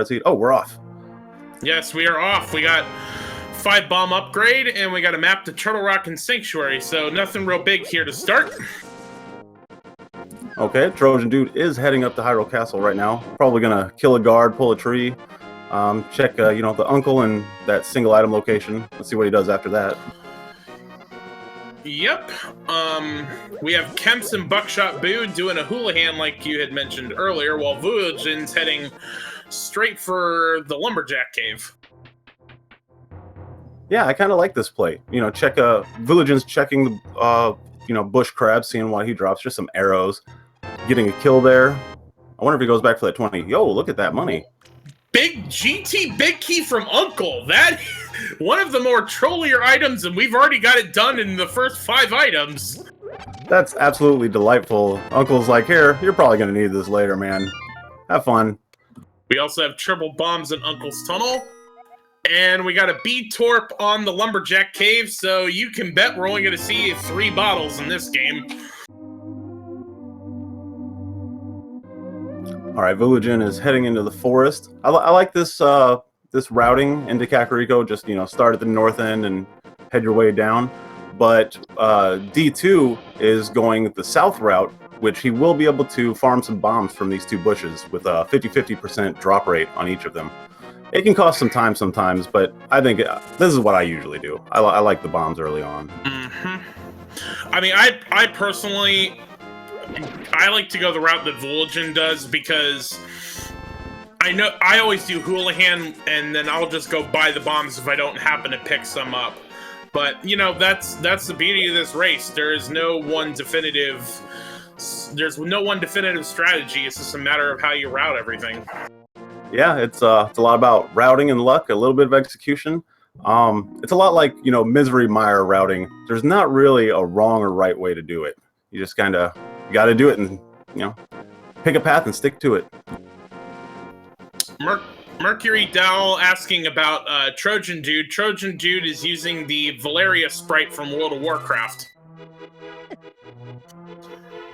seat. Oh, we're off. Yes, we are off. We got 5 bomb upgrade, and we got a map to Turtle Rock and Sanctuary, so nothing real big here to start. Okay, Trojan Dude is heading up to Hyrule Castle right now. Probably gonna kill a guard, pull a tree, check, the uncle and that single item location. Let's see what he does after that. Yep. We have Kemps and Buckshot Boo doing a Houlihan like you had mentioned earlier, while Vulajin's heading straight for the Lumberjack Cave. Yeah, I kind of like this play. Vulajin's checking the, bush crab, seeing what he drops. Just some arrows. Getting a kill there. I wonder if he goes back for that 20. Yo, look at that money. Big GT Big Key from Uncle. That one of the more trollier items, and we've already got it done in the first 5 items. That's absolutely delightful. Uncle's like, here, you're probably going to need this later, man. Have fun. We also have triple bombs in Uncle's tunnel. And we got a B-Torp on the Lumberjack Cave, so you can bet we're only going to see 3 bottles in this game. All right, Vulajin is heading into the forest. I like this this routing into Kakariko. Just start at the north end and head your way down. But D2 is going the south route, which he will be able to farm some bombs from these 2 bushes with a 50% drop rate on each of them. It can cost some time sometimes, but I think this is what I usually do. I like the bombs early on. Mm-hmm. I mean, I personally, I like to go the route that Vulajin does because I know I always do Houlihan, and then I'll just go buy the bombs if I don't happen to pick some up. But that's the beauty of this race. There's no one definitive strategy. It's just a matter of how you route everything. Yeah, it's a lot about routing and luck, a little bit of execution. It's a lot like Misery Mire routing. There's not really a wrong or right way to do it. You just kind of got to do it and pick a path and stick to it. Mercury Dowell asking about Trojan Dude. Trojan Dude is using the Valeria sprite from World of Warcraft.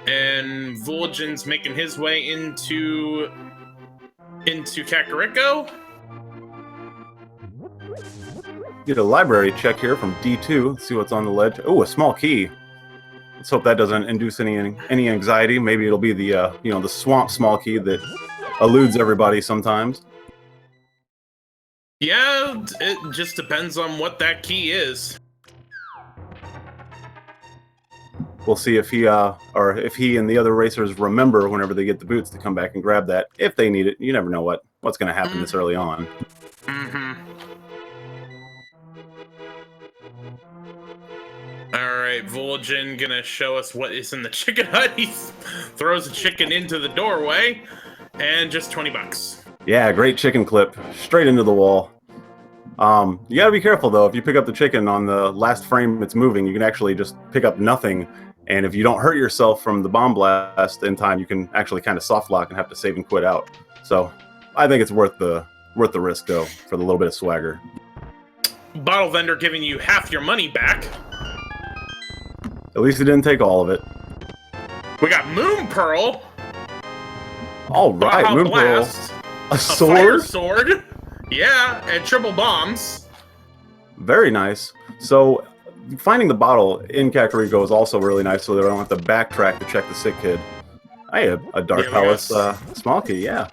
And Vulajin's making his way into Kakariko. Get a library check here from D2. Let's see what's on the ledge. Oh, a small key. Let's hope that doesn't induce any anxiety. Maybe it'll be the the swamp small key that eludes everybody sometimes. Yeah, it just depends on what that key is. We'll see if he if he and the other racers remember whenever they get the boots to come back and grab that if they need it. You never know what's going to happen this early on. Mm-hmm. All right, Vulajin gonna show us what is in the chicken hut. He throws a chicken into the doorway, and just $20. Yeah, great chicken clip straight into the wall. You gotta be careful though. If you pick up the chicken on the last frame it's moving, you can actually just pick up nothing. And if you don't hurt yourself from the bomb blast in time, you can actually kind of soft lock and have to save and quit out. So I think it's worth the risk though for the little bit of swagger. Bottle vendor giving you half your money back. At least it didn't take all of it. We got Moon Pearl. All right, Baja Moon Blast, Pearl. A sword? Fire sword. Yeah, and triple bombs. Very nice. So finding the bottle in Kakariko is also really nice, so that I don't have to backtrack to check the sick kid. I have a Dark Palace small key, yeah.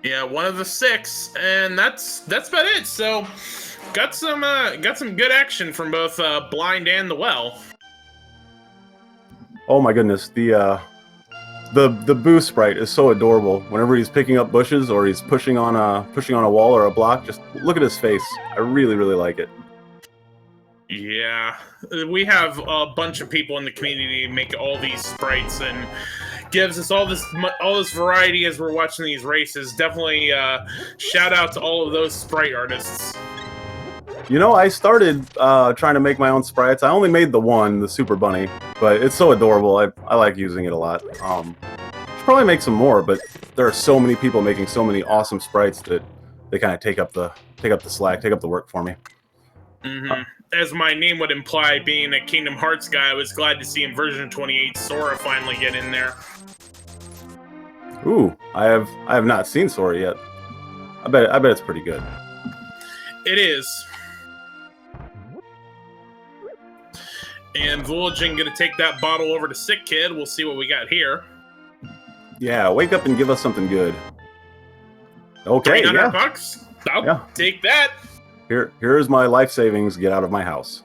Yeah, one of the 6, and that's about it. So got some good action from both Blind and the Well. Oh my goodness, the Boo sprite is so adorable. Whenever he's picking up bushes or he's pushing on a wall or a block, just look at his face. I really, really like it. Yeah, we have a bunch of people in the community make all these sprites and gives us all this variety as we're watching these races. Definitely shout out to all of those sprite artists. I started trying to make my own sprites. I only made the one, the Super Bunny, but it's so adorable. I like using it a lot. Should probably make some more, but there are so many people making so many awesome sprites that they kind of take up the slack, take up the work for me. Mm-hmm. As my name would imply, being a Kingdom Hearts guy, I was glad to see in version 28 Sora finally get in there. Ooh, I have not seen Sora yet. I bet it's pretty good. It is. And Vulajin gonna take that bottle over to Sick Kid. We'll see what we got here. Yeah, wake up and give us something good. Okay, yeah. $300? I'll take that. Here's my life savings. Get out of my house.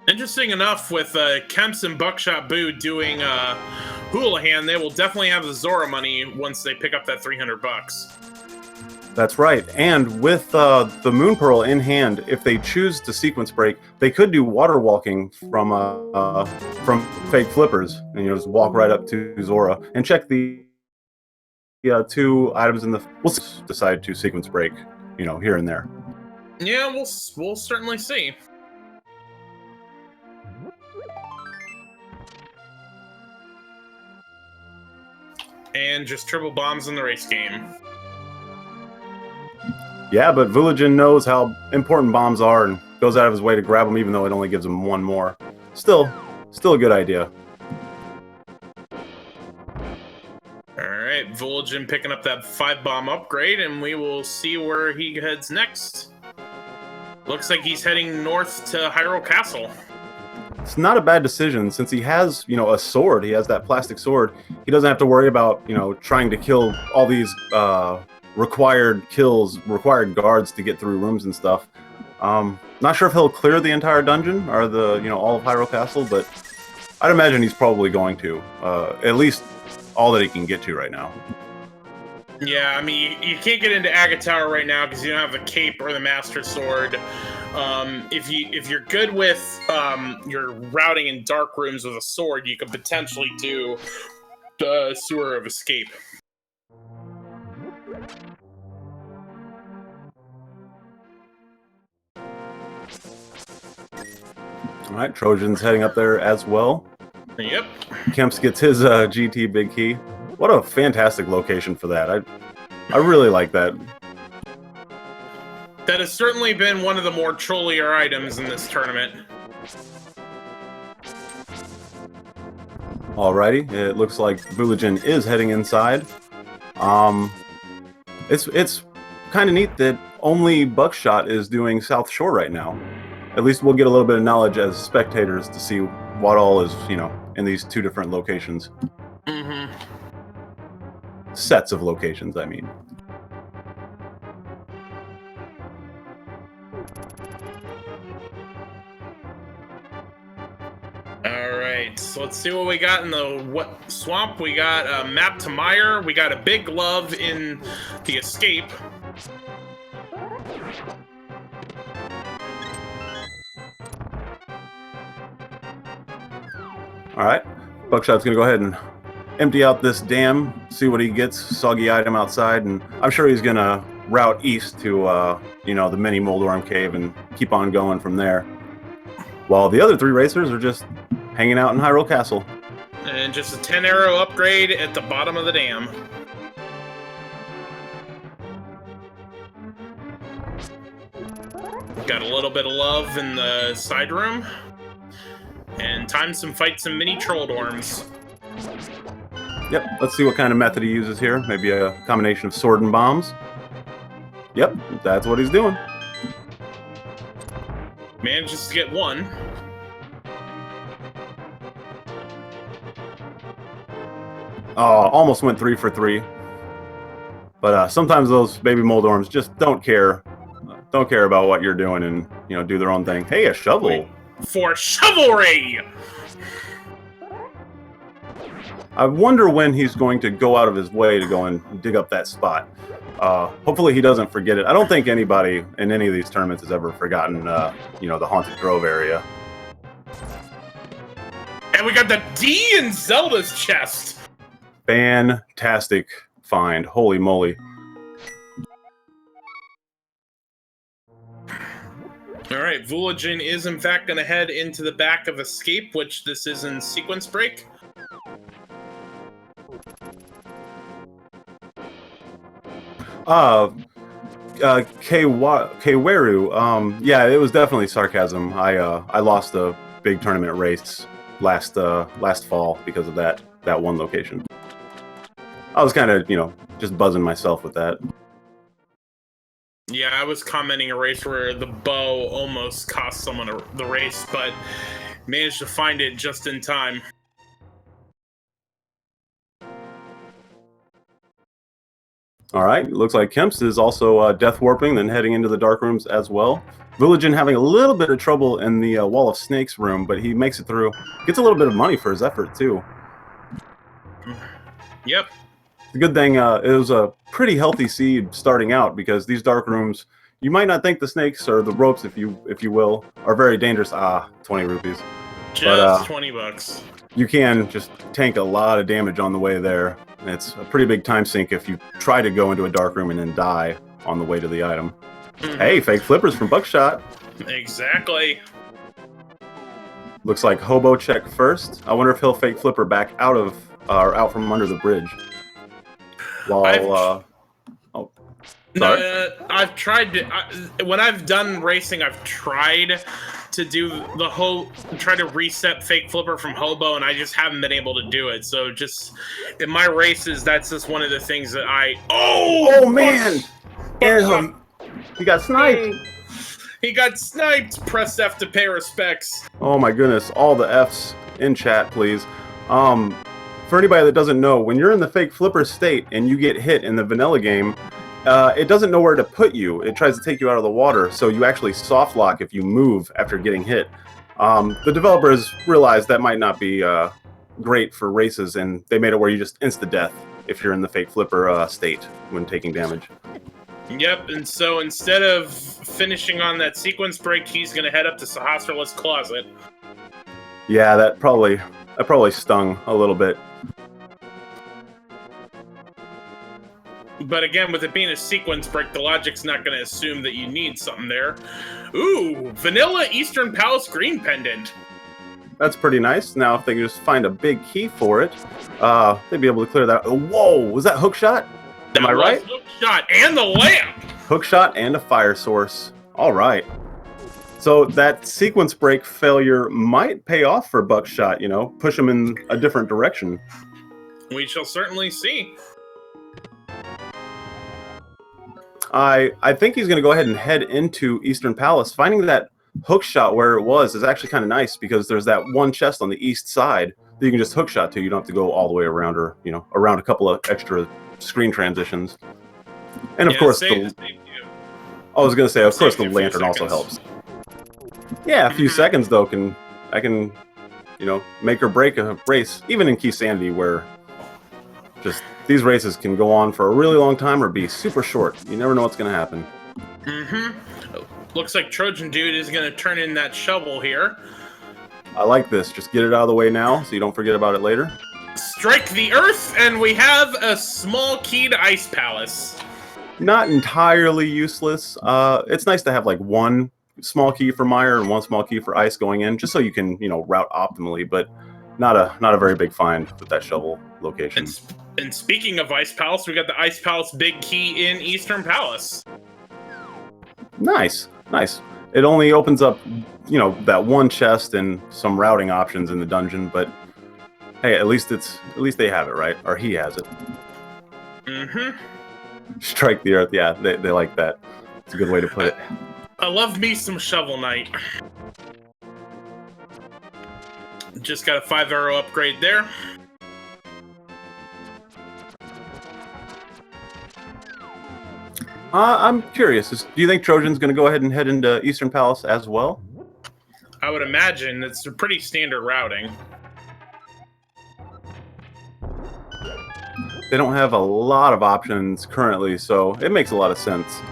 Interesting enough, with Kemps and Buckshot Boo doing Houlihan, they will definitely have the Zora money once they pick up that $300. That's right. And with the Moon Pearl in hand, if they choose to sequence break, they could do water walking from fake flippers, and just walk right up to Zora and check the 2 items in the. We'll decide to sequence break, here and there. Yeah, we'll certainly see. And just triple bombs in the race game. Yeah, but Vulajin knows how important bombs are and goes out of his way to grab them, even though it only gives him 1 more. Still a good idea. Alright, Vulajin picking up that 5-bomb upgrade, and we will see where he heads next. Looks like he's heading north to Hyrule Castle. It's not a bad decision, since he has, a sword. He has that plastic sword. He doesn't have to worry about, trying to kill all these required guards to get through rooms and stuff. Not sure if he'll clear the entire dungeon or all of Hyrule Castle, but I'd imagine he's probably going to. At least all that he can get to right now. Yeah, I mean, you can't get into Aga Tower right now because you don't have the cape or the Master Sword. If you're good with your routing in dark rooms with a sword, you could potentially do the Sewer of Escape. All right, Trojan's heading up there as well. Yep. Kemps gets his GT big key. What a fantastic location for that. I really like that. That has certainly been one of the more trollier items in this tournament. Alrighty, it looks like Vulajin is heading inside. It's kind of neat that only Buckshot is doing South Shore right now. At least we'll get a little bit of knowledge as spectators to see what all is, in these 2 different locations. Mm-hmm. Sets of locations, I mean. Alright, so let's see what we got in the swamp. We got a map to Mire. We got a big glove in the escape. Alright, Buckshot's gonna go ahead and empty out this dam, see what he gets, soggy item outside, and I'm sure he's gonna route east to, the mini Moldorm Cave and keep on going from there. While the other 3 racers are just hanging out in Hyrule Castle. And just a 10-arrow upgrade at the bottom of the dam. Got a little bit of love in the side room. And time to fight some mini Trolldorms. Yep, let's see what kind of method he uses here. Maybe a combination of sword and bombs. Yep, that's what he's doing. Manages to get 1. Oh, almost went 3 for 3. But sometimes those baby Moldorms just don't care. Don't care about what you're doing and, do their own thing. Hey, a shovel. Wait. For chivalry! I wonder when he's going to go out of his way to go and dig up that spot. Hopefully he doesn't forget it. I don't think anybody in any of these tournaments has ever forgotten, the Haunted Grove area. And we got the D in Zelda's chest! Fantastic find. Holy moly. Alright, Vulajin is in fact going to head into the back of Escape, which this is in sequence break. Kweru, yeah, it was definitely sarcasm. I lost a big tournament race last fall because of that one location. I was kind of just buzzing myself with that. Yeah, I was commenting a race where the bow almost cost someone the race, but managed to find it just in time. All right, looks like Kemps is also death warping, then heading into the dark rooms as well. Vulajin having a little bit of trouble in the Wall of Snakes room, but he makes it through. Gets a little bit of money for his effort, too. Yep. The good thing, it was a pretty healthy seed starting out, because these dark rooms, you might not think the snakes, or the ropes, if you will, are very dangerous. 20 rupees. Just 20 bucks. You can just tank a lot of damage on the way there. And it's a pretty big time sink if you try to go into a dark room and then die on the way to the item. Hey, fake flippers from Buckshot. Exactly. Looks like Hobo check first. I wonder if he'll fake flipper back out of or out from under the bridge. While No, I've tried to. When I've done racing, I've tried to do try to reset fake flipper from Hobo, and I just haven't been able to do it. So just in my races, that's just one of the things that I. Oh man! He got sniped. He got sniped. Press F to pay respects. Oh my goodness! All the Fs in chat, please. For anybody that doesn't know, when you're in the fake flipper state and you get hit in the vanilla game, it doesn't know where to put you. It tries to take you out of the water, so you actually soft lock if you move after getting hit. The developers realized that might not be great for races, and they made it where you just insta-death if you're in the fake flipper state when taking damage. Yep, and so instead of finishing on that sequence break, he's going to head up to Sahasrarla's closet. Yeah, that probably stung a little bit. But again, with it being a sequence break, the logic's not going to assume that you need something there. Ooh, vanilla Eastern Palace green pendant. That's pretty nice. Now, if they can just find a big key for it, they'd be able to clear that. Whoa, was that hook shot? Am I right? Hook shot and the lamp. Hook shot and a fire source. All right. So that sequence break failure might pay off for Buckshot, push him in a different direction. We shall certainly see. I think he's going to go ahead and head into Eastern Palace. Finding that hook shot where it was is actually kind of nice, because there's that one chest on the east side that you can just hook shot to. You don't have to go all the way around, or around a couple of extra screen transitions. And of course, I was going to say, of course, the lantern also helps. Yeah, a few seconds though I can make or break a race, even in Keysanity, where just these races can go on for a really long time or be super short. You never know what's going to happen. Looks like Trojan Dude is going to turn in that shovel here. I like this. Just get it out of the way now so you don't forget about it later. Strike the earth, and we have a small keyed ice palace. Not entirely useless. It's nice to have like one small key for Mire and one small key for ice going in, just so you can route optimally, but not a very big find with that shovel location. And speaking of Ice Palace, we got the Ice Palace big key in Eastern Palace. Nice. It only opens up, that one chest and some routing options in the dungeon, but hey, at least they have it, right? Or he has it. Strike the earth. Yeah, they like that. It's a good way to put it. I love me some Shovel Knight. Just got a 5-arrow upgrade there. I'm curious. Do you think Trojan's going to go ahead and head into Eastern Palace as well? I would imagine. It's a pretty standard routing. They don't have a lot of options currently, so it makes a lot of sense.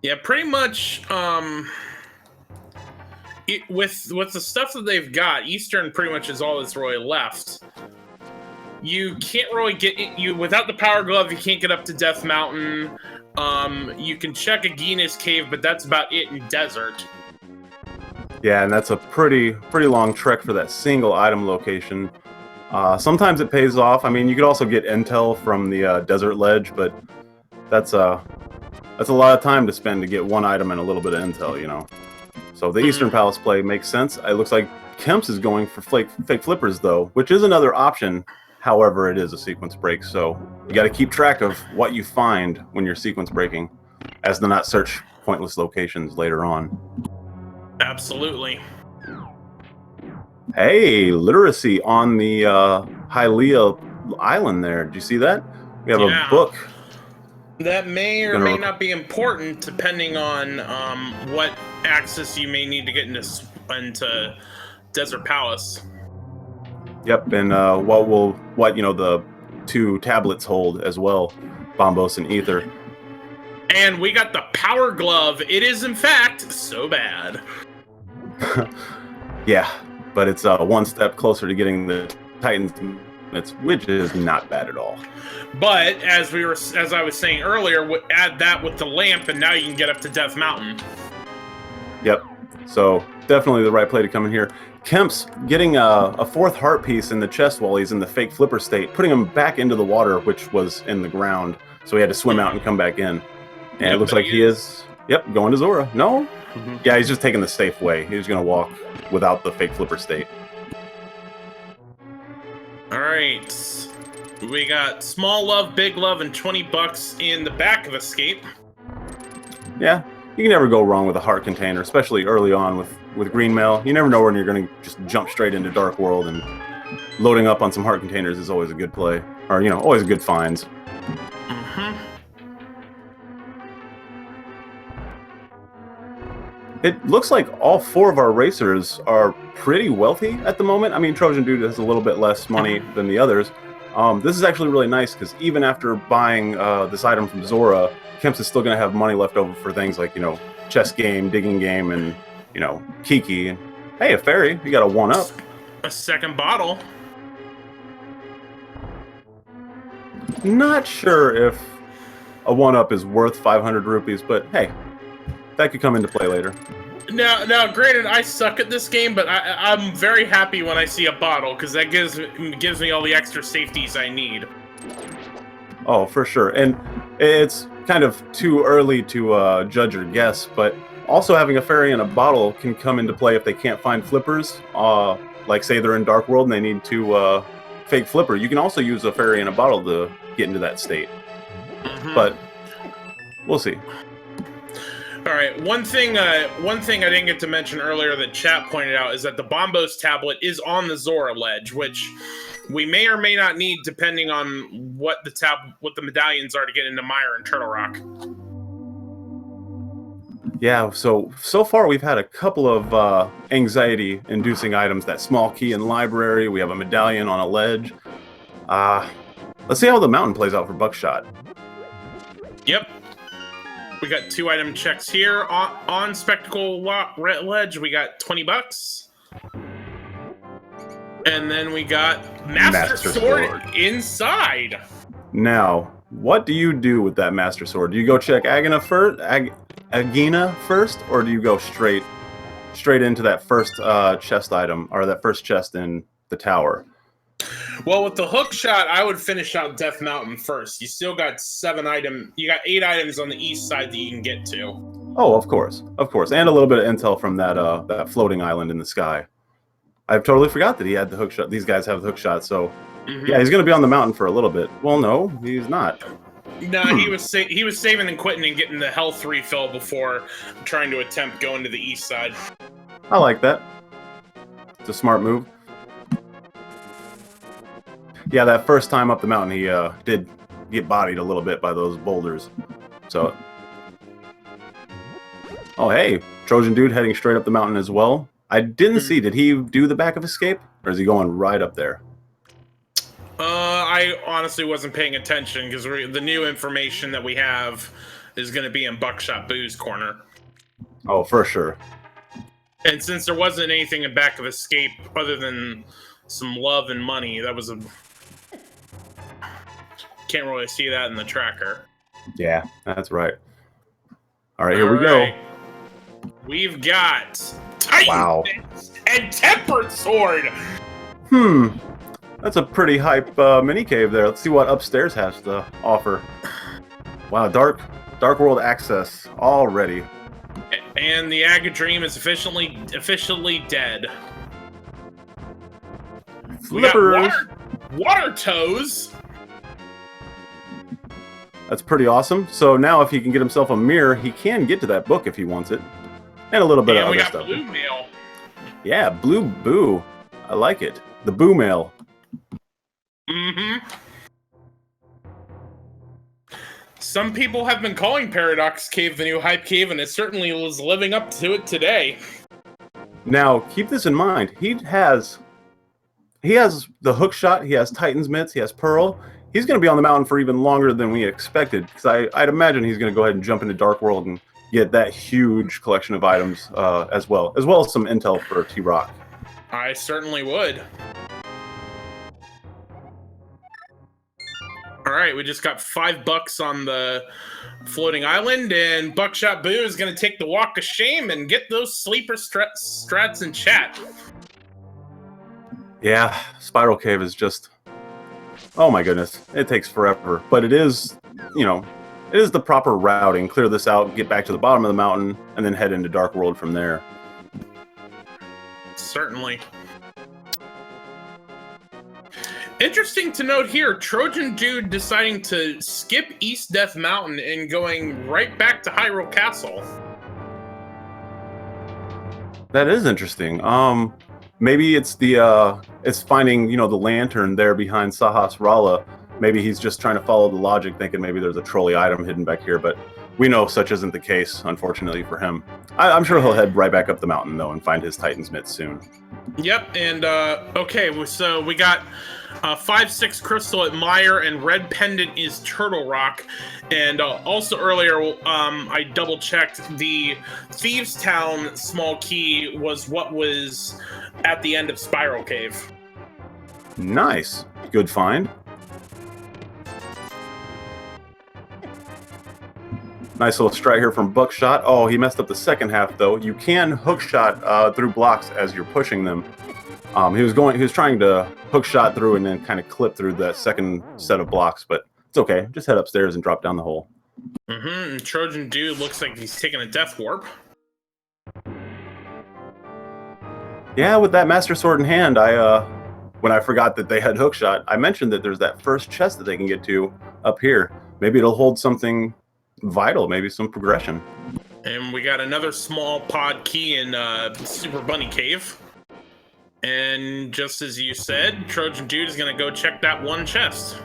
Yeah, pretty much. With the stuff that they've got, Eastern pretty much is all that's really left. You can't really get without the Power Glove. You can't get up to Death Mountain. You can check a Gina's Cave, but that's about it in Desert. Yeah, and that's a pretty long trek for that single item location. Sometimes it pays off. I mean, you could also get intel from the Desert Ledge, but that's a lot of time to spend to get one item and a little bit of intel, So the Eastern Palace play makes sense. It looks like Kemps is going for fake flippers, though, which is another option. However, it is a sequence break, so you got to keep track of what you find when you're sequence breaking, as to not search pointless locations later on. Absolutely. Hey, literacy on the Hylia Island there. Did you see that? We have a book. That may or may not be important, depending on what access you may need to get into Desert Palace. Yep, and what the 2 tablets hold as well, Bombos and Ether. And we got the Power Glove. It is in fact so bad. Yeah, but it's one step closer to getting the Titans, which is not bad at all. But as I was saying earlier, add that with the lamp, and now you can get up to Death Mountain. Yep. So definitely the right play to come in here. Kemps getting a 4th heart piece in the chest while he's in the fake flipper state, putting him back into the water, which was in the ground. So he had to swim out and come back in. And it looks like he is, going to Zora. No? Yeah, he's just taking the safe way. He's going to walk without the fake flipper state. All right. We got Small Love, Big Love, and $20 in the back of Escape. Yeah, you can never go wrong with a heart container, especially early on with Green Mail. You never know when you're going to just jump straight into Dark World, and loading up on some heart containers is always a good play. Or, always a good finds. It looks like all 4 of our racers are pretty wealthy at the moment. I mean, Trojan Dude has a little bit less money than the others. This is actually really nice because even after buying this item from Zora, Kemps is still going to have money left over for things like, chess game, digging game, and, Kiki. And, hey, a fairy. You got a 1-up. A second bottle. Not sure if a 1-up is worth 500 rupees, but hey, that could come into play later. Now, granted, I suck at this game, but I'm very happy when I see a bottle, because that gives me all the extra safeties I need. Oh, for sure. And it's kind of too early to judge or guess, but also having a fairy in a bottle can come into play if they can't find flippers. Like, say they're in Dark World and they need to fake flipper. You can also use a fairy in a bottle to get into that state. But we'll see. All right. One thing I didn't get to mention earlier that chat pointed out is that the Bombos tablet is on the Zora ledge, which we may or may not need depending on what the medallions are to get into Mire and Turtle Rock. Yeah. So far we've had a couple of anxiety-inducing items. That small key in library. We have a medallion on a ledge. Let's see how the mountain plays out for Buckshot. Yep. We got 2 item checks here on Spectacle Ledge. We got $20, and then we got Master Sword inside. Now, what do you do with that Master Sword? Do you go check Agina first, or do you go straight into that first chest item, or that first chest in the tower? Well, with the hook shot, I would finish out Death Mountain first. You still got 7 items. You got 8 items on the east side that you can get to. Oh, of course, and a little bit of intel from that floating island in the sky. I've totally forgot that he had the hook shot. These guys have the hook shot, so yeah, he's going to be on the mountain for a little bit. Well, no, he's not. No, he was saving and quitting and getting the health refill before trying to attempt going to the east side. I like that. It's a smart move. Yeah, that first time up the mountain, he did get bodied a little bit by those boulders. So, oh hey, Trojan Dude heading straight up the mountain as well. I didn't see. Did he do the back of Escape, or is he going right up there? I honestly wasn't paying attention because the new information that we have is going to be in Buckshot Boo's corner. Oh, for sure. And since there wasn't anything in back of Escape other than some love and money, that was can't really see that in the tracker. Yeah, that's right. All right, here we go. We've got Titans and Tempered Sword. That's a pretty hype mini cave there. Let's see what upstairs has to offer. Wow, dark world access already. And the Agadream is officially dead. We got Flippers. water toes. That's pretty awesome. So now if he can get himself a mirror, he can get to that book if he wants it. And a little bit of other stuff. And we got blue mail. Yeah, blue boo. I like it. The boo mail. Mm-hmm. Some people have been calling Paradox Cave the new hype cave, and it certainly was living up to it today. Now, keep this in mind. He has the hook shot, he has Titan's Mitts, he has Pearl. He's going to be on the mountain for even longer than we expected, because I'd imagine he's going to go ahead and jump into Dark World and get that huge collection of items as well as some intel for T-Rock. I certainly would. All right, we just got $5 on the floating island, and Buckshot Boo is going to take the walk of shame and get those sleeper strats in chat. Yeah, Spiral Cave is just... Oh my goodness, it takes forever. But it is, it is the proper routing. Clear this out, get back to the bottom of the mountain, and then head into Dark World from there. Certainly. Interesting to note here, Trojan Dude deciding to skip East Death Mountain and going right back to Hyrule Castle. That is interesting. Maybe it's it's finding, the lantern there behind Sahas Rala. Maybe he's just trying to follow the logic, thinking maybe there's a trolley item hidden back here, but we know such isn't the case, unfortunately for him. I'm sure he'll head right back up the mountain, though, and find his Titan's Mitt soon. Yep, and, okay, so we got 5-6 Crystal at Mire, and Red Pendant is Turtle Rock. And also earlier, I double-checked, the Thieves Town small key was what was at the end of Spiral Cave. Nice. Good find. Nice little strike here from Buckshot. Oh, he messed up the second half, though. You can hookshot through blocks as you're pushing them. He was trying to hookshot through and then kind of clip through that second set of blocks, but it's okay. Just head upstairs and drop down the hole. Mm-hmm. Trojan Dude looks like he's taking a death warp. Yeah, with that Master Sword in hand, when I forgot that they had hookshot, I mentioned that there's that first chest that they can get to up here. Maybe it'll hold something vital, maybe some progression. And we got another small pod key in Super Bunny Cave. And just as you said, Trojan Dude is going to go check that one chest.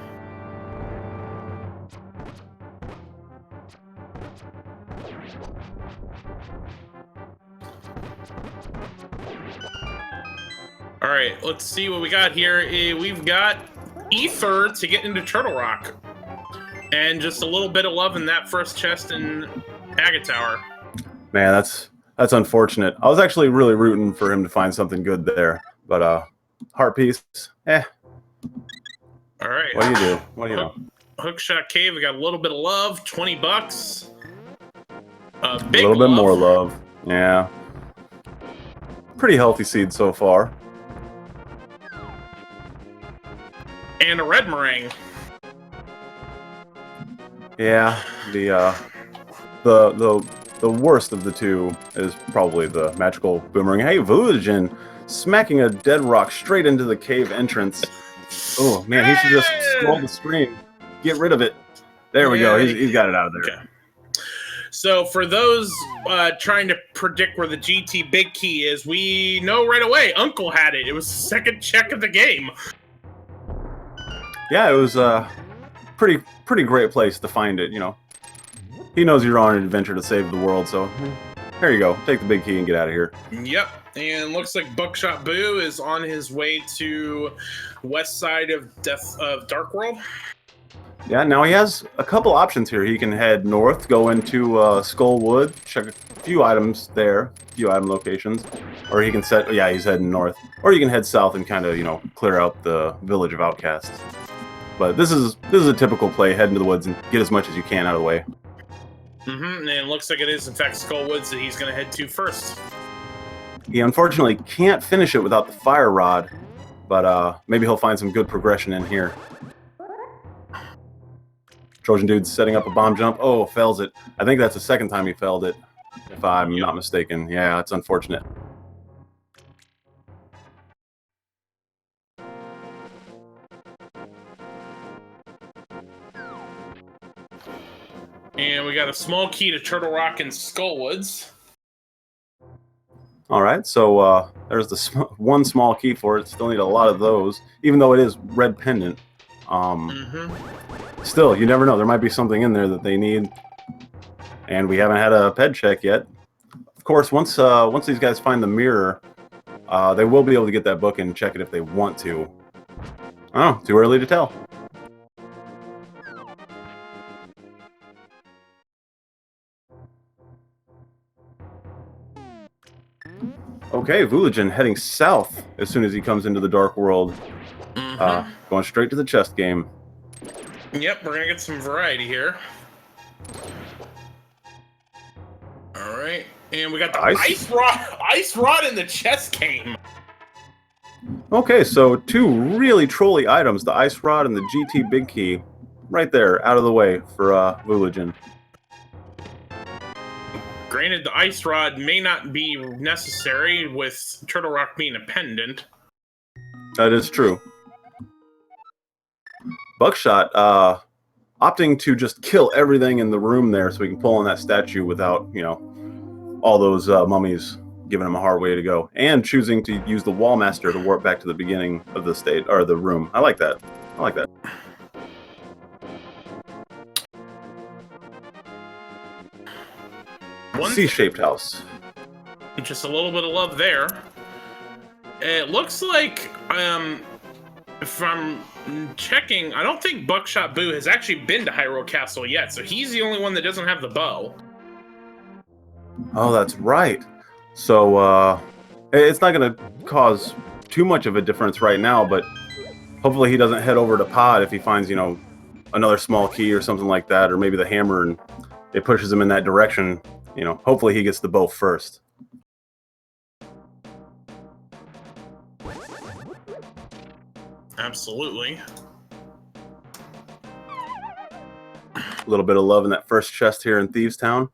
All right, let's see what we got here. We've got Ether to get into Turtle Rock. And just a little bit of love in that first chest in Agate Tower. Man, that's unfortunate. I was actually really rooting for him to find something good there, but heart piece, eh. All right. What do you do? What do you know? Hookshot Cave, we got a little bit of love, $20. A little bit more love, yeah. Pretty healthy seed so far. And a red meringue. Yeah, the worst of the two is probably the magical boomerang. Hey, Vulajin smacking a dead rock straight into the cave entrance. Oh man, he should just scroll the screen. Get rid of it. There we go. He's got it out of there. Okay. So for those trying to predict where the GT big key is, we know right away. Uncle had it. It was the second check of the game. Yeah, it was pretty great place to find it, He knows you're on an adventure to save the world, so there you go. Take the big key and get out of here. Yep, and looks like Buckshot Boo is on his way to west side of Dark World. Yeah, now he has a couple options here. He can head north, go into Skull Wood, check a few items there, a few item locations, or he can he's heading north. Or you can head south and kind of, clear out the village of outcasts. But this is a typical play. Head into the woods and get as much as you can out of the way. Mm-hmm. And it looks like it is, in fact, Skull Woods that he's going to head to first. He unfortunately can't finish it without the fire rod, but maybe he'll find some good progression in here. Trojan Dude's setting up a bomb jump. Oh, fails it. I think that's the second time he failed it. if I'm not mistaken. Yeah, it's unfortunate. And we got a small key to Turtle Rock and Skullwoods. All right, so there's the one small key for it. Still need a lot of those, even though it is red pendant. Still, you never know. There might be something in there that they need, and we haven't had a ped check yet. Of course, once these guys find the mirror, they will be able to get that book and check it if they want to. Oh, too early to tell. Okay, Vulajin heading south as soon as he comes into the Dark World. Going straight to the chest game. Yep, we're gonna get some variety here. All right, and we got the ice rod in the chest game. Okay, so two really trolly items, the ice rod and the GT big key, right there, out of the way for Vulajin. Granted, the ice rod may not be necessary with Turtle Rock being a pendant. That is true. Buckshot, opting to just kill everything in the room there so we can pull on that statue without, you know, all those mummies giving him a hard way to go. And choosing to use the Wallmaster to warp back to the beginning of the state, or the room. I like that. I like that. C-shaped house. Just a little bit of love there. It looks like, if I'm checking, I don't think Buckshot Boo has actually been to Hyrule Castle yet, so he's the only one that doesn't have the bow. Oh, that's right. So, it's not going to cause too much of a difference right now, but hopefully he doesn't head over to Pod if he finds, you know, another small key or something like that, or maybe the hammer, and it pushes him in that direction. You know, hopefully he gets the bow first. Absolutely. A little bit of love in that first chest here in Thieves Town.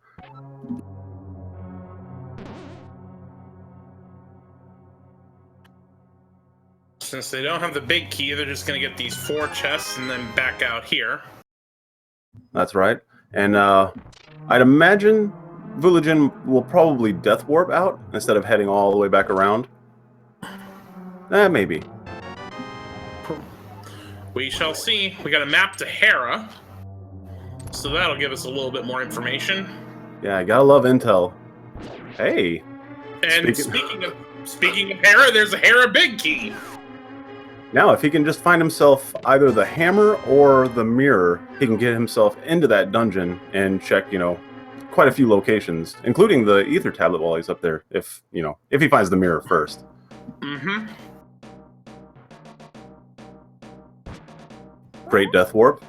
Since they don't have the big key, they're just going to get these 4 chests and then back out here. That's right. And I'd imagine Vulajin will probably death warp out instead of heading all the way back around. Maybe. We shall see. We got a map to Hera, so that'll give us a little bit more information. Yeah, I gotta love intel. Hey. And speaking of Hera, there's a Hera big key. Now, if he can just find himself either the hammer or the mirror, he can get himself into that dungeon and check, you know, quite a few locations, including the ether tablet while he's up there. If he finds the mirror first. Great death warp.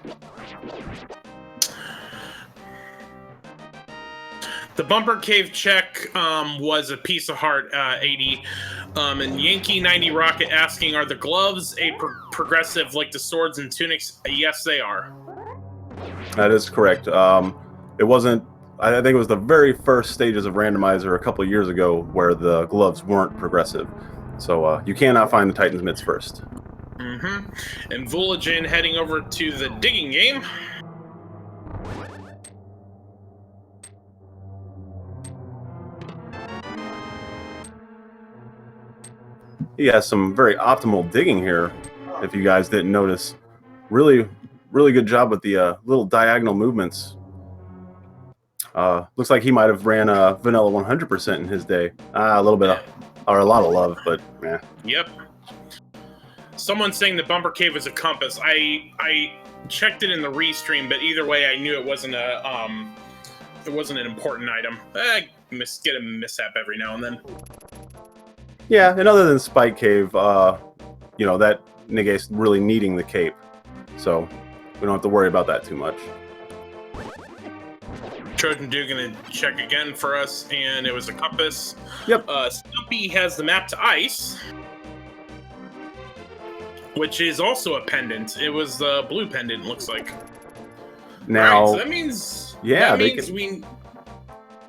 The bumper cave check was a piece of heart, 80. And Yankee 90 Rocket asking, are the gloves a progressive like the swords and tunics? Yes, they are. That is correct. It wasn't, I think it was the very first stages of Randomizer a couple of years ago where the gloves weren't progressive. So you cannot find the Titan's Mitts first. And Vulajin heading over to the digging game. He has some very optimal digging here, if you guys didn't notice. Really, really good job with the little diagonal movements. Looks like he might have ran vanilla 100% in his day. A little bit, or a lot of love, but yeah. Yep. Someone's saying the bumper cave was a compass. I checked it in the restream, but either way, I knew it wasn't an important item. I get a mishap every now and then. Yeah, and other than Spike Cave, you know, that negates really needing the cape. So we don't have to worry about that too much. Trojan Dude gonna check again for us, and it was a compass. Yep. Stumpy has the map to ice, which is also a pendant. It was the blue pendant, looks like. Now, right, so that means yeah,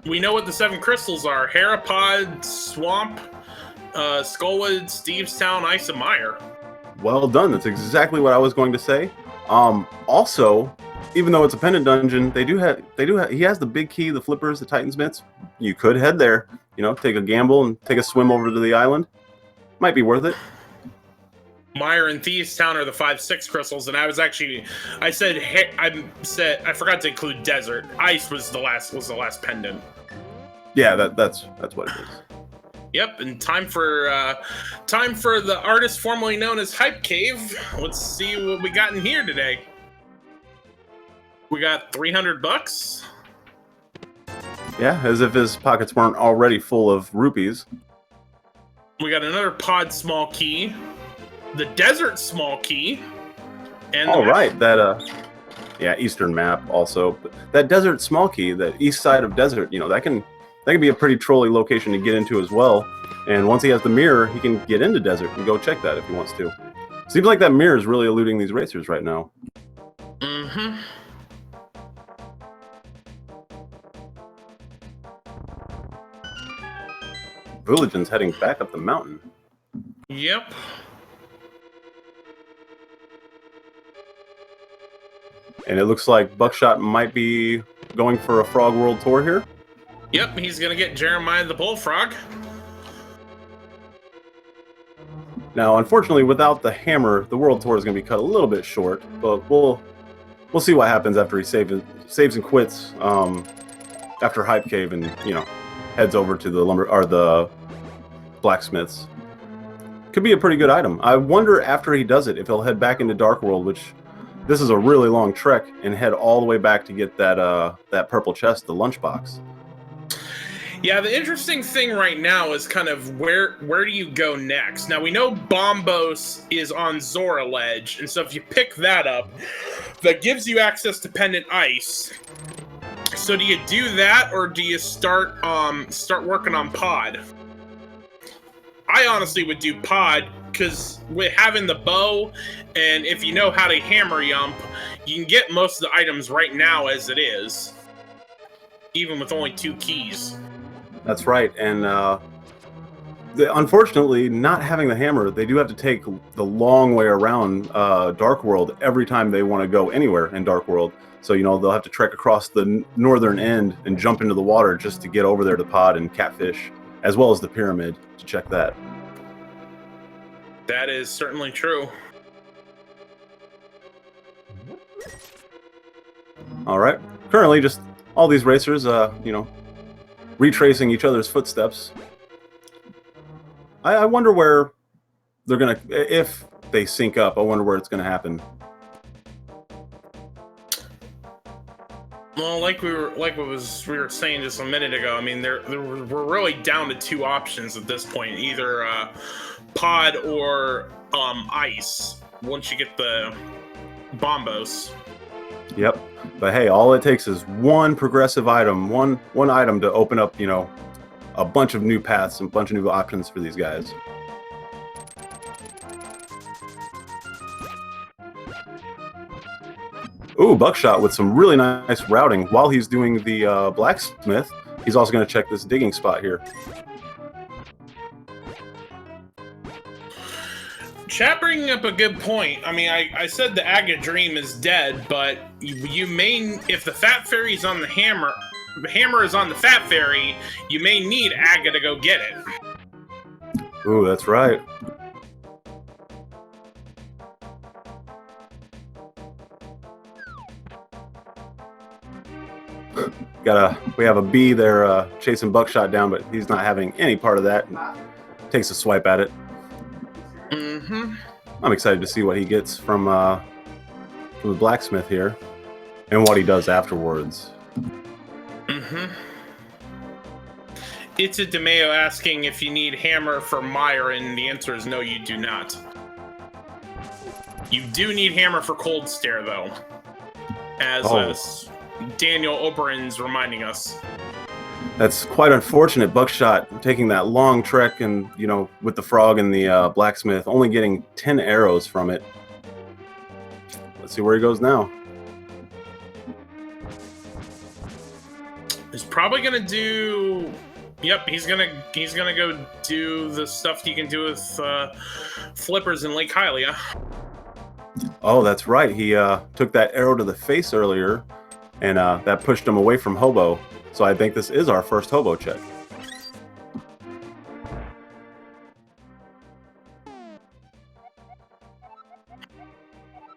We know what the 7 crystals are: Harapod, Swamp, Skullwood, Stevestown, Ice, and Mire. Well done. That's exactly what I was going to say. Also, even though it's a pendant dungeon, he has the big key, the flippers, the Titansmiths. You could head there, take a gamble and take a swim over to the island. Might be worth it. Mire and Thievestown are the 5-6 crystals, and I forgot to include Desert. Ice was the last pendant. Yeah, that's what it is. Yep, and time for the artist formerly known as Hype Cave. Let's see what we got in here today. We got $300. Yeah, as if his pockets weren't already full of rupees. We got another pod small key, the desert small key, and that eastern map also. But that desert small key, that east side of desert, that can be a pretty trolly location to get into as well. And once he has the mirror, he can get into desert and go check that if he wants to. Seems like that mirror is really eluding these racers right now. Mm-hmm. Vulajin's heading back up the mountain. Yep. And it looks like Buckshot might be going for a Frog World Tour here. Yep, he's gonna get Jeremiah the Bullfrog. Now, unfortunately, without the hammer, the World Tour is going to be cut a little bit short. But we'll see what happens after he saves and quits after Hype Cave and heads over to the blacksmiths. Could be a pretty good item. I wonder after he does it if he'll head back into Dark World, which this is a really long trek, and head all the way back to get that purple chest, the lunchbox. Yeah, the interesting thing right now is kind of where do you go next? Now, we know Bombos is on Zora Ledge, and so if you pick that up, that gives you access to Pendant Ice. So do you do that, or do you start working on Pod? I honestly would do Pod, because with having the bow, and if you know how to hammer yump, you can get most of the items right now as it is, even with only 2 keys. That's right, and unfortunately, not having the hammer, they do have to take the long way around Dark World every time they want to go anywhere in Dark World. So, they'll have to trek across the northern end and jump into the water just to get over there to Pod and Catfish, as well as the Pyramid, to check that. That is certainly true. All right. Currently, just all these racers, retracing each other's footsteps. I wonder where they're gonna, if they sync up. I wonder where it's gonna happen. Well, like we were saying just a minute ago. I mean, we're really down to 2 options at this point: either Pod or Ice. Once you get the Bombos. Yep. But hey, all it takes is one progressive item, one item to open up, a bunch of new paths and a bunch of new options for these guys. Ooh, Buckshot with some really nice routing. While he's doing the blacksmith, he's also going to check this digging spot here. Chat bringing up a good point. I mean, I said the Aga Dream is dead, but you may, if the Fat Fairy's on the hammer is on the Fat Fairy, you may need Aga to go get it. Ooh, that's right. We have a bee there chasing Buckshot down, but he's not having any part of that. Takes a swipe at it. Mm-hmm. I'm excited to see what he gets from the blacksmith here, and what he does afterwards. Mm-hmm. It's a DeMeo asking if you need hammer for Mire, and the answer is no, you do not. You do need hammer for Cold Stare, though, as Daniel Oberon's reminding us. That's quite unfortunate. Buckshot taking that long trek and, with the frog and the blacksmith, only getting 10 arrows from it. Let's see where he goes now. He's probably gonna do. Yep, he's gonna go do the stuff you can do with flippers in Lake Hylia. Oh, that's right. He took that arrow to the face earlier, and that pushed him away from Hobo. So I think this is our first Hobo check.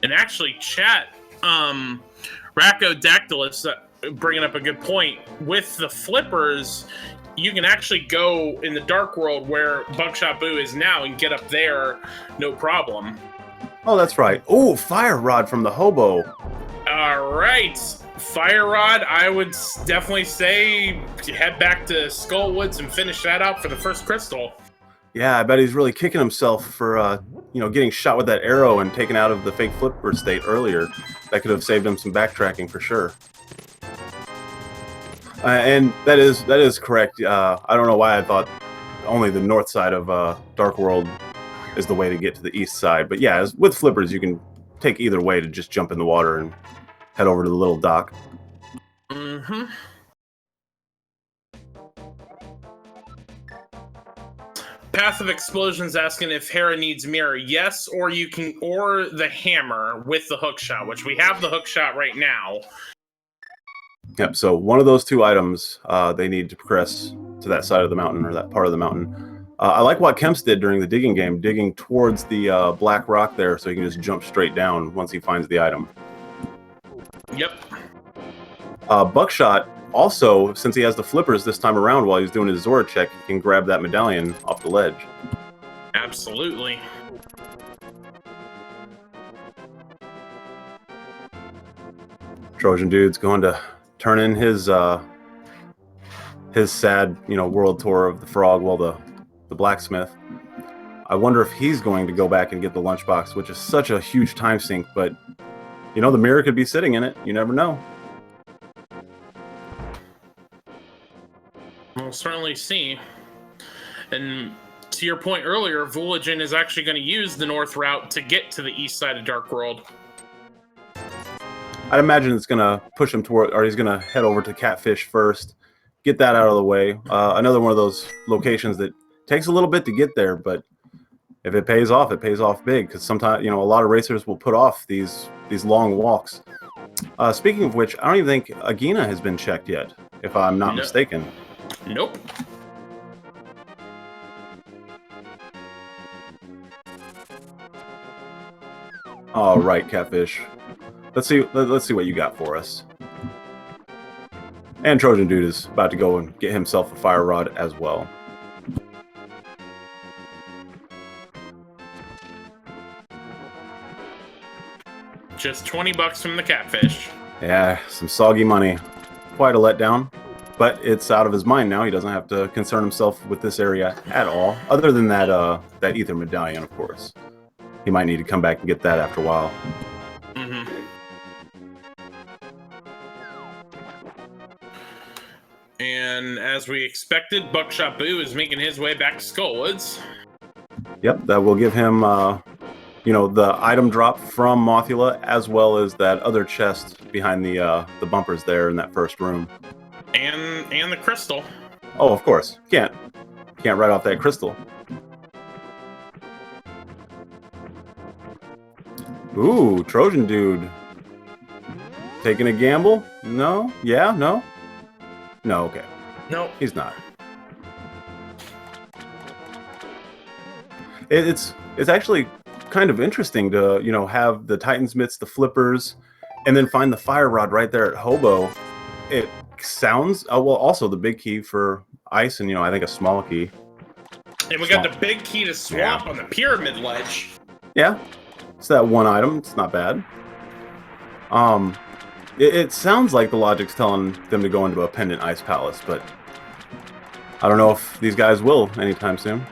And actually, chat, Racodactylus bringing up a good point. With the flippers, you can actually go in the Dark World where Buckshot Boo is now and get up there, no problem. Oh, that's right. Oh, Fire Rod from the Hobo. All right. Fire Rod, I would definitely say head back to Skullwoods and finish that out for the first crystal. Yeah, I bet he's really kicking himself for, getting shot with that arrow and taken out of the fake flipper state earlier. That could have saved him some backtracking for sure. And that is correct. I don't know why I thought only the north side of Dark World is the way to get to the east side. But yeah, with flippers, you can take either way to just jump in the water and head over to the little dock. Mm-hmm. Path of Explosion's asking if Hera needs mirror. Yes, or the hammer with the hook shot, which we have the hook shot right now. Yep, so one of those two items, they need to progress to that side of the mountain, or that part of the mountain. I like what Kemps did during the digging game, digging towards the black rock there so he can just jump straight down once he finds the item. Yep. Buckshot, also, since he has the flippers this time around while he's doing his Zora check, he can grab that medallion off the ledge. Absolutely. Trojan Dude's going to turn in his sad, world tour of the frog, well, the blacksmith. I wonder if he's going to go back and get the lunchbox, which is such a huge time sink, but the mirror could be sitting in it. You never know. We'll certainly see. And to your point earlier, Vulajin is actually going to use the north route to get to the east side of Dark World. I'd imagine it's going to push him toward, or he's going to head over to Catfish first, get that out of the way. Another one of those locations that takes a little bit to get there, but if it pays off big, because sometimes, a lot of racers will put off these long walks. Speaking of which, I don't even think Agina has been checked yet, if I'm not mistaken. Nope. All right, Catfish. Let's see what you got for us. And Trojan Dude is about to go and get himself a fire rod as well. Just $20 from the Catfish. Yeah, some soggy money. Quite a letdown. But it's out of his mind now. He doesn't have to concern himself with this area at all. Other than that that ether medallion, of course. He might need to come back and get that after a while. Mm-hmm. And as we expected, Buckshot Boo is making his way back to Skullwoods. Yep, that will give him, the item drop from Mothula, as well as that other chest behind the bumpers there in that first room. And the crystal. Oh, of course. Can't write off that crystal. Ooh, Trojan Dude. Taking a gamble? No? Yeah? No? No, okay. No. He's not. It's actually kind of interesting to, have the Titan's Mitts, the flippers, and then find the fire rod right there at Hobo. It sounds, also the big key for ice, and, I think a small key. And we got the big key to swap on the pyramid ledge. Yeah. It's that one item. It's not bad. It sounds like the logic's telling them to go into a pendant ice palace, but I don't know if these guys will anytime soon.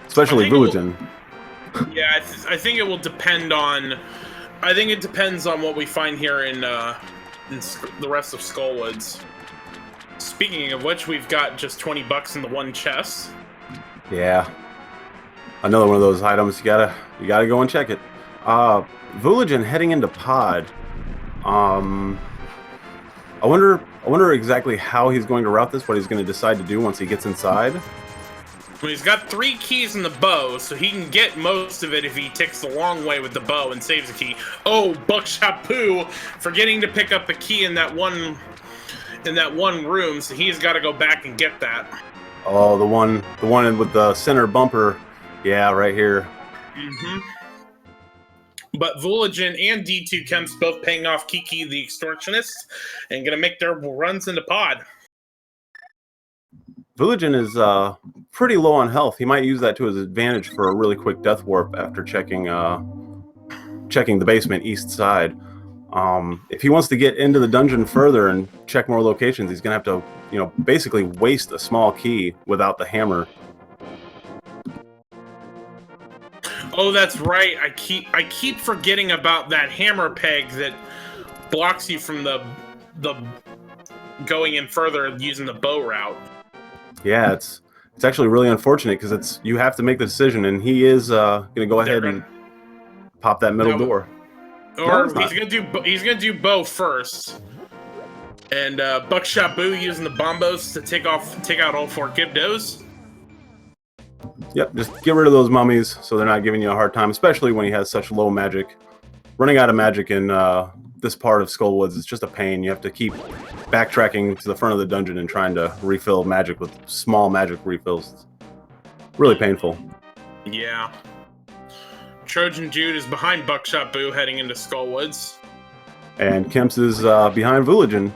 Especially Vulajin. Yeah, I think it will depend on... I think it depends on what we find here in the rest of Skullwoods. Speaking of which, we've got just $20 in the one chest. Yeah. Another one of those items, you gotta go and check it. Vulajin heading into Pod. I wonder I wonder exactly how he's going to route this, what he's going to decide to do once he gets inside. Well, he's got 3 keys in the bow, so he can get most of it if he takes the long way with the bow and saves a key. Oh, buckshotboo forgetting to pick up a key in that one room, so he's got to go back and get that. Oh, the one with the center bumper. Yeah, right here. Mm-hmm. But Vulajin and d2kemps both paying off Kiki the Extortionist and gonna make their runs into pod. Vulajin is pretty low on health. He might use that to his advantage for a really quick death warp after checking the basement east side. If he wants to get into the dungeon further and check more locations, he's gonna have to, basically waste a small key without the hammer. Oh, that's right. I keep forgetting about that hammer peg that blocks you from the going in further using the bow route. Yeah, it's actually really unfortunate because you have to make the decision, and he is gonna go ahead and pop that middle door. Or he's gonna do bow first, and buckshotboo using the bombos to take out all 4 Gibdos. Yep, just get rid of those mummies so they're not giving you a hard time, especially when he has such low magic. Running out of magic in this part of Skullwoods is just a pain. You have to keep backtracking to the front of the dungeon and trying to refill magic with small magic refills. It's really painful. Yeah. Trojan Dude is behind buckshotboo heading into Skullwoods. And Kemps is behind Vulajin,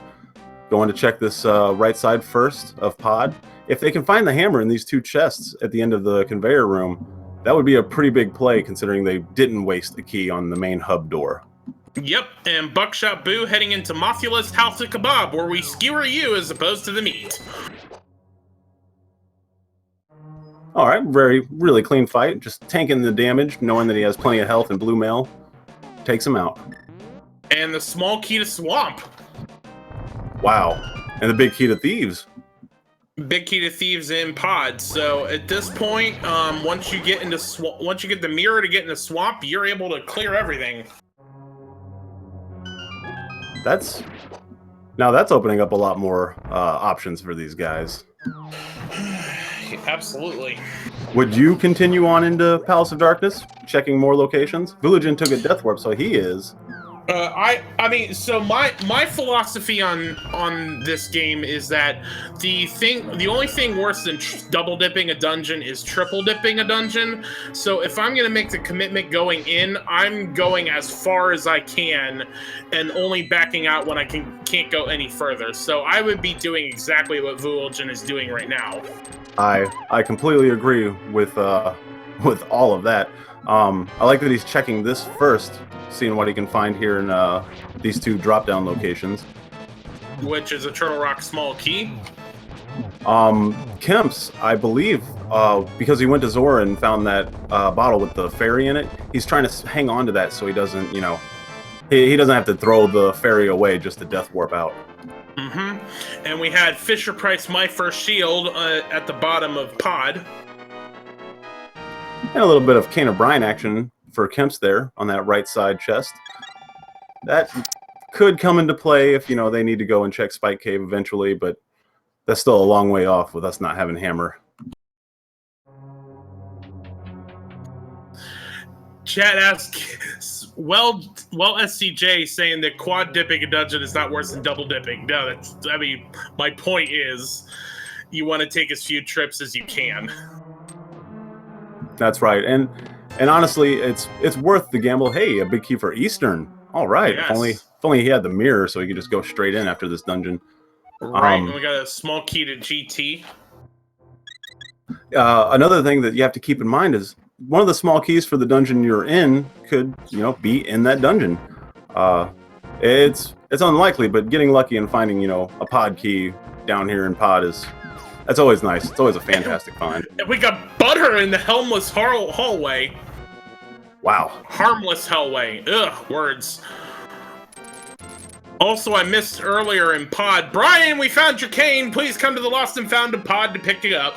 going to check this right side first of pod. If they can find the hammer in these 2 chests at the end of the conveyor room, that would be a pretty big play considering they didn't waste the key on the main hub door. Yep, and buckshotboo heading into Mothula's House of Kebab, where we skewer you as opposed to the meat. All right, really clean fight. Just tanking the damage, knowing that he has plenty of health and blue mail. Takes him out. And the small key to Swamp. Wow, and the big key to Thieves. Big key to Thieves in pod. So at this point, once you get the mirror to get into Swamp, you're able to clear everything. That's opening up a lot more options for these guys. Absolutely. Would you continue on into Palace of Darkness, checking more locations? Vulajin took a death warp, so he is. I mean, so my philosophy on this game is that the only thing worse than double dipping a dungeon is triple dipping a dungeon. So if I'm gonna make the commitment going in, I'm going as far as I can, and only backing out when I can't go any further. So I would be doing exactly what Vulajin is doing right now. I completely agree with all of that. I like that he's checking this first, seeing what he can find here in these 2 drop-down locations. Which is a Turtle Rock small key. Kemps, I believe, because he went to Zora and found that bottle with the fairy in it, he's trying to hang on to that so he doesn't, he doesn't have to throw the fairy away just to death warp out. Mm-hmm. And we had Fisher Price My First Shield at the bottom of pod. And a little bit of Kane O'Brien action for Kemps there on that right side chest. That could come into play if, they need to go and check Spike Cave eventually, but that's still a long way off with us not having hammer. Chat asks, well, SCJ saying that quad dipping a dungeon is not worse than double dipping. No, my point is you want to take as few trips as you can. That's right, and honestly, it's worth the gamble. Hey, a big key for Eastern. All right, yes. If only he had the mirror, so he could just go straight in after this dungeon. Right, and we got a small key to GT. Another thing that you have to keep in mind is one of the small keys for the dungeon you're in could, be in that dungeon. It's unlikely, but getting lucky and finding, a pod key down here in pod that's always nice. It's always a fantastic find. And we got Butter in the Helmless hallway. Wow. Harmless hallway. Ugh, words. Also, I missed earlier in pod. Brian, we found your cane. Please come to the Lost and Found in pod to pick you up.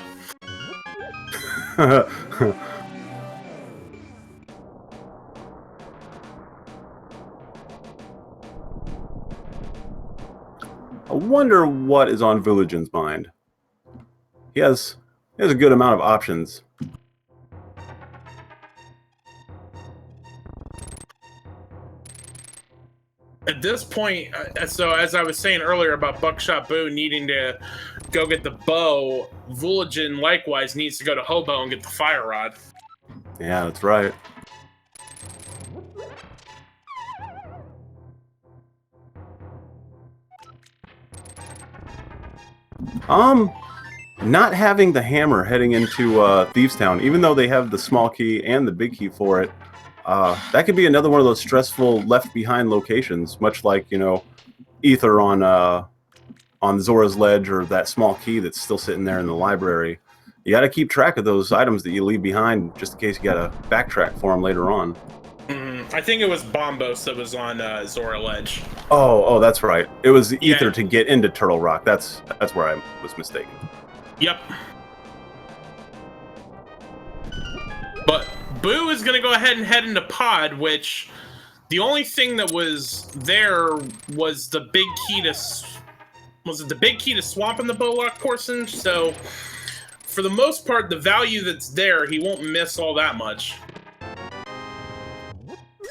wonder what is on Vulajin's mind. He has a good amount of options. At this point, so as I was saying earlier about Buckshot Boo needing to go get the bow, Vulajin likewise needs to go to Hobo and get the fire rod. Yeah, that's right. Not having the hammer heading into Thieves Town, even though they have the small key and the big key for it, that could be another one of those stressful left behind locations, much like, you know, Ether on Zora's Ledge, or that small key that's still sitting there in the library. You got to keep track of those items that you leave behind, just in case you got to backtrack for them later on. I think it was Bombos that was on Zora Ledge. Oh, that's right. It was Ether to get into Turtle Rock. That's where I was mistaken. Yep. But Boo is going to go ahead and head into Pod, which the only thing that was there was the big key to... Was it the big key to Swamp in the Bowlock portion? So, for the most part, the value that's there, he won't miss all that much.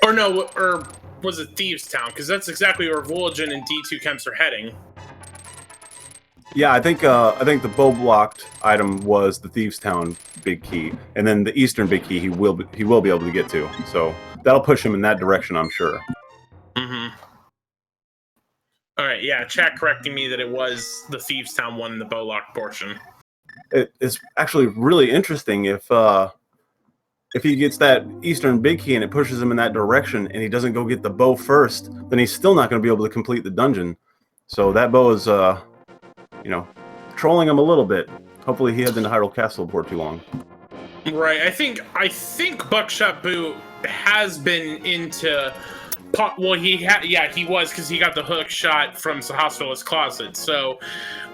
Or no, or was it Thieves Town? Because that's exactly where Vulajin and d2kemps are heading. Yeah, I think the bow blocked item was the Thieves Town big key, and then the Eastern big key he will be able to get to. So that'll push him in that direction, I'm sure. All right, yeah, chat correcting me that it was the Thieves Town one in the Bowlock portion. It's actually really interesting if he gets that Eastern big key and it pushes him in that direction, and he doesn't go get the bow first, then he's still not going to be able to complete the dungeon. So that bow is, you know, trolling him a little bit. Hopefully he heads into Hyrule Castle before too long. Right, I think Buckshot Boo has been into... Well, he was, because he got the hook shot from Sahasrah's closet. So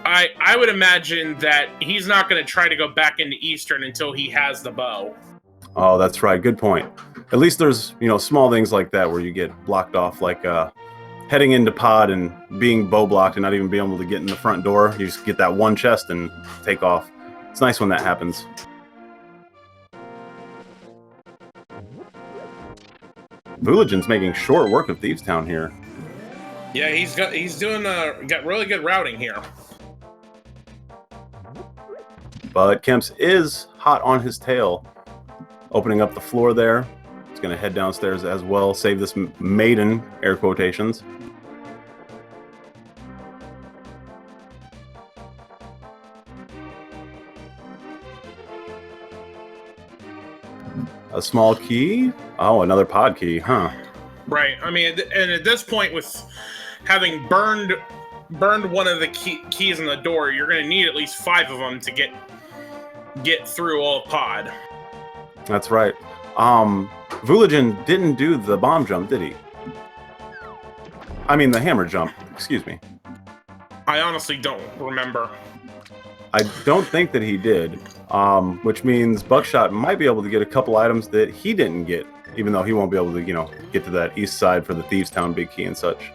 I would imagine that he's not going to try to go back into Eastern until he has the bow. Oh, that's right. Good point. At least there's, you know, small things like that where you get blocked off, like heading into Pod and being bow blocked and not even being able to get in the front door. You just get that one chest and take off. It's nice when that happens. Vulajin's making short work of Thieves Town here. Yeah, he's got really good routing here. But Kemps is hot on his tail, opening up the floor there. He's going to head downstairs as well, save this maiden, air quotations. A small key? Oh, another pod key, huh? Right. I mean, and at this point, with having burned one of the keys in the door, you're going to need at least 5 of them to get through all Pod. That's right. Vulajin didn't do the bomb jump, did he? I mean, the hammer jump. Excuse me. I honestly don't remember. I don't think that he did, which means Buckshot might be able to get a couple items that he didn't get, even though he won't be able to, you know, get to that east side for the Thieves Town big key and such.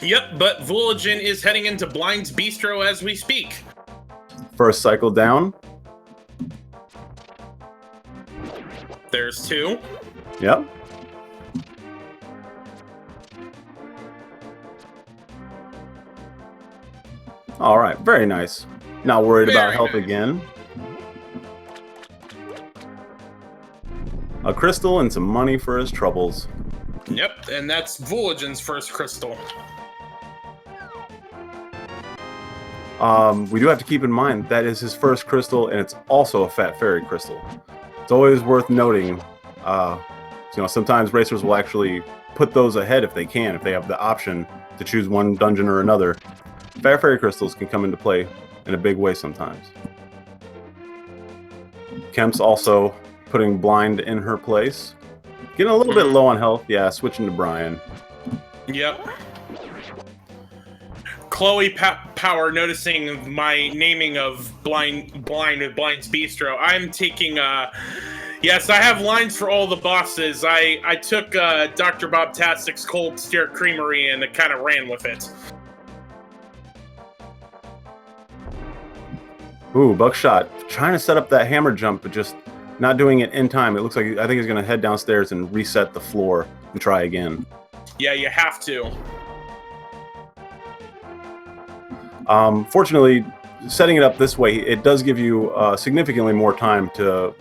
Yep, but Vulajin is heading into Blind's Bistro as we speak. First cycle down. There's 2. Yep. All right, very nice. Not worried about health again. A crystal and some money for his troubles. Yep, and that's Vulajin's first crystal. We do have to keep in mind that is his first crystal, and it's also a Fat Fairy crystal. It's always worth noting, you know, sometimes racers will actually put those ahead if they can, if they have the option to choose one dungeon or another. Fat Fairy crystals can come into play in a big way sometimes. Kemps also putting Blind in her place. Getting a little bit low on health. Yeah, switching to Brian. Yep. Chloe Power noticing my naming of Blind with Blind's Bistro. I'm taking, yes, I have lines for all the bosses. I took Dr. Bob Tastic's Cold Stare Creamery and kind of ran with it. Ooh, Buckshot trying to set up that hammer jump, but just not doing it in time. It looks like I think he's going to head downstairs and reset the floor and try again. Yeah, you have to. Fortunately, setting it up this way, it does give you significantly more time to,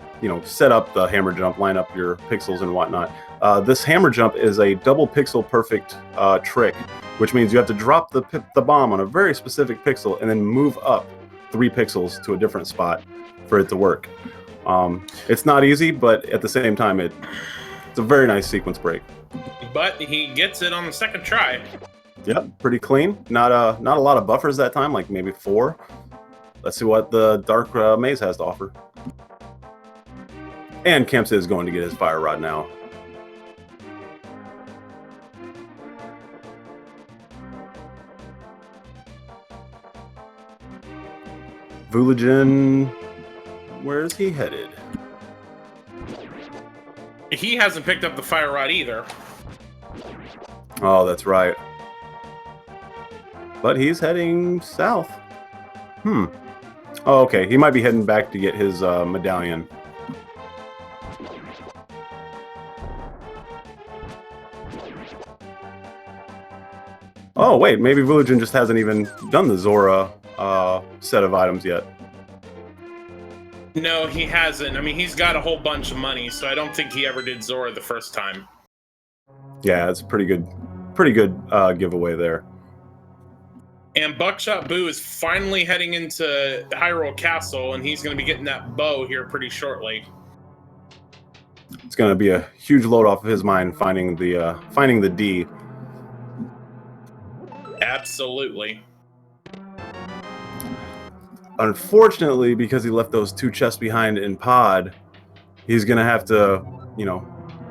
set up the hammer jump, line up your pixels and whatnot. This hammer jump is a double pixel perfect trick, which means you have to drop the bomb on a very specific pixel and then move up 3 pixels to a different spot for it to work. It's not easy, but at the same time, it's a very nice sequence break. But he gets it on the second try. Yep, pretty clean. Not a lot of buffers that time, like maybe 4. Let's see what the Dark Maze has to offer. And Kemps is going to get his fire rod now. Vulajin, where is he headed? He hasn't picked up the fire rod either. Oh, that's right. But he's heading south. Oh, okay. He might be heading back to get his medallion. Oh, wait. Maybe Vulajin just hasn't even done the Zora set of items yet. No, he hasn't. I mean, he's got a whole bunch of money, so I don't think he ever did Zora the first time. Yeah, it's a pretty good giveaway there. And Buckshot Boo is finally heading into Hyrule Castle, and he's going to be getting that bow here pretty shortly. It's going to be a huge load off of his mind finding the D. Absolutely. Unfortunately, because he left those 2 chests behind in Pod, he's going to have to,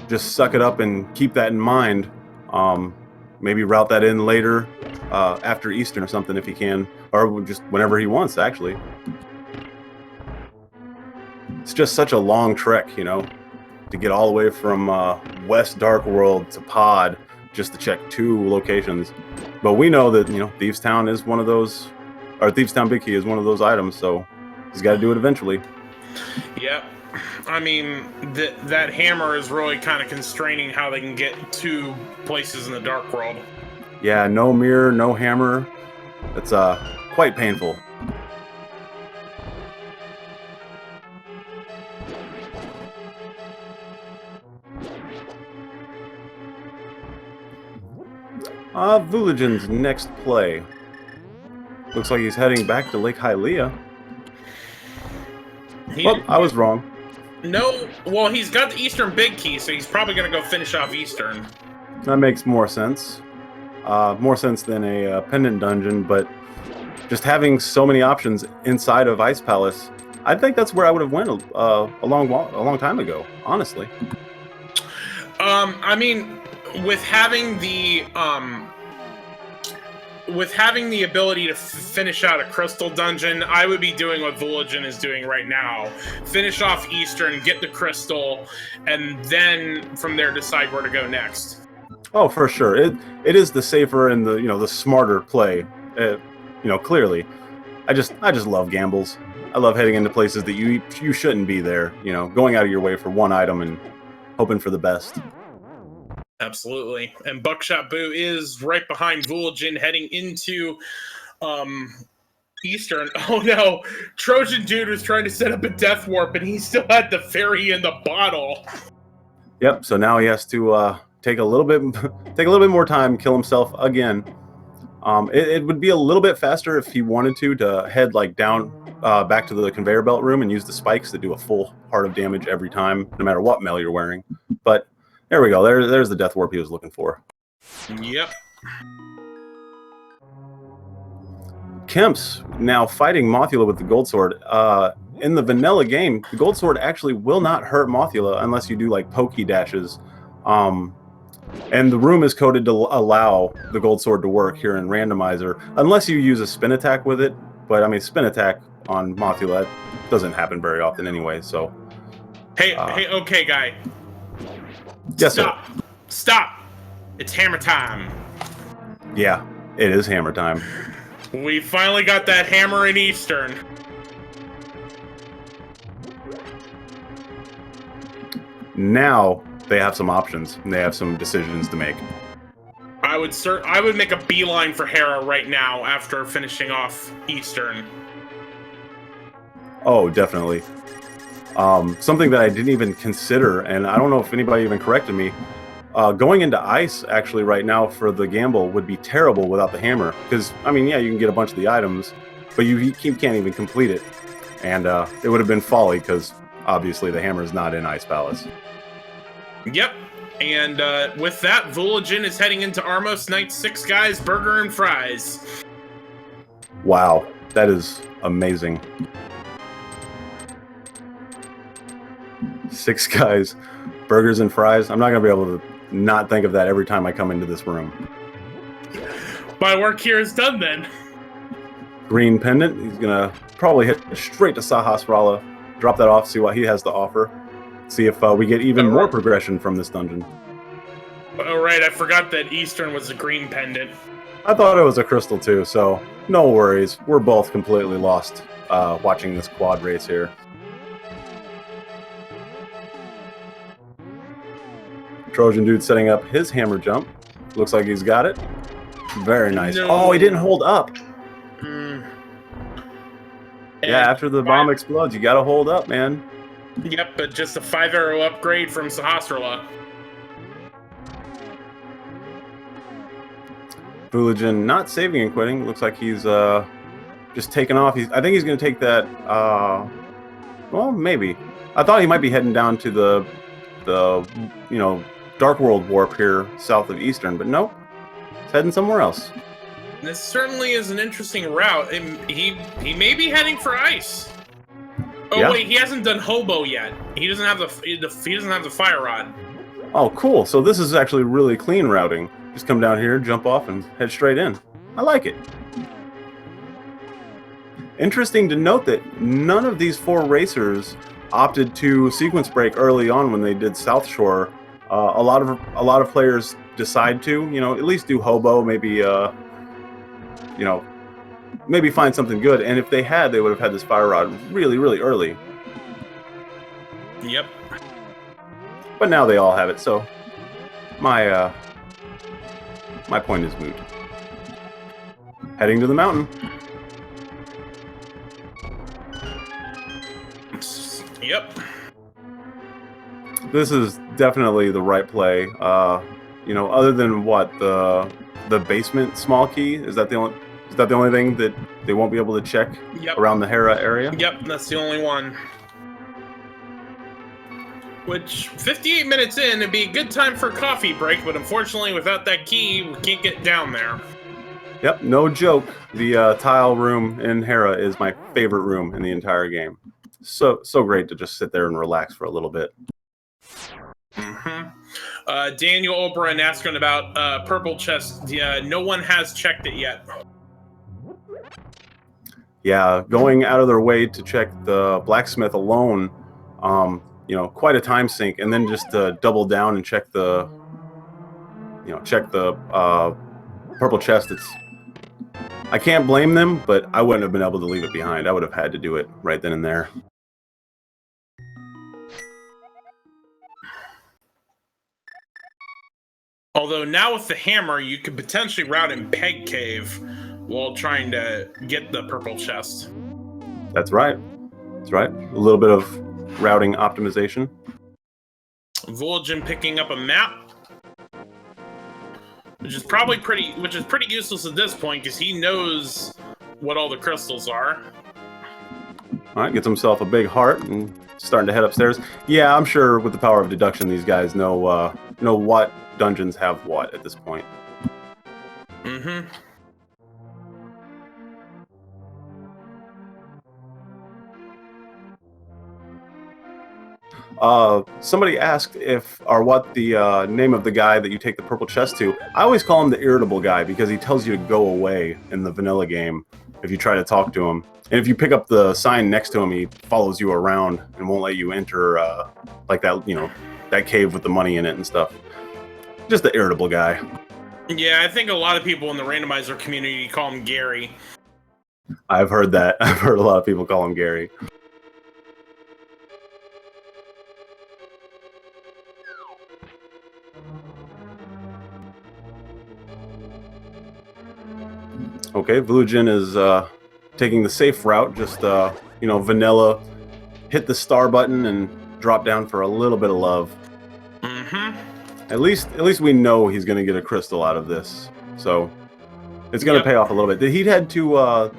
just suck it up and keep that in mind. Maybe route that in later, after Eastern or something if he can, or just whenever he wants, actually. It's just such a long trek, to get all the way from West Dark World to Pod just to check 2 locations. But we know that, Thieves Town is one of those, or Thieves Town Big Key is one of those items, so he's got to do it eventually. Yep. I mean, that hammer is really kind of constraining how they can get 2 places in the Dark World. Yeah, no mirror, no hammer. It's quite painful. Vulajin's next play. Looks like he's heading back to Lake Hylia. Oh, I was wrong. No, well, he's got the Eastern Big Key, so he's probably going to go finish off Eastern. That makes more sense. More sense than a pendant dungeon, but just having so many options inside of Ice Palace, I think that's where I would have went a long time ago, honestly. I mean, with having the ability to finish out a crystal dungeon, I would be doing what Vulajin is doing right now. Finish off Eastern, get the crystal, and then from there decide where to go next. Oh, for sure. It is the safer and the smarter play. Clearly. I just love gambles. I love heading into places that you shouldn't be there, going out of your way for one item and hoping for the best. Absolutely. And Buckshot Boo is right behind Vulajin heading into Eastern. Oh no, Trojan Dude was trying to set up a death warp and he still had the fairy in the bottle. Yep, so now he has to take a little bit more time, kill himself again. It would be a little bit faster if he wanted to head down back to the conveyor belt room and use the spikes that do a full heart of damage every time, no matter what mail you're wearing. But there we go. There's the death warp he was looking for. Yep. Kemps now fighting Mothula with the gold sword. In the vanilla game, the gold sword actually will not hurt Mothula unless you do pokey dashes. And the room is coded to allow the gold sword to work here in Randomizer, unless you use a spin attack with it. But I mean, spin attack on Mothula doesn't happen very often anyway. So, hey, okay, guy. Yes, Stop! sir. Stop! It's hammer time. Yeah, it is hammer time. We finally got that hammer in Eastern. Now they have some options and they have some decisions to make. I would make a beeline for Hera right now after finishing off Eastern. Oh, definitely. Something that I didn't even consider, and I don't know if anybody even corrected me, going into ice actually right now for the gamble would be terrible without the hammer. Because, I mean, yeah, you can get a bunch of the items, but you can't even complete it. And it would have been folly because obviously the hammer is not in Ice Palace. Yep. And with that, Vulajin is heading into Armos Night 6 guys, burger and fries. Wow, that is amazing. 6 guys, burgers and fries. I'm not going to be able to not think of that every time I come into this room. My work here is done then. Green pendant. He's going to probably hit straight to Sahasrara, drop that off, see what he has to offer. See if we get even more progression from this dungeon. Oh, right. I forgot that Eastern was a green pendant. I thought it was a crystal too, so no worries. We're both completely lost watching this quad race here. Trojan Dude setting up his hammer jump. Looks like he's got it. Very nice. No. Oh, he didn't hold up. Yeah, And after the bomb explodes, you gotta hold up, man. Yep, but just a 5-arrow upgrade from Sahasrara. Vulajin not saving and quitting. Looks like he's just taking off. I think he's gonna take that. Well, maybe. I thought he might be heading down to the Dark World warp here south of Eastern, but nope. He's heading somewhere else. This certainly is an interesting route. He may be heading for ice. Oh yeah. Wait, he hasn't done hobo yet. He doesn't have the fire rod. Oh, cool. So this is actually really clean routing. Just come down here, jump off, and head straight in. I like it. Interesting to note that none of these 4 racers opted to sequence break early on when they did South Shore. A lot of players decide to, at least do hobo, maybe maybe find something good. And if they had, they would have had this fire rod really, really early. Yep. But now they all have it, so my point is moot. Heading to the mountain. Yep. This is definitely the right play. Other than what the basement small key, is that the only thing that they won't be able to check around the Hera area? Yep, that's the only one. Which, 58 minutes in, it'd be a good time for a coffee break, but unfortunately, without that key, we can't get down there. Yep, no joke. The tile room in Hera is my favorite room in the entire game. So great to just sit there and relax for a little bit. Daniel Oberon asking about Purple Chest. Yeah, no one has checked it yet. Yeah, going out of their way to check the blacksmith alone, quite a time sink, and then just double down and check the purple chest. I can't blame them, but I wouldn't have been able to leave it behind. I would have had to do it right then and there. Although now with the hammer, you could potentially route in Peg Cave while trying to get the purple chest. That's right. That's right. A little bit of routing optimization. Vulajin picking up a map, which is pretty useless at this point because he knows what all the crystals are. All right, gets himself a big heart and starting to head upstairs. Yeah, I'm sure with the power of deduction, these guys know what dungeons have what at this point. Somebody asked what the name of the guy that you take the purple chest to. I always call him the irritable guy because he tells you to go away in the vanilla game if you try to talk to him. And if you pick up the sign next to him, he follows you around and won't let you enter like that cave with the money in it and stuff. Just the irritable guy. Yeah, I think a lot of people in the randomizer community call him Gary. I've heard that. I've heard a lot of people call him Gary. Okay, Vulajin is taking the safe route, just vanilla, hit the star button and drop down for a little bit of love. Mm-hmm. At least we know he's going to get a crystal out of this, so it's going to pay off a little bit. Did he head to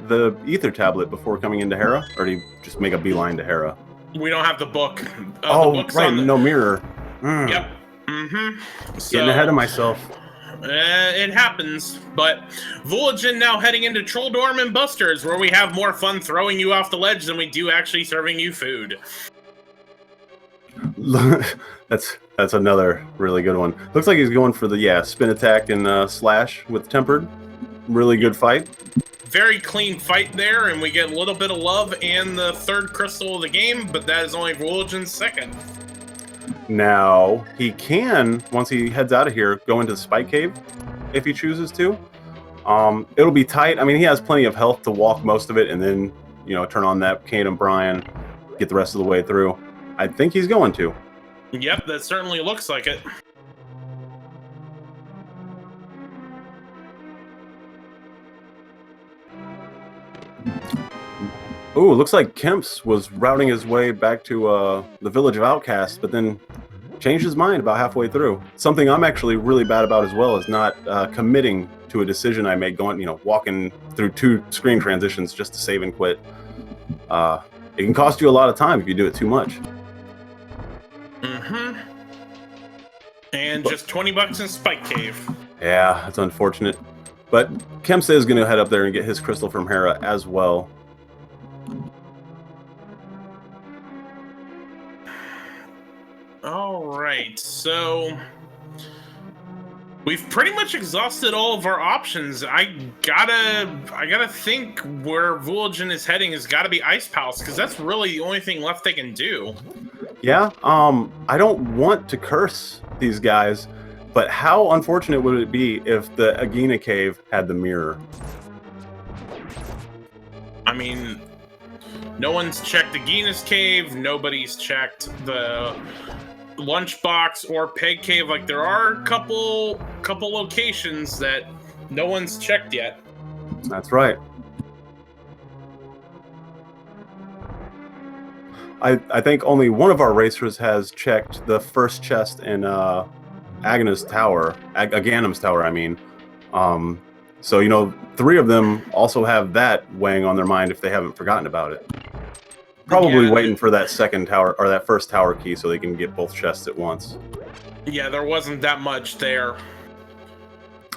the ether tablet before coming into Hera, or did he just make a beeline to Hera? We don't have the book. The book's right, on the... no mirror. Yep. Mm-hmm. So, getting ahead of myself. It happens, but Vulajin now heading into Troll Dorm and Busters, where we have more fun throwing you off the ledge than we do actually serving you food. That's another really good one. Looks like he's going for the spin attack and slash with tempered. Really good fight. Very clean fight there, and we get a little bit of love and the third crystal of the game, but that is only Vulajin's second. Now, he can, once he heads out of here, go into the Spike Cave if he chooses to. It'll be tight. I mean, he has plenty of health to walk most of it and then, turn on that Kate and Brian, get the rest of the way through. I think he's going to. Yep, that certainly looks like it. Ooh, looks like Kemps was routing his way back to the Village of Outcasts, but then changed his mind about halfway through. Something I'm actually really bad about as well is not committing to a decision I make, walking through 2 screen transitions just to save and quit. It can cost you a lot of time if you do it too much. Mm-hmm. And just $20 in Spike Cave. Yeah, that's unfortunate. But Kemps is going to head up there and get his crystal from Hera as well. All right, so we've pretty much exhausted all of our options. I gotta think where Vulajin is heading has got to be Ice Palace, because that's really the only thing left they can do. Yeah, I don't want to curse these guys, but how unfortunate would it be if the Agena Cave had the mirror? I mean, no one's checked Agena's Cave, nobody's checked the Lunchbox or Peg Cave. Like, there are a couple locations that no one's checked yet. That's right. I think only one of our racers has checked the first chest in Aghanim's Tower, I mean. So, 3 of them also have that weighing on their mind if they haven't forgotten about it. Probably waiting for that second tower, or that first tower key, so they can get both chests at once. Yeah, there wasn't that much there.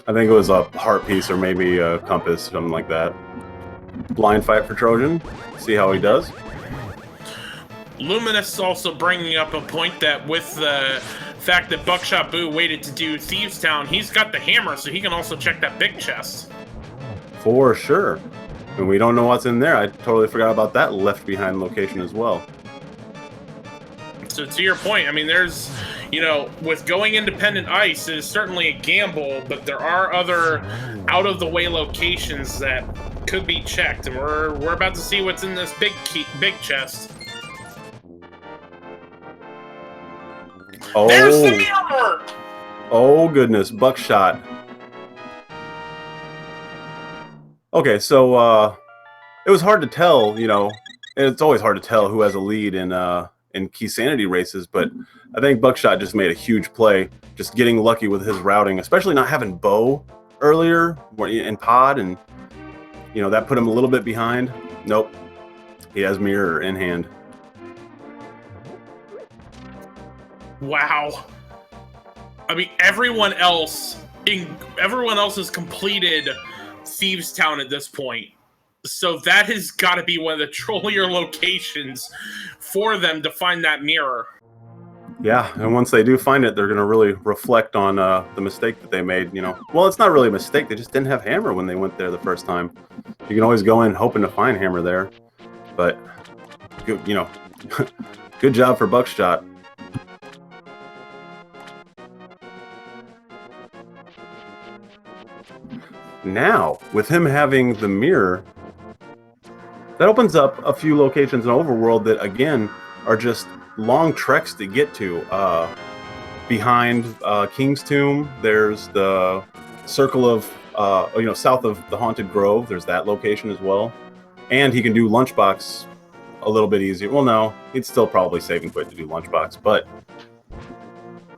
I think it was a heart piece or maybe a compass, something like that. Blind fight for Trojan. See how he does. Luminous also bringing up a point that with the fact that Buckshot Boo waited to do Thieves Town, he's got the hammer, so he can also check that big chest. For sure. And we don't know what's in there. I totally forgot about that left behind location as well. So to your point, I mean, there's, with going independent ice, it is certainly a gamble, but there are other out-of-the-way locations that could be checked, and we're about to see what's in this big chest. Oh, there's the mirror! Oh, goodness. Buckshot. Okay, so it was hard to tell, it's always hard to tell who has a lead in Keysanity races, but I think Buckshot just made a huge play, just getting lucky with his routing, especially not having Bo earlier in pod, and, that put him a little bit behind. Nope. He has mirror in hand. Wow. I mean, everyone else has completed Thieves Town at this point. So that has got to be one of the trollier locations for them to find that mirror. Yeah, and once they do find it, they're going to really reflect on the mistake that they made, Well, it's not really a mistake. They just didn't have Hammer when they went there the first time. You can always go in hoping to find Hammer there. But, good job for Buckshot. Now, with him having the mirror, that opens up a few locations in Overworld that, again, are just long treks to get to. Behind King's Tomb, there's the Circle of south of the Haunted Grove. There's that location as well. And he can do Lunchbox a little bit easier. Well, no, he'd still probably save and quit to do Lunchbox, but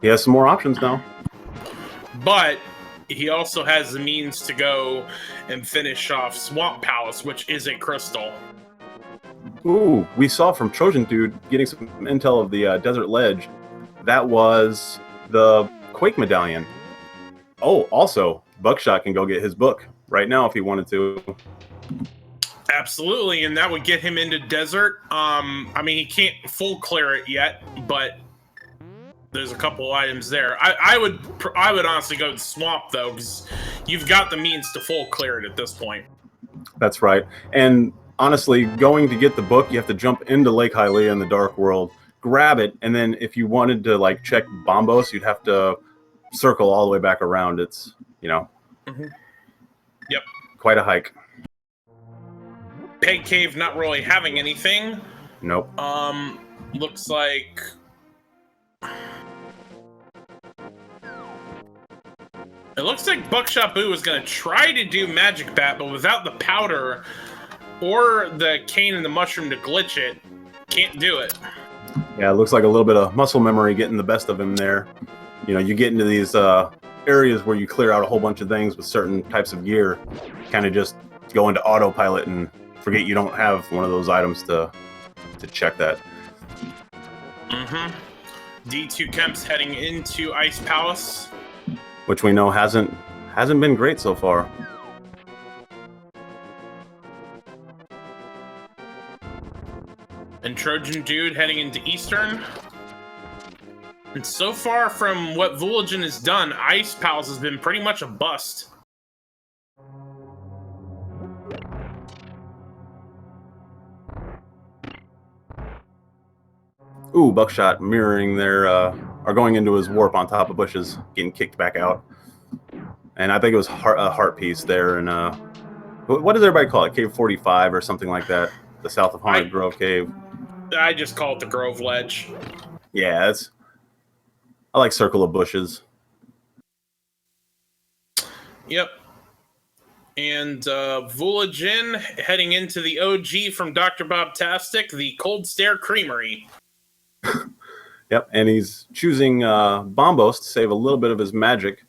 he has some more options now. But he also has the means to go and finish off Swamp Palace, which is a crystal. Ooh, we saw from Trojan Dude getting some intel of the Desert Ledge. That was the Quake Medallion. Oh, also, Buckshot can go get his book right now if he wanted to. Absolutely, and that would get him into Desert. I mean, he can't full clear it yet, but there's a couple items there. I would honestly go to Swamp, though, because you've got the means to full clear it at this point. That's right. And honestly, going to get the book, you have to jump into Lake Hylia in the Dark World, grab it, and then if you wanted to like check Bombos, you'd have to circle all the way back around. It's, Yep. Quite a hike. Peg Cave not really having anything. Nope. Looks like it looks like Buckshot Boo is going to try to do Magic Bat, but without the powder or the cane and the mushroom to glitch it, can't do it. Yeah, it looks like a little bit of muscle memory getting the best of him there. You get into these areas where you clear out a whole bunch of things with certain types of gear, kind of just go into autopilot and forget you don't have one of those items to check that. D2kemps heading into Ice Palace, which we know hasn't been great so far. And Trojan Dude heading into Eastern. And so far from what Vulajin has done, Ice Palace has been pretty much a bust. Ooh, Buckshot mirroring their, are going into his warp on top of bushes, getting kicked back out. And I think it was a heart piece there. And what does everybody call it? Cave 45 or something like that? The south of Haunted Grove Cave. I just call it the Grove Ledge. Yeah, I like Circle of Bushes. Yep. And Vulajin heading into the OG from Dr. Bob-tastic, the Cold Stare Creamery. Yep, and he's choosing Bombos to save a little bit of his magic.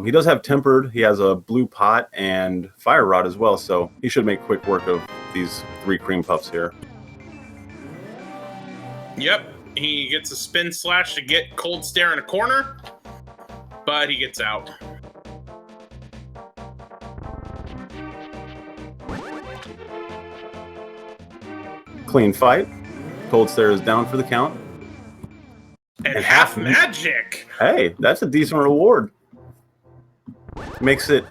He does have Tempered, he has a Blue Pot, and Fire Rod as well, so he should make quick work of these 3 cream puffs here. Yep, he gets a Spin Slash to get Cold Stare in a corner, but he gets out. Clean fight. Cold Stare is down for the count. And half magic! Hey, that's a decent reward. Makes it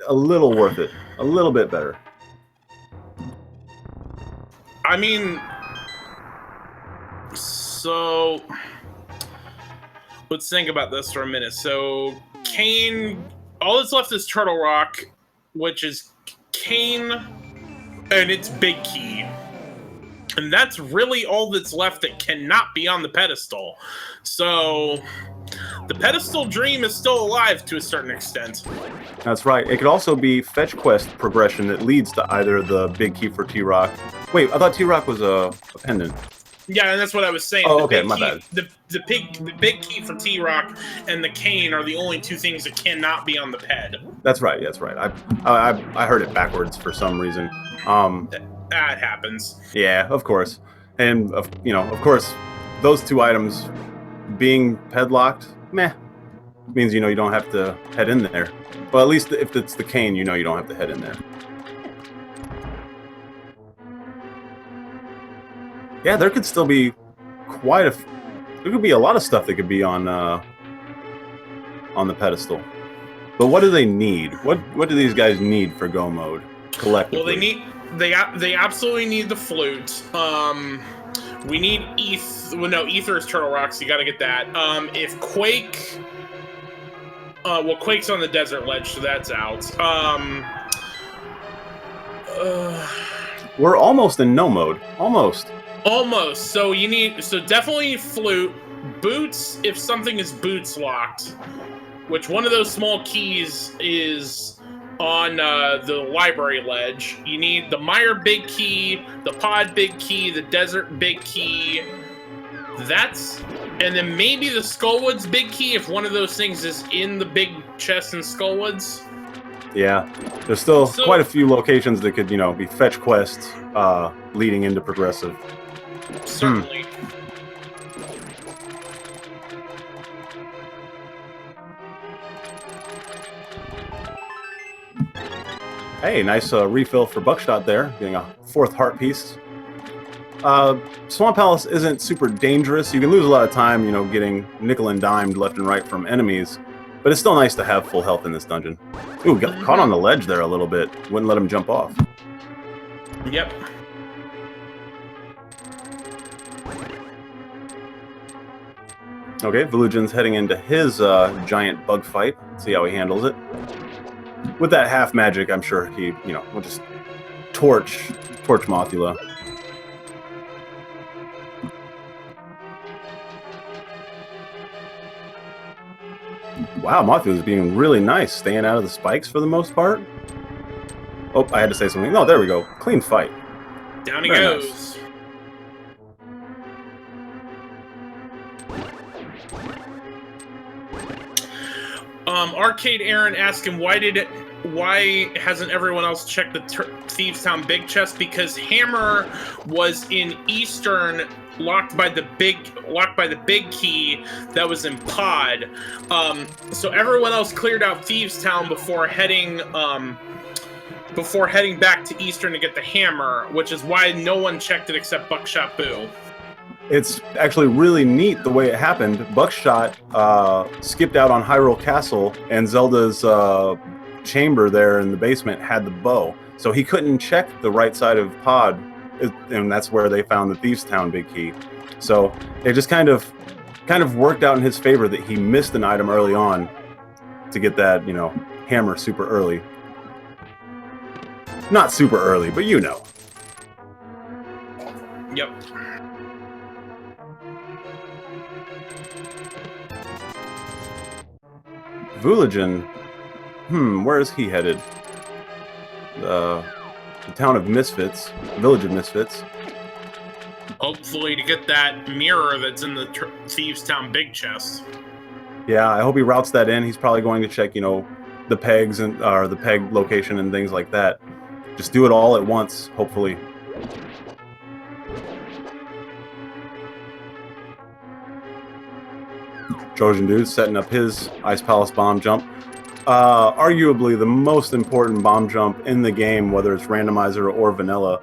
a little worth it. A little bit better. I mean, so let's think about this for a minute. So Kane, all that's left is Turtle Rock, which is Kane and its Big Key. And that's really all that's left that cannot be on the pedestal. So the pedestal dream is still alive to a certain extent. That's right. It could also be fetch quest progression that leads to either the Big Key for T-Rock. Wait, I thought T-Rock was a pendant. Yeah, and that's what I was saying. Oh, okay, my bad. The Big Key for T-Rock and the cane are the only 2 things that cannot be on the ped. That's right. That's right. I heard it backwards for some reason. That happens. Yeah, of course. And of course, those 2 items being pedlocked, means you don't have to head in there. Well, at least if it's the cane, you don't have to head in there. Yeah, there could still be there could be a lot of stuff that could be on the pedestal. But what do they need? What do these guys need for go mode collectively? Well, they absolutely need the flute. We need Ether is Turtle Rock, so you gotta get that. If Quake, Quake's on the Desert Ledge, so that's out. We're almost in no mode. Almost. So definitely flute. Boots, if something is boots locked. which one of those small keys is on the library ledge. You need the Mire big key, the Pod big key, the Desert big key. And then maybe the Skullwoods big key if one of those things is in the big chest in Skullwoods. Yeah, there's still quite a few locations that could, be fetch quests leading into progressive. Certainly. Hey, nice refill for Buckshot there, getting a 4th heart piece. Swamp Palace isn't super dangerous. You can lose a lot of time, getting nickel and dimed left and right from enemies, but it's still nice to have full health in this dungeon. Ooh, got caught on the ledge there a little bit. Wouldn't let him jump off. Yep. Okay, Vulajin's heading into his giant bug fight. Let's see how he handles it. With that half magic, I'm sure he, will just torch Mothula. Wow, Mothula's being really nice, staying out of the spikes for the most part. Oh, I had to say something. No, there we go. Clean fight. Down he goes. Nice. Arcade Aaron asking why hasn't everyone else checked the Thieves Town big chest? Because Hammer was in Eastern, locked by the big key that was in Pod. So everyone else cleared out Thieves Town before heading back to Eastern to get the Hammer, which is why no one checked it except Buckshot Boo. It's actually really neat the way it happened. Buckshot skipped out on Hyrule Castle, and Zelda's chamber there in the basement had the bow. So he couldn't check the right side of Pod, and that's where they found the Thieves Town big key. So it just kind of worked out in his favor that he missed an item early on to get that, hammer super early. Not super early, but Yep. Vulajin, where is he headed? The town of Misfits, Village of Misfits. Hopefully to get that mirror that's in the Thieves Town big chest. Yeah, I hope he routes that in. He's probably going to check, the pegs or the peg location and things like that. Just do it all at once, hopefully. Trojan Dude setting up his Ice Palace bomb jump. Arguably the most important bomb jump in the game, whether it's randomizer or vanilla.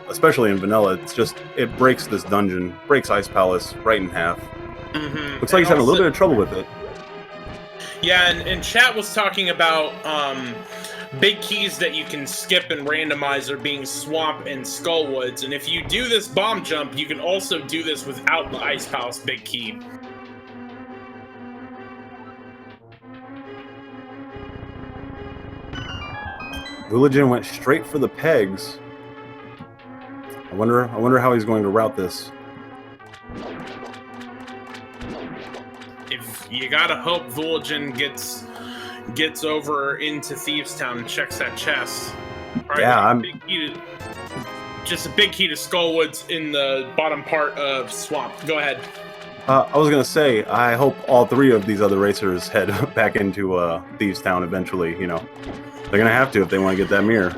Especially in vanilla, it breaks this dungeon, breaks Ice Palace right in half. Mm-hmm. Looks like he's having a little bit of trouble with it. Yeah, and chat was talking about big keys that you can skip in randomizer being Swamp and Skullwoods, and if you do this bomb jump, you can also do this without the Ice Palace big key. Vulajin went straight for the pegs. I wonder how he's going to route this. If you gotta hope Vulajin gets over into Thieves Town and checks that chest. Yeah, just a big key to Skullwoods in the bottom part of Swamp. Go ahead. I was gonna say, I hope all 3 of these other racers head back into Thieves Town eventually. They're gonna have to if they want to get that mirror.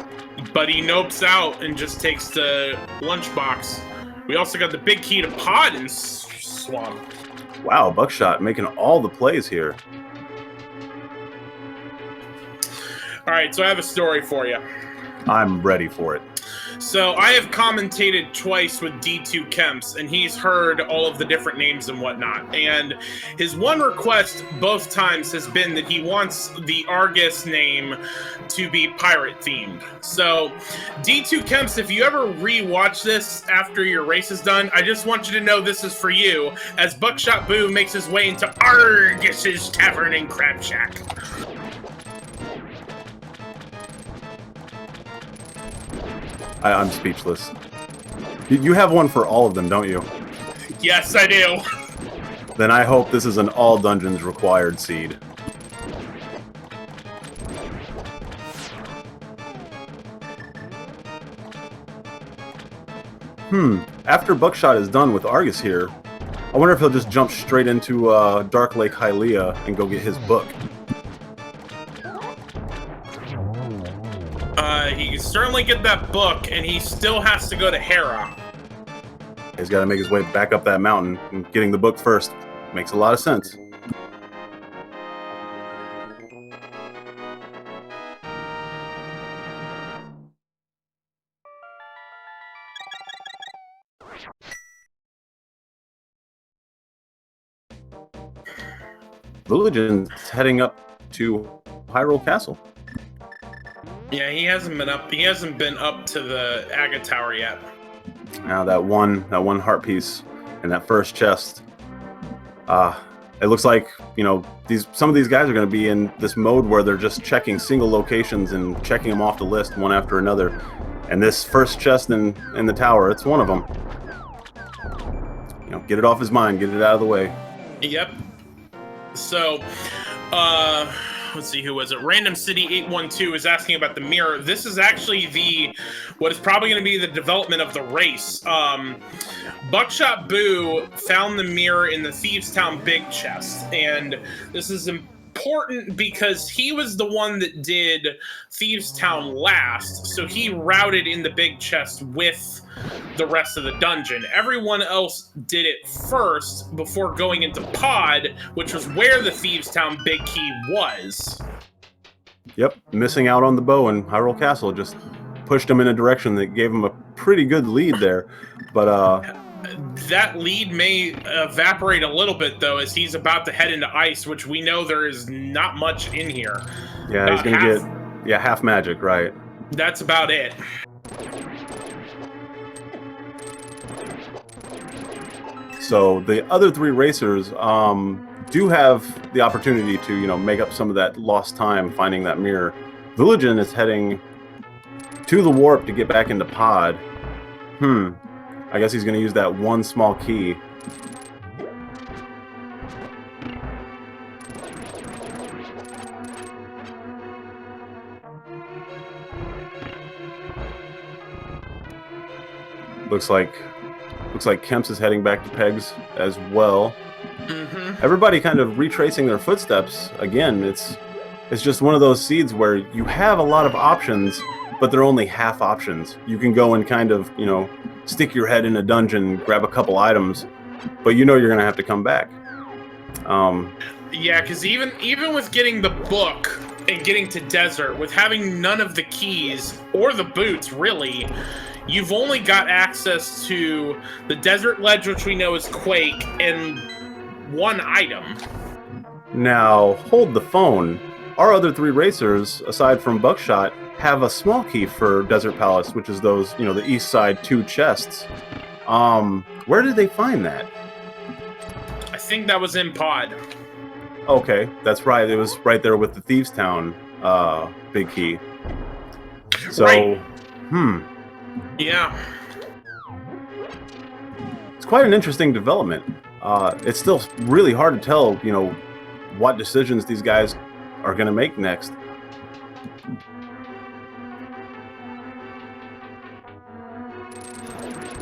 But he nopes out and just takes the lunchbox. We also got the big key to Pod in Swamp. Wow, Buckshot making all the plays here. All right, so I have a story for you. I'm ready for it. So I have commentated twice with d2kemps, and he's heard all of the different names and whatnot. And his one request both times has been that he wants the Argus name to be pirate themed. So d2kemps, if you ever re-watch this after your race is done, I just want you to know this is for you, as Buckshot Boo makes his way into Argus's Tavern and Crab Shack. I'm speechless. You have one for all of them, don't you? Yes, I do. Then I hope this is an all dungeons required seed. After Buckshot is done with Argus here, I wonder if he'll just jump straight into Dark Lake Hylia and go get his book. He can certainly get that book, and he still has to go to Hera. He's got to make his way back up that mountain, and getting the book first makes a lot of sense. Vulajin's heading up to Hyrule Castle. Yeah, he hasn't been up. He hasn't been up to the Agate Tower yet. Now that one heart piece in that first chest. It looks like, you know, some of these guys are going to be in this mode where they're just checking single locations and checking them off the list one after another. And this first chest in the tower, it's one of them. You know, get it off his mind, get it out of the way. Yep. So, let's see, who was it? Random City 812 is asking about the mirror. This is actually what is probably going to be the development of the race. Buckshot Boo found the mirror in the Thieves Town big chest, and this is important because he was the one that did Thieves Town last, so he routed in the big chest with the rest of the dungeon. Everyone else did it first before going into Pod, which was where the Thieves Town big key was. Yep, missing out on the bow in Hyrule Castle just pushed him in a direction that gave him a pretty good lead there. But that lead may evaporate a little bit, though, as he's about to head into ice, which we know there is not much in here. Yeah, he's going to get half magic, right? That's about it. So the other three racers do have the opportunity to, you know, make up some of that lost time finding that mirror. Vulajin is heading to the warp to get back into Pod. I guess he's going to use that one small key. Looks like Kemps is heading back to Pegs as well. Everybody kind of retracing their footsteps. Again, it's just one of those seeds where you have a lot of options, but they're only half options. You can go and kind of, you know, stick your head in a dungeon, grab a couple items, but you know you're going to have to come back. Yeah, because even with getting the book and getting to Desert, with having none of the keys, or the boots, really, you've only got access to the Desert Ledge, which we know is Quake, and one item. Now, hold the phone. Our other three racers, aside from Buckshot, have a small key for Desert Palace, which is those, you know, the east side 2 chests. Where did they find that? I think that was in Pod. Okay, that's right. It was right there with the Thieves Town big key. So, right. Yeah. It's quite an interesting development. It's still really hard to tell, you know, what decisions these guys are going to make next.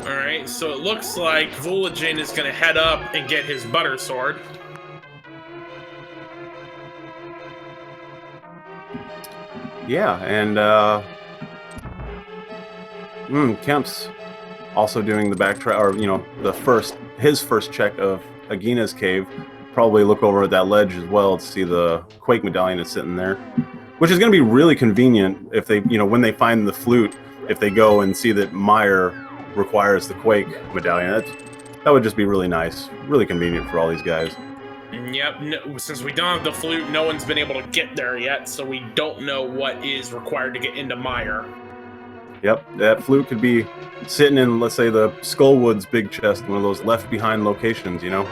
Alright, so it looks like Vulajin is going to head up and get his butter sword. Yeah, and Kemp's also doing the backtrack, or, you know, his first check of Agina's cave. Probably look over at that ledge as well to see the Quake medallion that's sitting there, which is going to be really convenient if they, you know, when they find the flute, if they go and see that Meyer requires the Quake medallion. That would just be really nice, really convenient for all these guys. Yep, no, since we don't have the flute, no one's been able to get there yet, so we don't know what is required to get into Meyer. Yep, that flute could be sitting in, let's say, the Skullwoods big chest, one of those left behind locations, you know?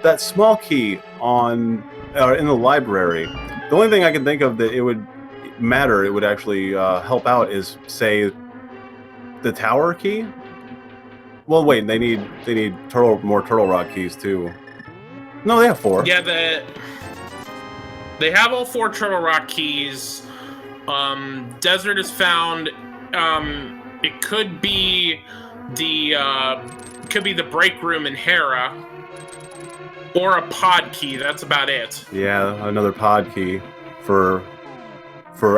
That small key in the library. The only thing I can think of that it would matter, it would actually help out is, say, the tower key. Well, wait, they need more Turtle Rock keys too. No, they have 4. Yeah, they have all 4 Turtle Rock keys. Desert is found. It could be the break room in Hera, or a pod key. That's about it. Yeah, another pod key for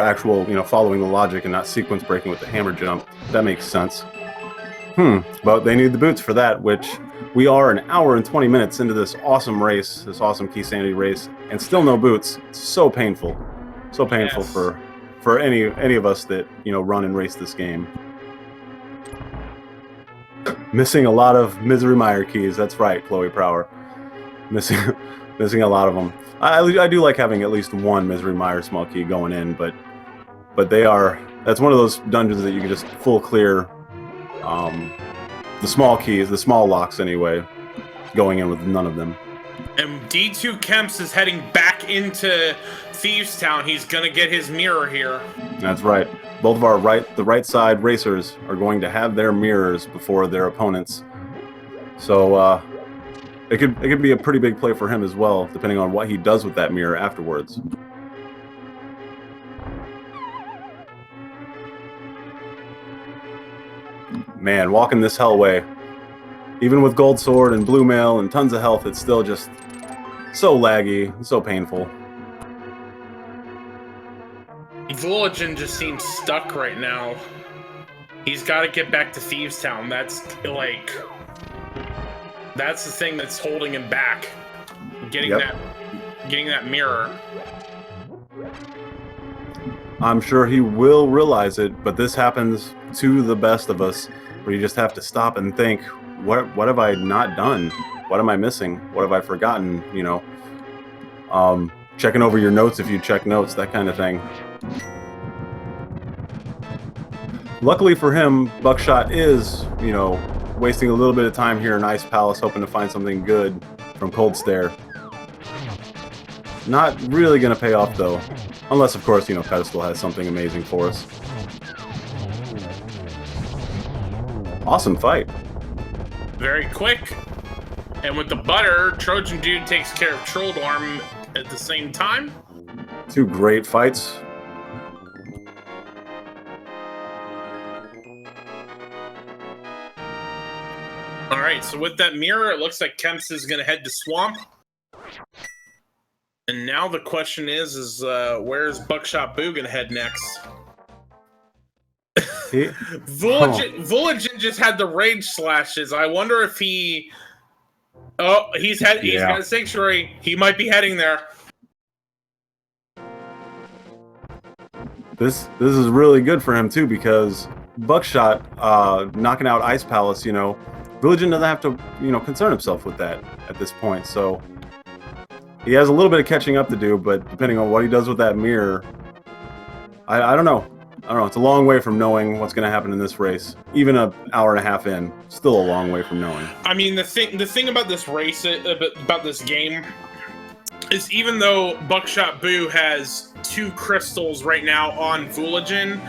actual, following the logic and not sequence breaking with the hammer jump. That makes sense. But they need the boots for that, which we are an hour and 20 minutes into this awesome race, this awesome Keysanity race, and still no boots. It's so painful. So painful Yes. for any of us that, run and race this game. Missing a lot of Misery Mire keys. That's right, Chloe Prower. Missing a lot of them. I do like having at least one Misery Mire small key going in, but that's one of those dungeons that you can just full clear the small keys, the small locks anyway, going in with none of them. And d2kemps is heading back into Thieves Town. He's gonna get his mirror here. That's right. Both of the right side racers are going to have their mirrors before their opponents. So it could be a pretty big play for him as well, depending on what he does with that mirror afterwards. Man, walking this hellway, even with gold sword and blue mail and tons of health, it's still just so laggy, so painful. Vulajin just seems stuck right now. He's got to get back to Thieves Town. That's the thing that's holding him back. Getting that mirror. I'm sure he will realize it, but this happens to the best of us, where you just have to stop and think, what have I not done? What am I missing? What have I forgotten? Checking over your notes if you check notes, that kind of thing. Luckily for him, Buckshot is, wasting a little bit of time here in Ice Palace, hoping to find something good from Cold Stare. Not really going to pay off, though. Unless, of course, Pedestal has something amazing for us. Awesome fight. Very quick. And with the butter, Trojan Dude takes care of Trolldorm at the same time. Two great fights. Alright, so with that mirror, it looks like Kemps is going to head to Swamp. And now the question is where's Buckshotboo going to head next? Vulajin just had the rage slashes. I wonder if he... Oh, he's got a sanctuary. He might be heading there. This is really good for him too, because Buckshot knocking out Ice Palace, Vulajin doesn't have to, concern himself with that at this point. So he has a little bit of catching up to do, but depending on what he does with that mirror, I don't know. It's a long way from knowing what's going to happen in this race. Even an hour and a half in, still a long way from knowing. I mean, the thing about this race, about this game, is even though Buckshotboo has 2 crystals right now on Vulajin,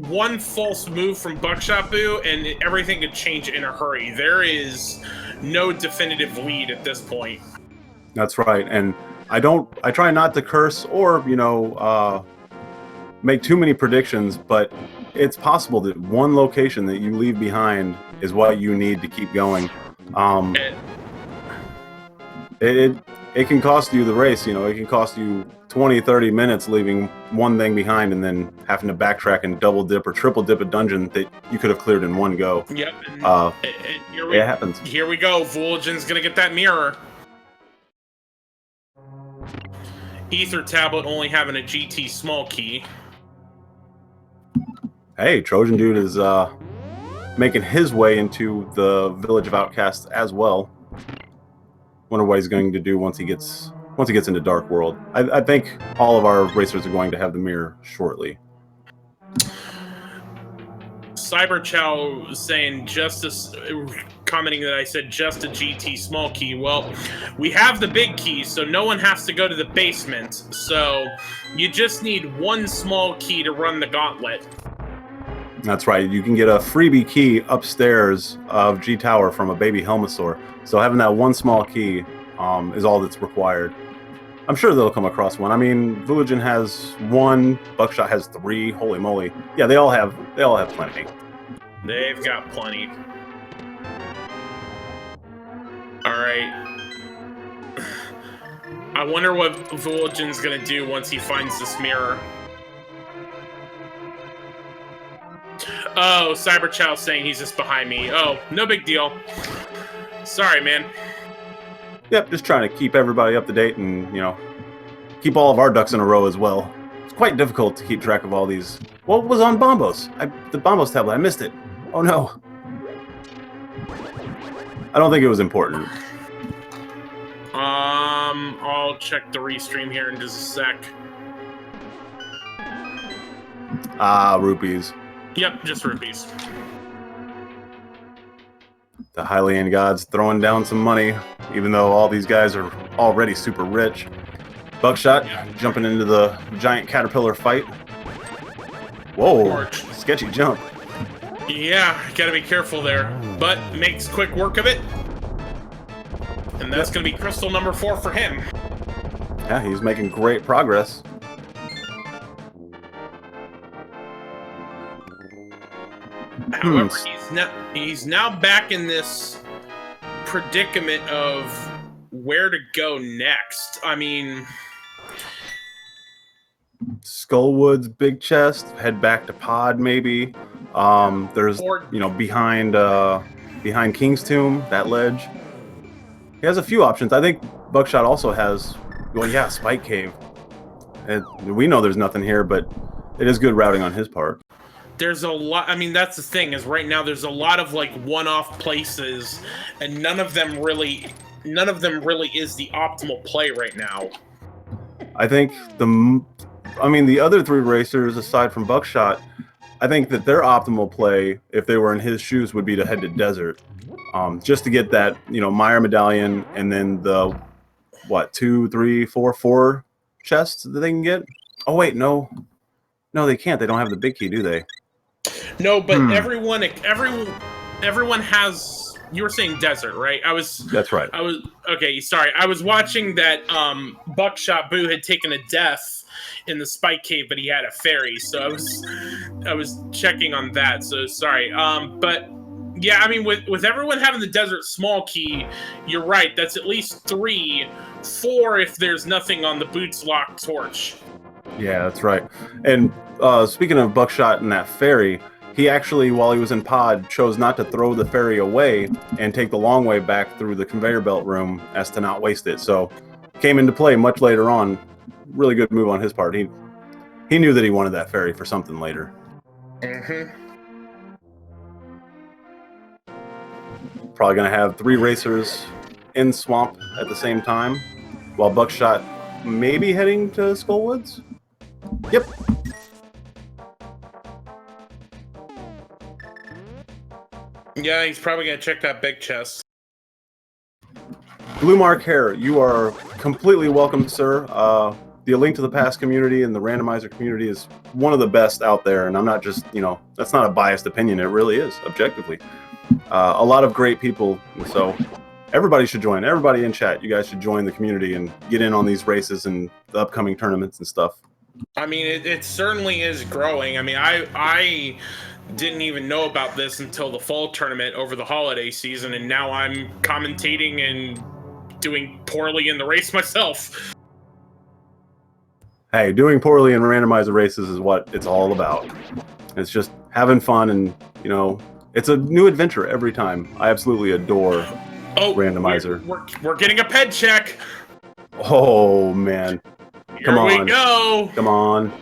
one false move from Buckshotboo and everything could change in a hurry. There is no definitive lead at this point. That's right, and I try not to curse or, make too many predictions, but it's possible that one location that you leave behind is what you need to keep going. It can cost you the race, it can cost you 20-30 minutes leaving one thing behind and then having to backtrack and double dip or triple dip a dungeon that you could have cleared in one go. Yep. It happens. Here we go. Vulajin's gonna get that mirror. Ether Tablet only having a GT small key. Hey, Trojan Dude is making his way into the Village of Outcasts as well. Wonder what he's going to do once he gets into Dark World. I think all of our racers are going to have the mirror shortly. Cyberchow saying commenting that I said just a GT small key. Well, we have the big key, so no one has to go to the basement. So you just need one small key to run the gauntlet. That's right. You can get a freebie key upstairs of G Tower from a baby Helmasaur. So having that one small key is all that's required. I'm sure they'll come across one. I mean, Vulajin has 1, Buckshot has 3. Holy moly! Yeah, they all have plenty. They've got plenty. All right. I wonder what Vulajin's gonna do once he finds this mirror. Oh, Cyberchow's saying he's just behind me. Oh, no big deal. Sorry, man. Yep, just trying to keep everybody up to date and, you know, keep all of our ducks in a row as well. It's quite difficult to keep track of all these. What was on Bombos? The Bombos tablet, I missed it. Oh no. I don't think it was important. I'll check the restream here in just a sec. Ah, rupees. Yep, just rupees. The Hylian gods throwing down some money, even though all these guys are already super rich. Buckshot jumping into the giant caterpillar fight. Whoa, sketchy jump. Yeah, gotta be careful there, but makes quick work of it. And that's gonna be crystal number 4 for him. Yeah, he's making great progress. However, he's now back in this predicament of where to go next. I mean, Skullwood's big chest, head back to Pod maybe. There's, you know, behind King's Tomb, that ledge. He has a few options. I think Buckshot also has, well, yeah, Spike Cave. We know there's nothing here, but it is good routing on his part. There's a lot. I mean, that's the thing, is right now there's a lot of like one-off places, and none of them really is the optimal play right now. I think the other 3 racers aside from Buckshot, I think that their optimal play, if they were in his shoes, would be to head to Desert, just to get that, you know, Meyer medallion, and then the 2, 3, 4 chests that they can get. Oh wait, no, they can't. They don't have the big key, do they? No, but everyone has. You were saying Desert, right? That's right. Okay. Sorry, I was watching that. Buckshot Boo had taken a death in the Spike Cave, but he had a fairy, so I was checking on that. So sorry. But yeah, I mean, with everyone having the Desert small key, you're right. That's at least 3, 4 if there's nothing on the Boots Lock torch. Yeah, that's right. And speaking of Buckshot and that fairy, he actually, while he was in Pod, chose not to throw the fairy away and take the long way back through the conveyor belt room as to not waste it. So, came into play much later on. Really good move on his part. He knew that he wanted that fairy for something later. Probably going to have 3 racers in Swamp at the same time, while Buckshot maybe heading to Skullwoods? Yep. Yeah, he's probably going to check that big chest. Blue Mark Hair, you are completely welcome, sir. The A Link to the Past community and the Randomizer community is one of the best out there, and I'm not just, you know, that's not a biased opinion. It really is, objectively. A lot of great people, so everybody should join. Everybody in chat, you guys should join the community and get in on these races and the upcoming tournaments and stuff. I mean, it certainly is growing. I mean, I didn't even know about this until the fall tournament over the holiday season, and now I'm commentating and doing poorly in the race myself. Hey, doing poorly in randomizer races is what it's all about. It's just having fun, and, you know, it's a new adventure every time. I absolutely adore randomizer. We're getting a ped check. Oh, man. Come on. Here we go. Come on.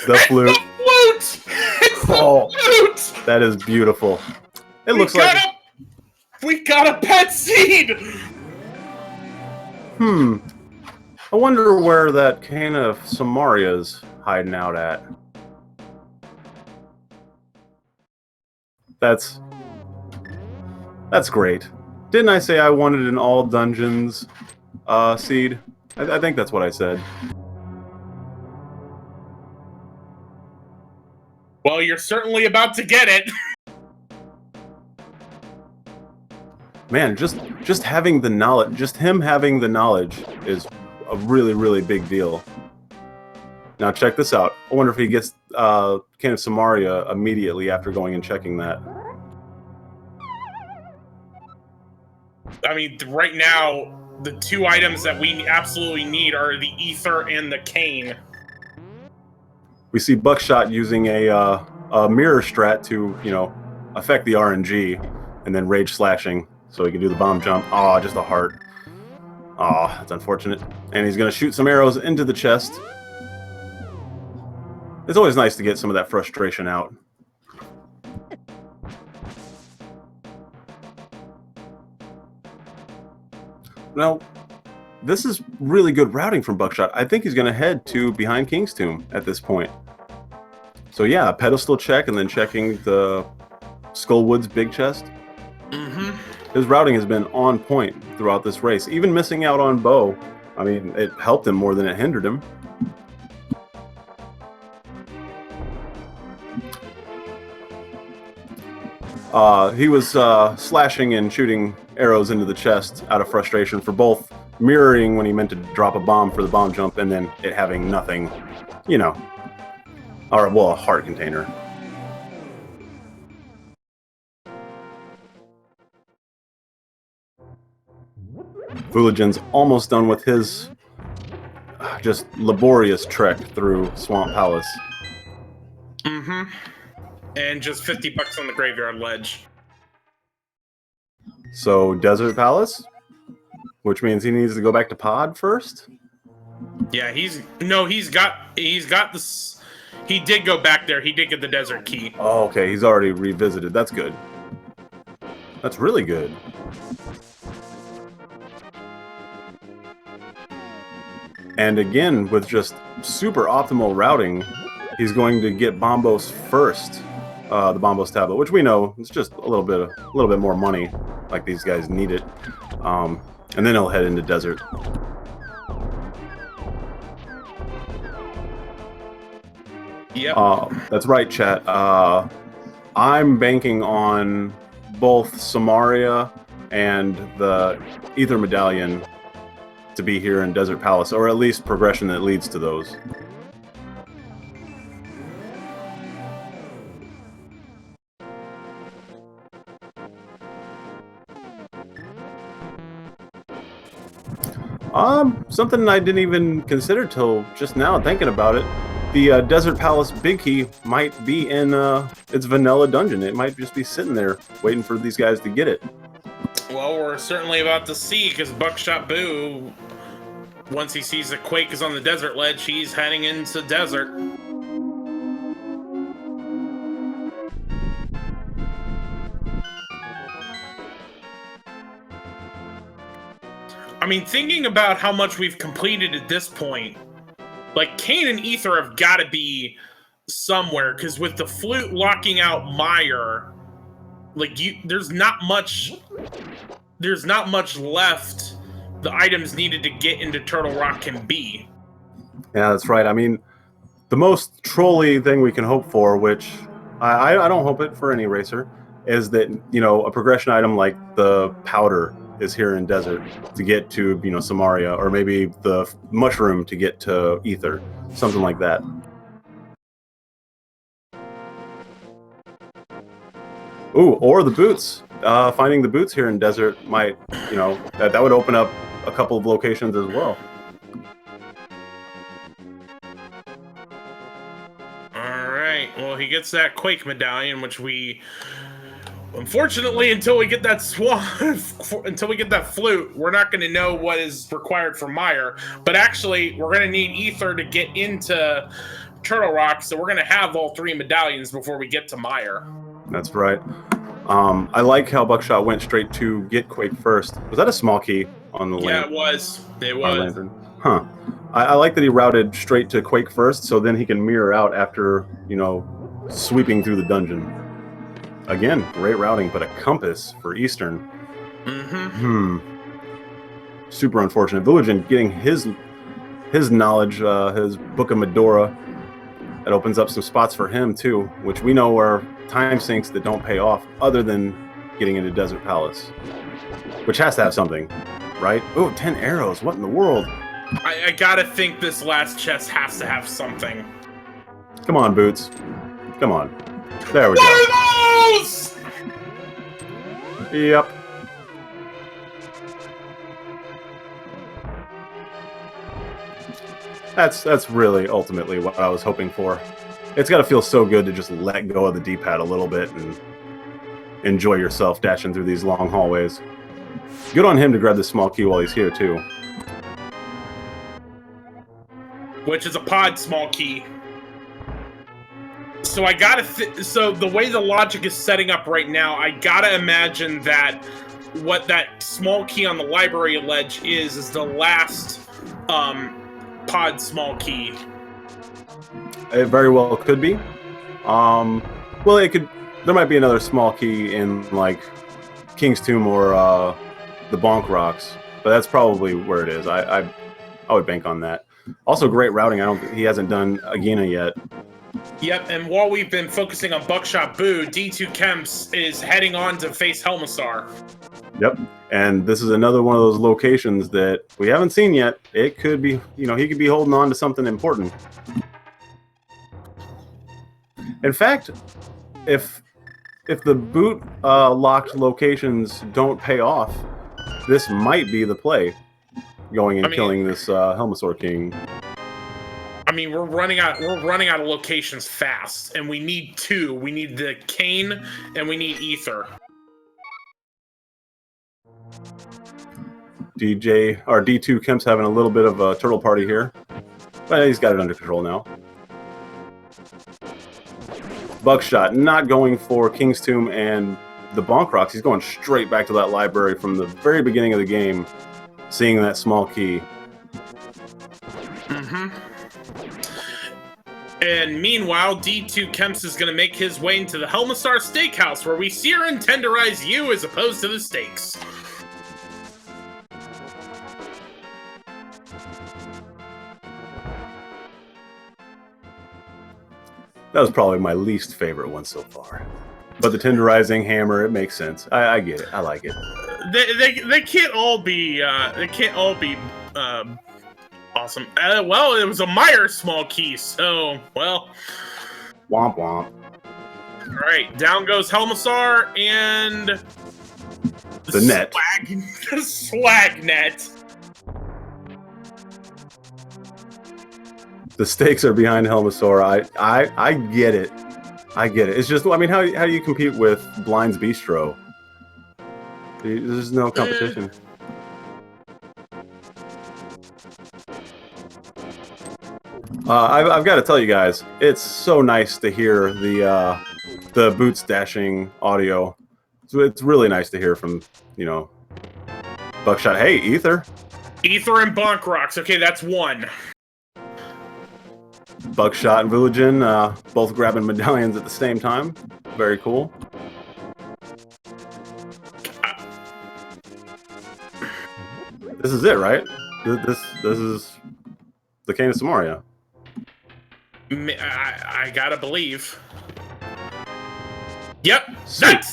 The flute. The flute! It's the flute! That is beautiful. It looks like... We got a pet seed! I wonder where that cane of Samaria's hiding out at. That's great. Didn't I say I wanted an all dungeons seed? I think that's what I said. Well, you're certainly about to get it. man, just having the knowledge, just him having the knowledge is a really, really big deal. Now check this out. I wonder if he gets Can of Samaria immediately after going and checking that. I mean, right now, the two items that we absolutely need are the ether and the cane. We see Buckshot using a mirror strat to, you know, affect the RNG, and then rage slashing so he can do the bomb jump. Oh, just a heart. Oh, that's unfortunate. And he's gonna shoot some arrows into the chest. It's always nice to get some of that frustration out. Now, this is really good routing from Buckshot. I think he's going to head to behind King's Tomb at this point. So yeah, a pedestal check and then checking the Skullwood's big chest. His routing has been on point throughout this race. Even missing out on Bo, I mean, it helped him more than it hindered him. He was slashing and shooting arrows into the chest out of frustration for both mirroring when he meant to drop a bomb for the bomb jump and then it having nothing, you know, or, well, a heart container. Vulajin's almost done with his just laborious trek through Swamp Palace. And just 50 bucks on the graveyard ledge. So Desert Palace, which means he needs to go back to Pod first. Yeah, he's got this. He did go back there. He did get the desert key. Oh, okay, he's already revisited. That's good. That's really good. And again, with just super optimal routing, he's going to get Bombos first. The Bombos tablet, which we know it's just a little bit more money, like these guys need it, and then he'll head into Desert. Yep. That's right, chat. I'm banking on both Samaria and the Ether Medallion to be here in Desert Palace, or at least progression that leads to those. Something I didn't even consider till just now, thinking about it. The Desert Palace Big Key might be in its vanilla dungeon. It might just be sitting there waiting for these guys to get it. Well, we're certainly about to see, because Buckshot Boo, once he sees the Quake is on the desert ledge, he's heading into desert. I mean, thinking about how much we've completed at this point, like, Kane and Ether have got to be somewhere, because with the flute locking out Meyer, like, there's not much left the items needed to get into Turtle Rock can be. Yeah, that's right. I mean, the most trolly thing we can hope for, which I don't hope it for any racer, is that, you know, a progression item like the powder is here in Desert to get to, you know, Samaria, or maybe the mushroom to get to Ether, something like that. Ooh, or the boots. Finding the boots here in Desert might, you know, that would open up a couple of locations as well. All right. Well, he gets that Quake medallion, which we, unfortunately, until we get that until we get that flute, we're not going to know what is required for Meyer. But actually, we're going to need Ether to get into Turtle Rock, so we're going to have all three medallions before we get to Meyer. That's right. I like how Buckshot went straight to get Quake first. Was that a small key on the Yeah, it was. It was. Lantern? Huh. I like that he routed straight to Quake first, so then he can mirror out after, you know, sweeping through the dungeon. Again, great routing, but a compass for Eastern. Super unfortunate. Vulajin getting his knowledge, his Book of Medora. That opens up some spots for him too, which we know are time sinks that don't pay off, other than getting into Desert Palace. which has to have something, right? Oh, 10 arrows. What in the world? I gotta think this last chest has to have something. Come on, Boots. Come on. There we What go. are those? Yep. That's really ultimately what I was hoping for. It's got to feel so good to just let go of the D-pad a little bit and enjoy yourself dashing through these long hallways. Good on him to grab this small key while he's here, too. Which is a pod small key. So I gotta so the way the logic is setting up right now, I gotta imagine that what that small key on the library ledge is the last pod small key. It very well could be. Well, it could. There might be another small key in like King's Tomb or the Bonk Rocks, but that's probably where it is. I would bank on that. Also, great routing. He hasn't done Agena yet. Yep, and while we've been focusing on Buckshot Boo, d2kemps is heading on to face Helmasaur. Yep, and this is another one of those locations that we haven't seen yet. It could be, he could be holding on to something important. In fact, if the boot locked locations don't pay off, this might be the play. Going and killing this Helmasaur King. I mean, we're running out of locations fast, and we need two. We need the Cane, and we need Ether. D2kemps having a little bit of a turtle party here, but he's got it under control now. Buckshot not going for King's Tomb and the Bonk Rocks. He's going straight back to that library from the very beginning of the game, seeing that small key. And meanwhile, d2kemps is going to make his way into the Helmasaur Steakhouse, where we sear and tenderize you as opposed to the steaks. That was probably my least favorite one so far. But the tenderizing hammer, it makes sense. I get it. I like it. They can't all be awesome. Well, it was a Meyer small key, so well. Womp womp. All right, down goes Helmasaur and the net. The swag net. The stakes are behind Helmasaur. I get it. I get it. It's just, I mean, how do you compete with Blind's Bistro? There's no competition. I've got to tell you guys, it's so nice to hear the boots dashing audio. So it's really nice to hear from, Buckshot. Hey, Ether. Ether and Bonk Rocks. Okay, that's one. Buckshot and Vulajin, both grabbing medallions at the same time. Very cool. This is it, right? This is the Cane of Samaria. I gotta believe. Yep, Sweet.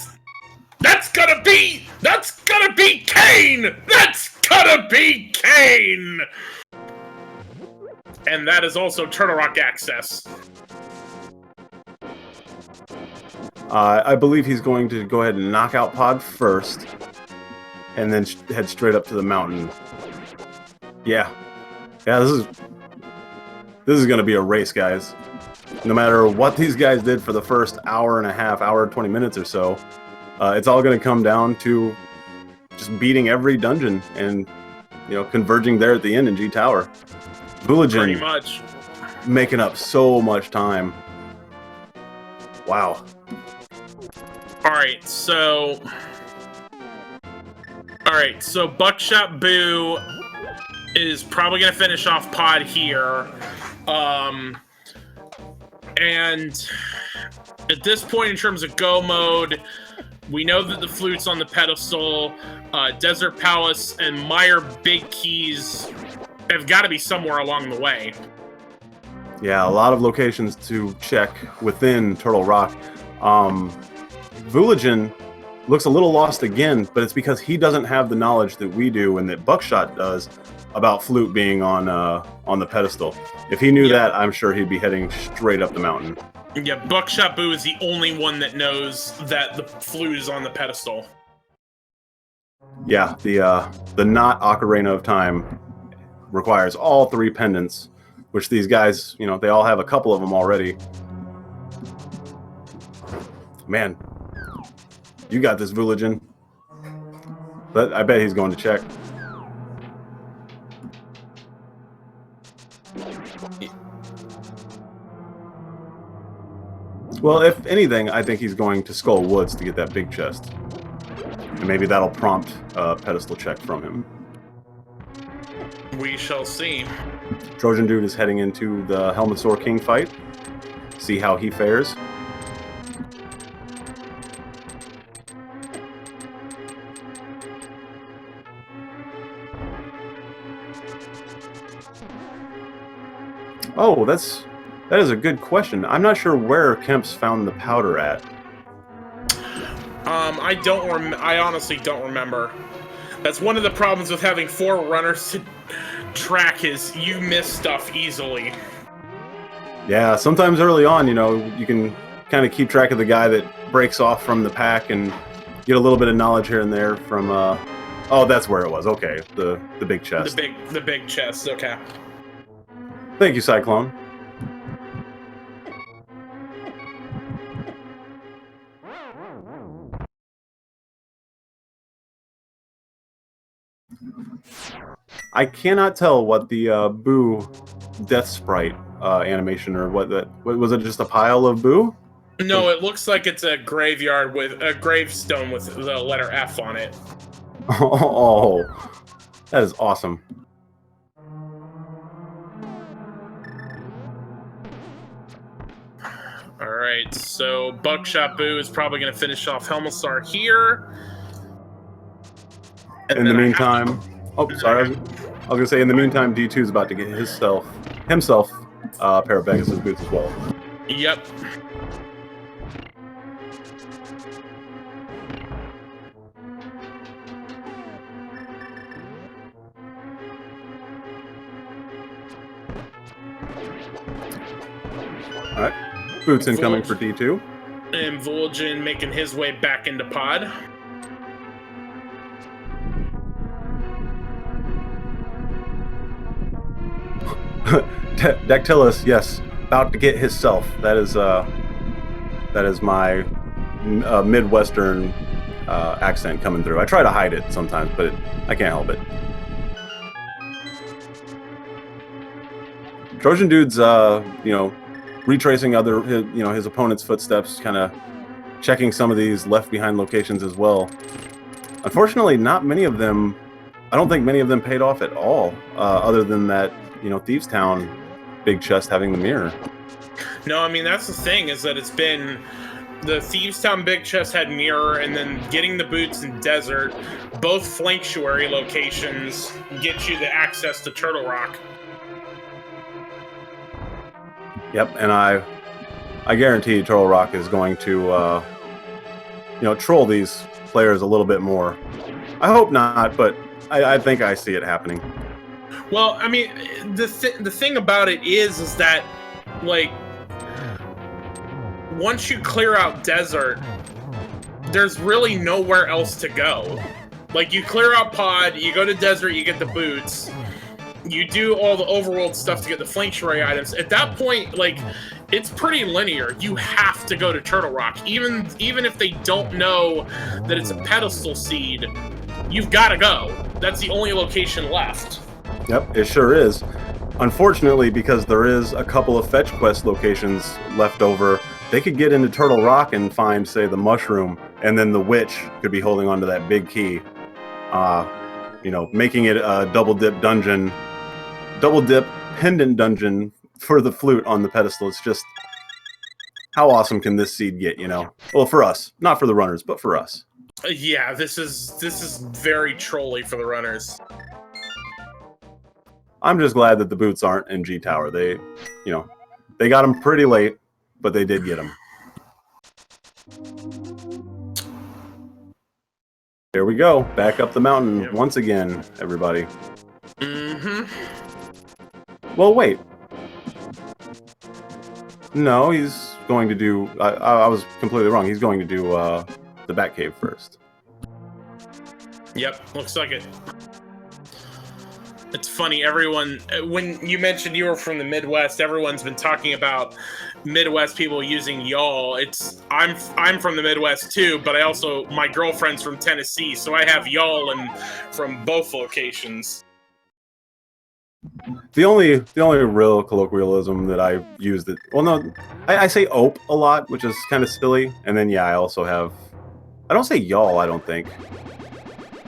that's gonna be Cane. That's gonna be Cane. And that is also Turtle Rock access. I believe he's going to go ahead and knock out Pod first, and then head straight up to the mountain. Yeah, this is going to be a race, guys. No matter what these guys did for the first hour and a half, hour 20 minutes or so, it's all going to come down to just beating every dungeon and converging there at the end in G Tower. Vulajin Pretty much making up so much time. Wow. All right, so Buckshot Boo is probably gonna finish off Pod here, and at this point in terms of go mode, we know that the flute's on the pedestal. Desert Palace and Meyer Big Keys have got to be somewhere along the way. Yeah, a lot of locations to check within Turtle Rock. Vulajin looks a little lost again, but it's because he doesn't have the knowledge that we do and that Buckshot does about Flute being on the pedestal. If he knew that, I'm sure he'd be heading straight up the mountain. Yeah, Buckshot Boo is the only one that knows that the Flute is on the pedestal. Yeah, the not Ocarina of Time requires all 3 pendants, which these guys, you know, they all have a couple of them already. Man, you got this, Vulajin. But I bet he's going to check. Well, if anything, I think he's going to Skull Woods to get that big chest. And maybe that'll prompt a pedestal check from him. We shall see. Trojan Dude is heading into the Helmetsaur King fight. See how he fares. Oh, that is a good question. I'm not sure where Kemps found the powder at. I honestly don't remember. That's one of the problems with having 4 runners to track is you miss stuff easily. Yeah, sometimes early on, you know, you can kind of keep track of the guy that breaks off from the pack and get a little bit of knowledge here and there from oh, that's where it was. Okay, the big chest. The big chest, okay. Thank you, Cyclone. I cannot tell what the Boo death sprite animation or what was it. Just a pile of Boo? No, it looks like it's a graveyard with a gravestone with the letter F on it. Oh, that is awesome. All right, so Buckshot Boo is probably going to finish off Helmetsaur here. In the meantime, oh, sorry. I was going to say, in the meantime, D2 is about to get himself a pair of Pegasus boots as well. Yep. All right. Boots incoming for D2. And Vulajin making his way back into pod. Dactylus, yes, about to get himself. That is my Midwestern accent coming through. I try to hide it sometimes, but I can't help it. Trojan Dude's, you know, retracing his opponent's footsteps, kind of checking some of these left behind locations as well. Unfortunately, not many of them. I don't think many of them paid off at all, other than that, you know, Thieves Town big chest having the mirror. No, I mean, that's the thing, is that it's been the Thieves Town big chest had mirror, and then getting the boots in desert, both flanktuary locations get you the access to Turtle Rock. Yep, and I guarantee Turtle Rock is going to, you know, troll these players a little bit more. I hope not, but I think I see it happening. Well, I mean, the thing about it is that, like, once you clear out desert, there's really nowhere else to go. Like, you clear out pod, you go to desert, you get the boots, you do all the overworld stuff to get the flanktuary items. At that point, like, it's pretty linear. You have to go to Turtle Rock. Even if they don't know that it's a pedestal seed, you've got to go. That's the only location left. Yep, it sure is. Unfortunately, because there is a couple of fetch quest locations left over, they could get into Turtle Rock and find, say, the mushroom, and then the witch could be holding onto that big key. You know, making it a double dip pendant dungeon for the flute on the pedestal. It's just, how awesome can this seed get, you know? Well, for us, not for the runners, but for us. Yeah, this is very trolly for the runners. I'm just glad that the boots aren't in G Tower. They, you know, they got them pretty late, but they did get them. There we go. Back up the mountain Yep. once again, everybody. Mm-hmm. Well, wait. No, he's going to do... I was completely wrong. He's going to do the Batcave first. Yep, looks like it. It's funny, everyone, when you mentioned you were from the Midwest, everyone's been talking about Midwest people using y'all. I'm from the Midwest too, but my girlfriend's from Tennessee, so I have y'all from both locations. The only real colloquialism that I use that... Well, no, I say ope a lot, which is kind of silly. And then, yeah, I also have... I don't say y'all, I don't think.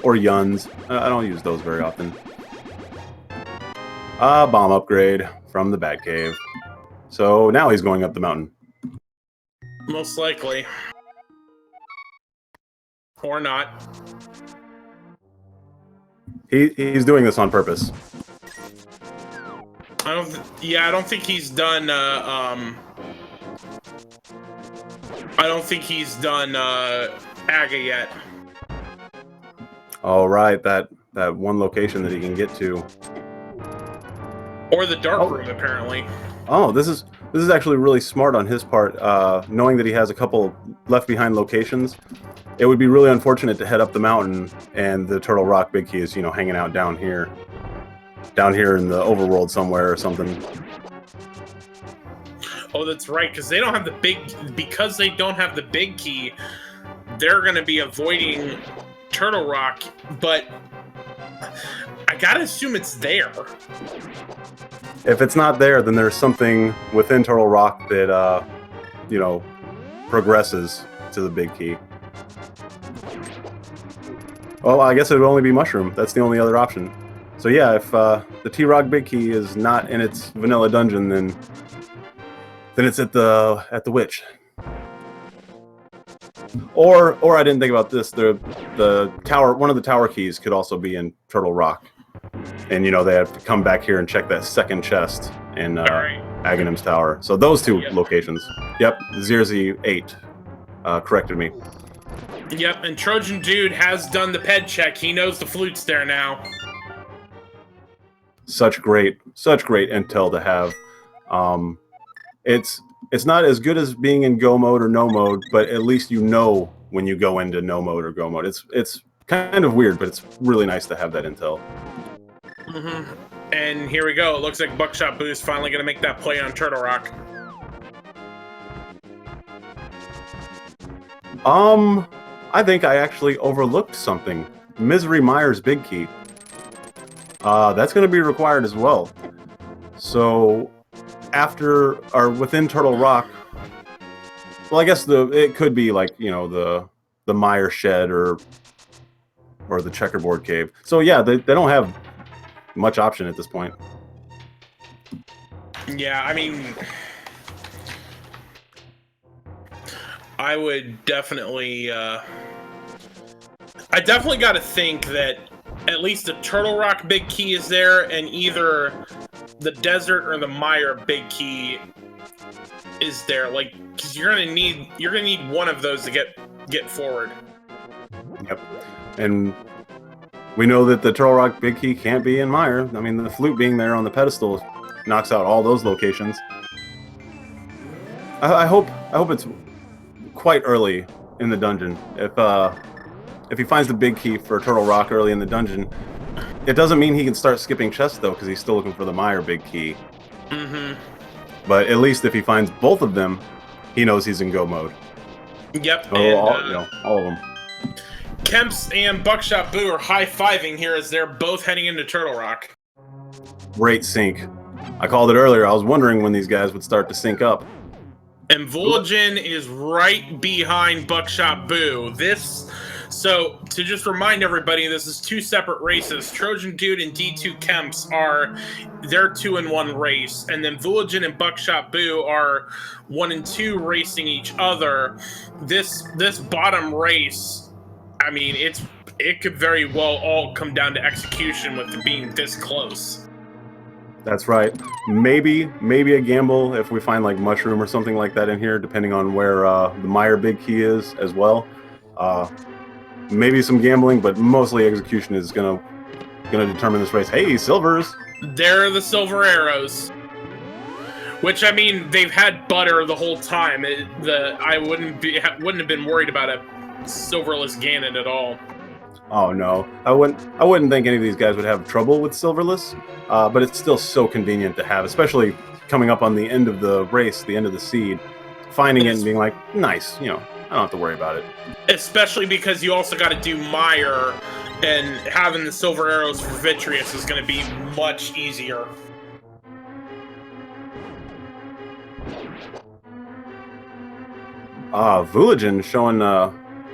Or yuns. I don't use those very often. Bomb upgrade from the Batcave. So now he's going up the mountain. Most likely. Or not. He's doing this on purpose. I don't think he's done, I don't think he's done, Aga yet. All right, that one location that he can get to. Or the dark room, apparently. Oh, this is actually really smart on his part, knowing that he has a couple left behind locations. It would be really unfortunate to head up the mountain and the Turtle Rock Big Key is, you know, hanging out down here in the overworld somewhere or something. Oh, that's right, because they don't have the big key, they're going to be avoiding Turtle Rock, but I gotta assume it's there. If it's not there, then there's something within Turtle Rock that, you know, progresses to the big key. Well, I guess it would only be Mushroom. That's the only other option. So yeah, if the T-Rock Big Key is not in its vanilla dungeon, then it's at the Witch. Or I didn't think about this. The tower, one of the tower keys could also be in Turtle Rock, and you know they have to come back here and check that second chest in Aghanim's tower. So those two locations. Yep, Zirzi8 corrected me. Yep, and Trojan Dude has done the ped check. He knows the flute's there now. Such great intel to have. It's not as good as being in go mode or no mode, but at least you know when you go into no mode or go mode. It's kind of weird, but it's really nice to have that intel. Mm-hmm. And here we go. It looks like Buckshot Boo is finally going to make that play on Turtle Rock. I think I actually overlooked something. Misery Myers Big Key. That's going to be required as well. So after or within Turtle Rock, well, I guess it could be like, you know, the Meyer Shed or the Checkerboard Cave. So yeah, they don't have much option at this point. Yeah, I mean, I would definitely I definitely got to think that at least the Turtle Rock Big Key is there, and either the Desert or the Meyer Big Key is there. Like, because you're gonna need one of those to get forward. Yep, and we know that the Turtle Rock Big Key can't be in Meyer. I mean, the flute being there on the pedestal knocks out all those locations. I hope it's quite early in the dungeon. If he finds the big key for Turtle Rock early in the dungeon, it doesn't mean he can start skipping chests though, because he's still looking for the Meyer Big Key. Mm-hmm. But at least if he finds both of them, he knows he's in go mode. Yep. Oh, and, all of them. Kemps and Buckshot Boo are high-fiving here as they're both heading into Turtle Rock. Great sync. I called it earlier. I was wondering when these guys would start to sync up. And Vulajin is right behind Buckshot Boo. So, to just remind everybody, this is two separate races. Trojan Dude and d2kemps are their 2-in-1 race, and then Vulajin and Buckshot Boo are 1 and 2 racing each other. This bottom race, I mean, it could very well all come down to execution with it being this close. That's right. Maybe a gamble if we find like Mushroom or something like that in here, depending on where the Meyer Big Key is as well. maybe some gambling, but mostly execution is gonna determine this race. Hey, silvers! There are the silver arrows. Which, I mean, they've had butter the whole time. I wouldn't have been worried about a silverless Ganon at all. Oh no, I wouldn't think any of these guys would have trouble with silverless, but it's still so convenient to have, especially coming up on the end of the race, the end of the seed, finding it and being like, nice, I don't have to worry about it. Especially because you also got to do Mire, and having the silver arrows for Vitreous is going to be much easier. Vulajin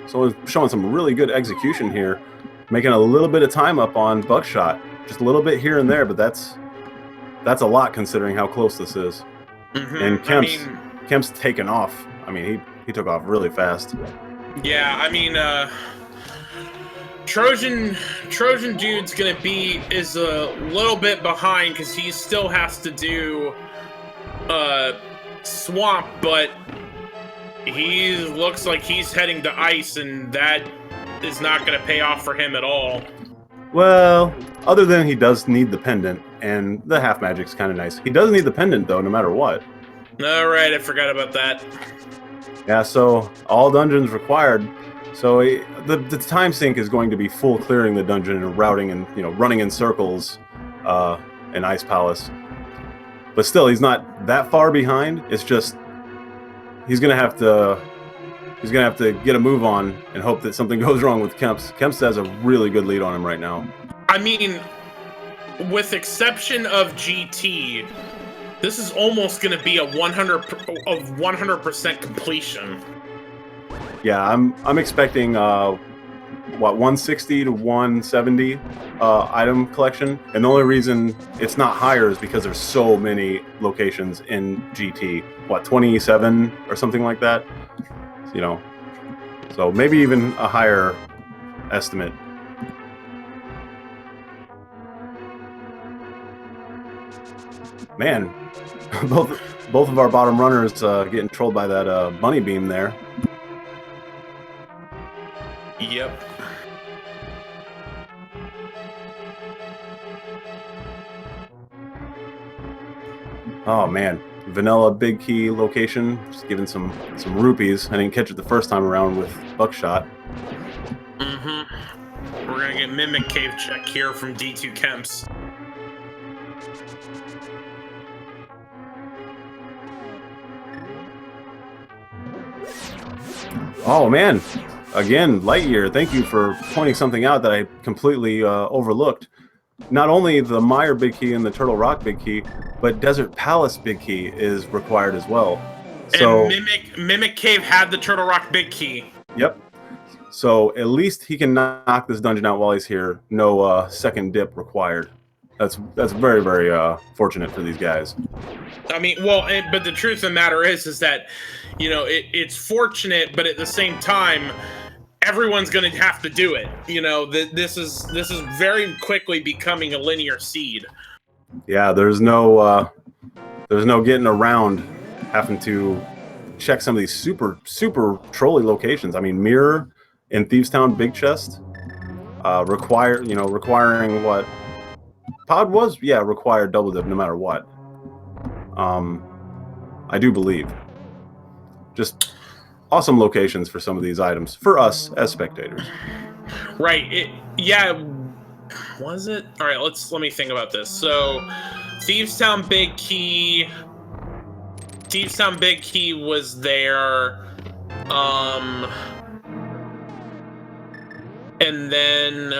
showing some really good execution here, making a little bit of time up on Buckshot, just a little bit here and there, but that's a lot considering how close this is. And Kemp's taken off. I mean, he took off really fast. Yeah, I mean, Trojan Dude's is a little bit behind because he still has to do Swamp, but he looks like he's heading to Ice, and that is not going to pay off for him at all. Well, other than he does need the pendant, and the half magic's kind of nice. He does need the pendant, though, no matter what. All right, I forgot about that. Yeah, so all dungeons required. So the time sink is going to be full clearing the dungeon and routing and running in circles in Ice Palace. But still, he's not that far behind. It's just he's gonna have to get a move on and hope that something goes wrong with Kemps. Kemps has a really good lead on him right now. I mean, with exception of GT, this is almost going to be a 100% completion. Yeah, I'm expecting 160 to 170 item collection, and the only reason it's not higher is because there's so many locations in GT. 27 or something like that. So maybe even a higher estimate. Man, both of our bottom runners getting trolled by that bunny beam there. Yep. Oh man, vanilla big key location, just giving some rupees. I didn't catch it the first time around with Buckshot. We're gonna get Mimic Cave check here from d2kemps. Oh man, again, Lightyear, thank you for pointing something out that I completely overlooked. Not only the Mire big key and the Turtle Rock big key, but Desert Palace big key is required as well. So and Mimic Cave had the Turtle Rock big key. Yep. So at least he can knock this dungeon out while he's here. No second dip required. That's very, very fortunate for these guys. I mean, well, but the truth of the matter is that, it's fortunate, but at the same time, everyone's going to have to do it. This is very quickly becoming a linear seed. Yeah, there's no getting around having to check some of these super trolly locations. I mean, Mirror in Thievestown Big Chest requiring what Pod was, required double dip no matter what. I do believe. Just awesome locations for some of these items for us as spectators. Right. Was it? All right, let me think about this. So, Thievestown Big Key was there. And then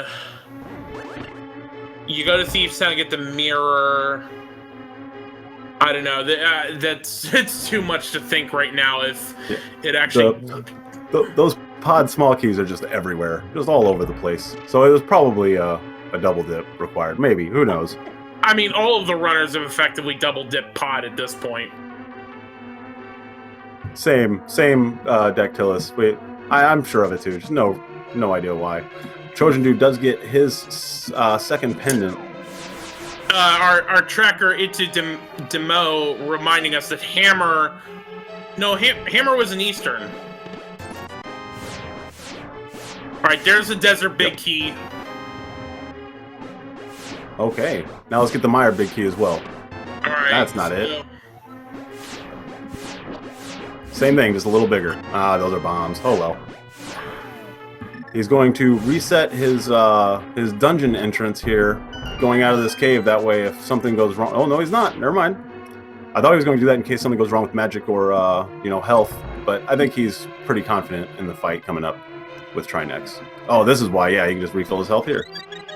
you go to Thievestown and get the mirror. I don't know. It's too much to think right now. If it actually those pod small keys are just everywhere, just all over the place. So it was probably a double dip required. Maybe, who knows? I mean, all of the runners have effectively double dip pod at this point. Same Dactylus. Wait, I'm sure of it too. Just no idea why. Trojan Dude does get his second pendant. Our tracker Itu Demo reminding us that Hammer was an Eastern. Alright, there's the desert big key. Okay, now let's get the Meyer big key as well. Alright. That's not it. Same thing, just a little bigger. Ah, those are bombs. Oh well. He's going to reset his dungeon entrance here, going out of this cave. That way, if something goes wrong... Oh, no, he's not. Never mind. I thought he was going to do that in case something goes wrong with magic or, you know, health. But I think he's pretty confident in the fight coming up with Trinex. Oh, this is why, yeah, he can just refill his health here.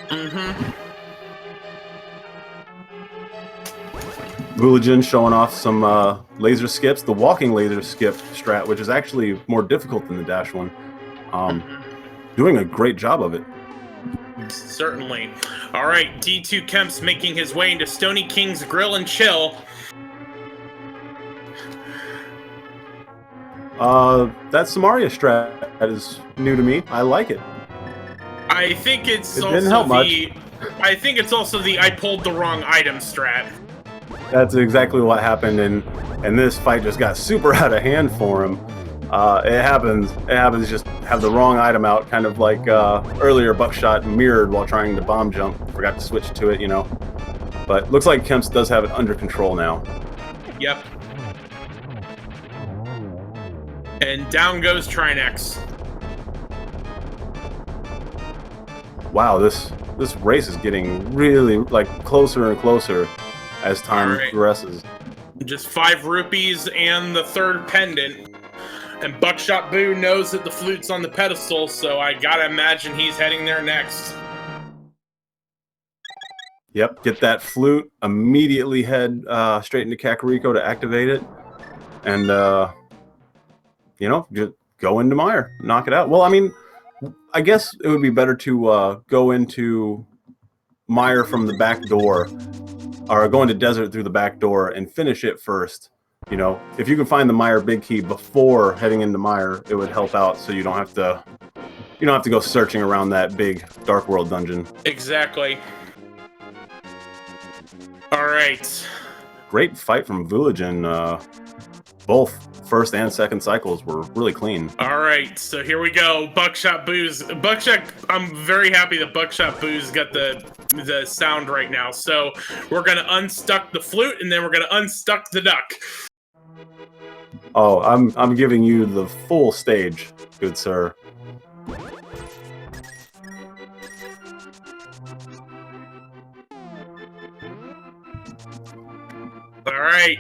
Mm-hmm. Vulajin showing off some laser skips, the walking laser skip strat, which is actually more difficult than the dash one. Doing a great job of it. Certainly. All right, d2kemps making his way into Stony King's Grill and Chill. That Samaria strat that is new to me. I like it. I think it's It also didn't help much. I think it's also the I pulled the wrong item strat. That's exactly what happened, and this fight just got super out of hand for him. It happens. Just have the wrong item out, kind of like earlier Buckshot mirrored while trying to bomb jump. Forgot to switch to it, you know. But looks like Kemps does have it under control now. Yep. And down goes Trinex. Wow, this race is getting really like closer and closer as time progresses. Just 5 rupees and the third pendant. And Buckshot Boo knows that the flute's on the pedestal, so I gotta imagine he's heading there next. Yep, get that flute, immediately head straight into Kakariko to activate it, and you know, just go into Meyer, knock it out. Well, I mean, I guess it would be better to go into Meyer from the back door, or go into Desert through the back door and finish it first. You know, if you can find the Meyer big key before heading into Meyer, it would help out, so you don't have to go searching around that big Dark World dungeon. Exactly. All right. Great fight from Vulajin. Both first and second cycles were really clean. All right, so here we go. Buckshot Boo's. I'm very happy that Buckshot Boo's got the sound right now. So we're gonna unstuck the flute, and then we're gonna unstuck the duck. Oh, I'm giving you the full stage, good sir. All right,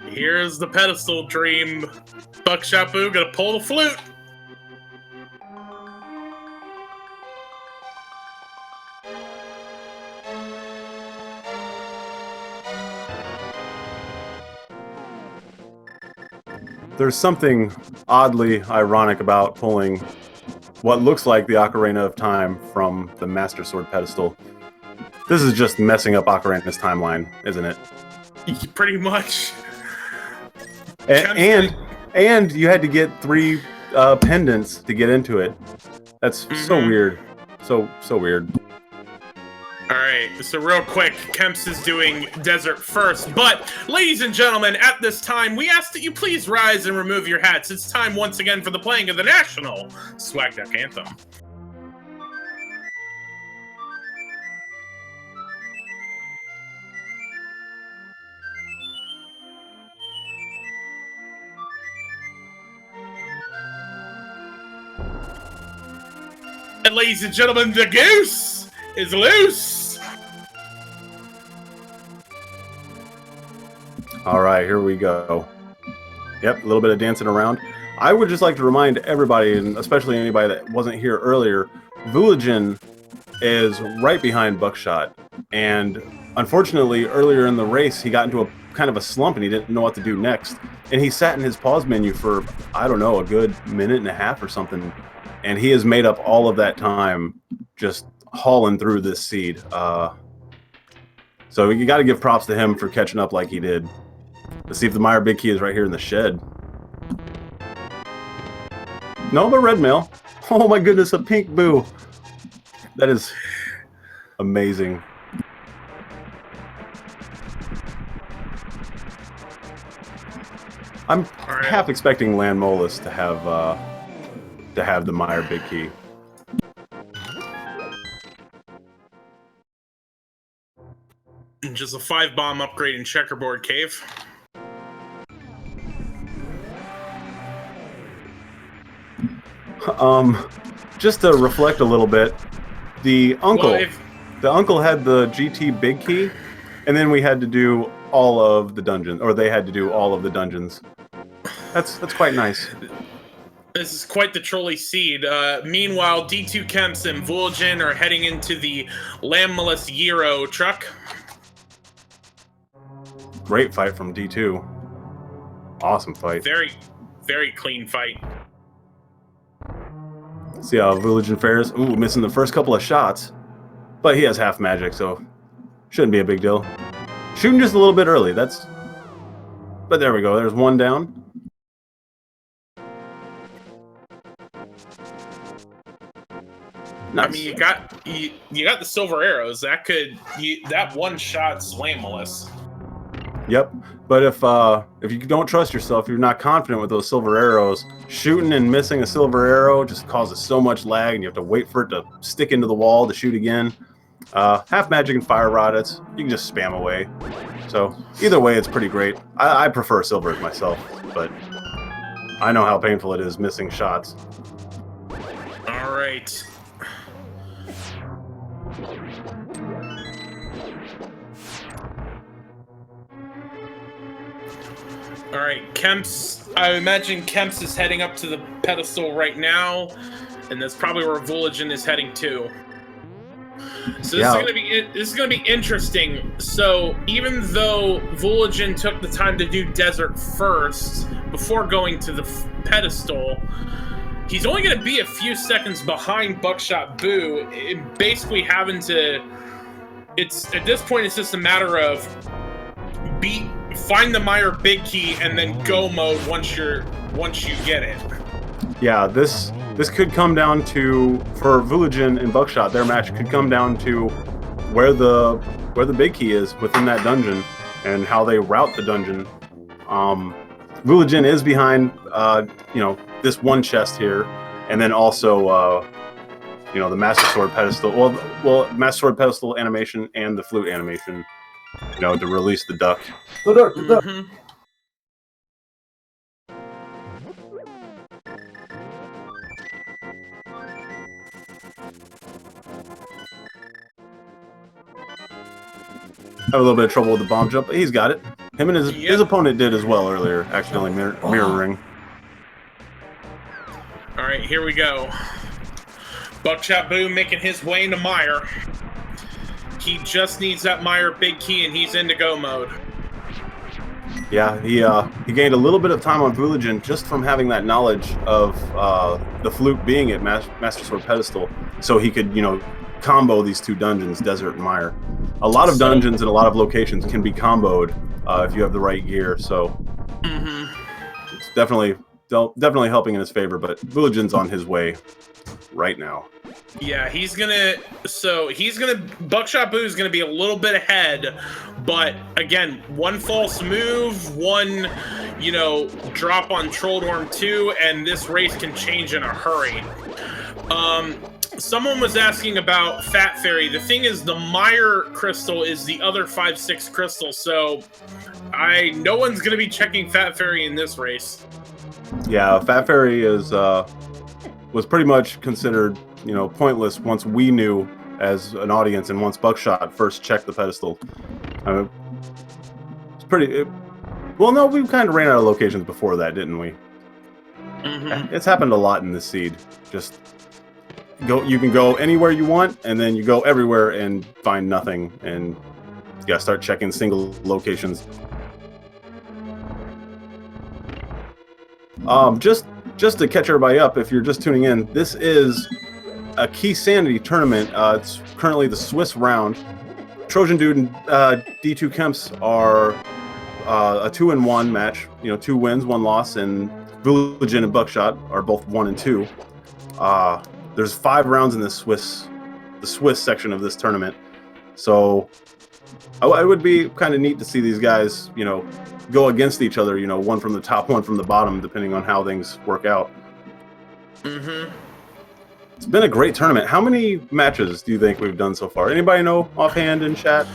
here's the pedestal dream. Buckshot Boo gonna pull the flute. There's something oddly ironic about pulling what looks like the Ocarina of Time from the Master Sword pedestal. This is just messing up Ocarina's timeline, isn't it? Pretty much. And you had to get 3 pendants to get into it. That's so weird. So weird. Alright, so real quick, Kemps is doing Desert first, but ladies and gentlemen, at this time, we ask that you please rise and remove your hats. It's time once again for the playing of the National Swag Duck Anthem. And ladies and gentlemen, the goose is loose! Alright, here we go. Yep, a little bit of dancing around. I would just like to remind everybody, and especially anybody that wasn't here earlier, Vulajin is right behind Buckshot. And unfortunately, earlier in the race, he got into a kind of a slump and he didn't know what to do next. And he sat in his pause menu for, I don't know, a good minute and a half or something. And he has made up all of that time just hauling through this seed. So you got to give props to him for catching up like he did. Let's see if the Meyer big key is right here in the shed. No, but red mail. Oh my goodness, a pink boo. That is amazing. I'm half expecting Land Molus to have the Meyer big key. Just a 5-bomb upgrade in Checkerboard Cave. Just to reflect a little bit, the uncle had the GT big key, and then we had to do all of the dungeons, or they had to do all of the dungeons. That's quite nice. This is quite the trolley seed. Meanwhile, d2kemps and Vulajin are heading into the Lammeless Gyro truck. Great fight from D2. Awesome fight. Very, very clean fight. See how Vulajin fares. Ooh, missing the first couple of shots. But he has half magic, so shouldn't be a big deal. Shooting just a little bit early, but there we go. There's one down. Nice. I mean, you got the silver arrows. That one shot's Lammeless. Yep, but if you don't trust yourself, you're not confident with those silver arrows, shooting and missing a silver arrow just causes so much lag, and you have to wait for it to stick into the wall to shoot again. Half magic and fire rod, you can just spam away. So either way, it's pretty great. I prefer silvers myself, but I know how painful it is missing shots. All right. All right, Kemps. I imagine Kemps is heading up to the pedestal right now, and that's probably where Vulajin is heading to. So this is gonna be interesting. So even though Vulajin took the time to do desert first before going to the pedestal, he's only gonna be a few seconds behind Buckshot Boo, basically having to. It's at this point, it's just a matter of find the Meyer big key and then go mode once you get it. Yeah, this could come down to, for Vulajin and Buckshot, their match could come down to where the big key is within that dungeon and how they route the dungeon. Vulajin is behind this one chest here, and then also the Master Sword pedestal. Well, Master Sword pedestal animation and the flute animation. To release the duck. The duck. Mm-hmm. Have a little bit of trouble with the bomb jump, but he's got it. Him and his opponent did as well earlier, accidentally mirroring. All right, here we go. Buckshot Boo making his way into Meyer. He just needs that Meyer big key, and he's into go mode. Yeah, he gained a little bit of time on Vulajin just from having that knowledge of the flute being at Master Sword pedestal, so he could combo these two dungeons, Desert and Meyer. A lot of dungeons and a lot of locations can be comboed if you have the right gear. So it's definitely helping in his favor. But Vulajin's on his way right now. Yeah, Buckshot Boo is gonna be a little bit ahead, but again, one false move, one, drop on Trolldorm 2, and this race can change in a hurry. Someone was asking about Fat Fairy. The thing is, the Meyer crystal is the other 5/6 crystal, so no one's gonna be checking Fat Fairy in this race. Yeah, Fat Fairy was pretty much considered pointless once we knew as an audience, and once Buckshot first checked the pedestal. It's pretty. Well, no, we kind of ran out of locations before that, didn't we? Mm-hmm. It's happened a lot in this seed. Just you can go anywhere you want, and then you go everywhere and find nothing, and you gotta start checking single locations. Just to catch everybody up, if you're just tuning in, this is a Keysanity Tournament. It's currently the Swiss round. Trojan Dude and d2kemps are a 2-1 match. 2 wins, 1 loss, and Vulajin and Buckshot are both 1 and 2. There's 5 rounds in the Swiss section of this tournament. So it would be kind of neat to see these guys, go against each other. One from the top, one from the bottom, depending on how things work out. Mm-hmm. It's been a great tournament. How many matches do you think we've done so far? Anybody know offhand in chat?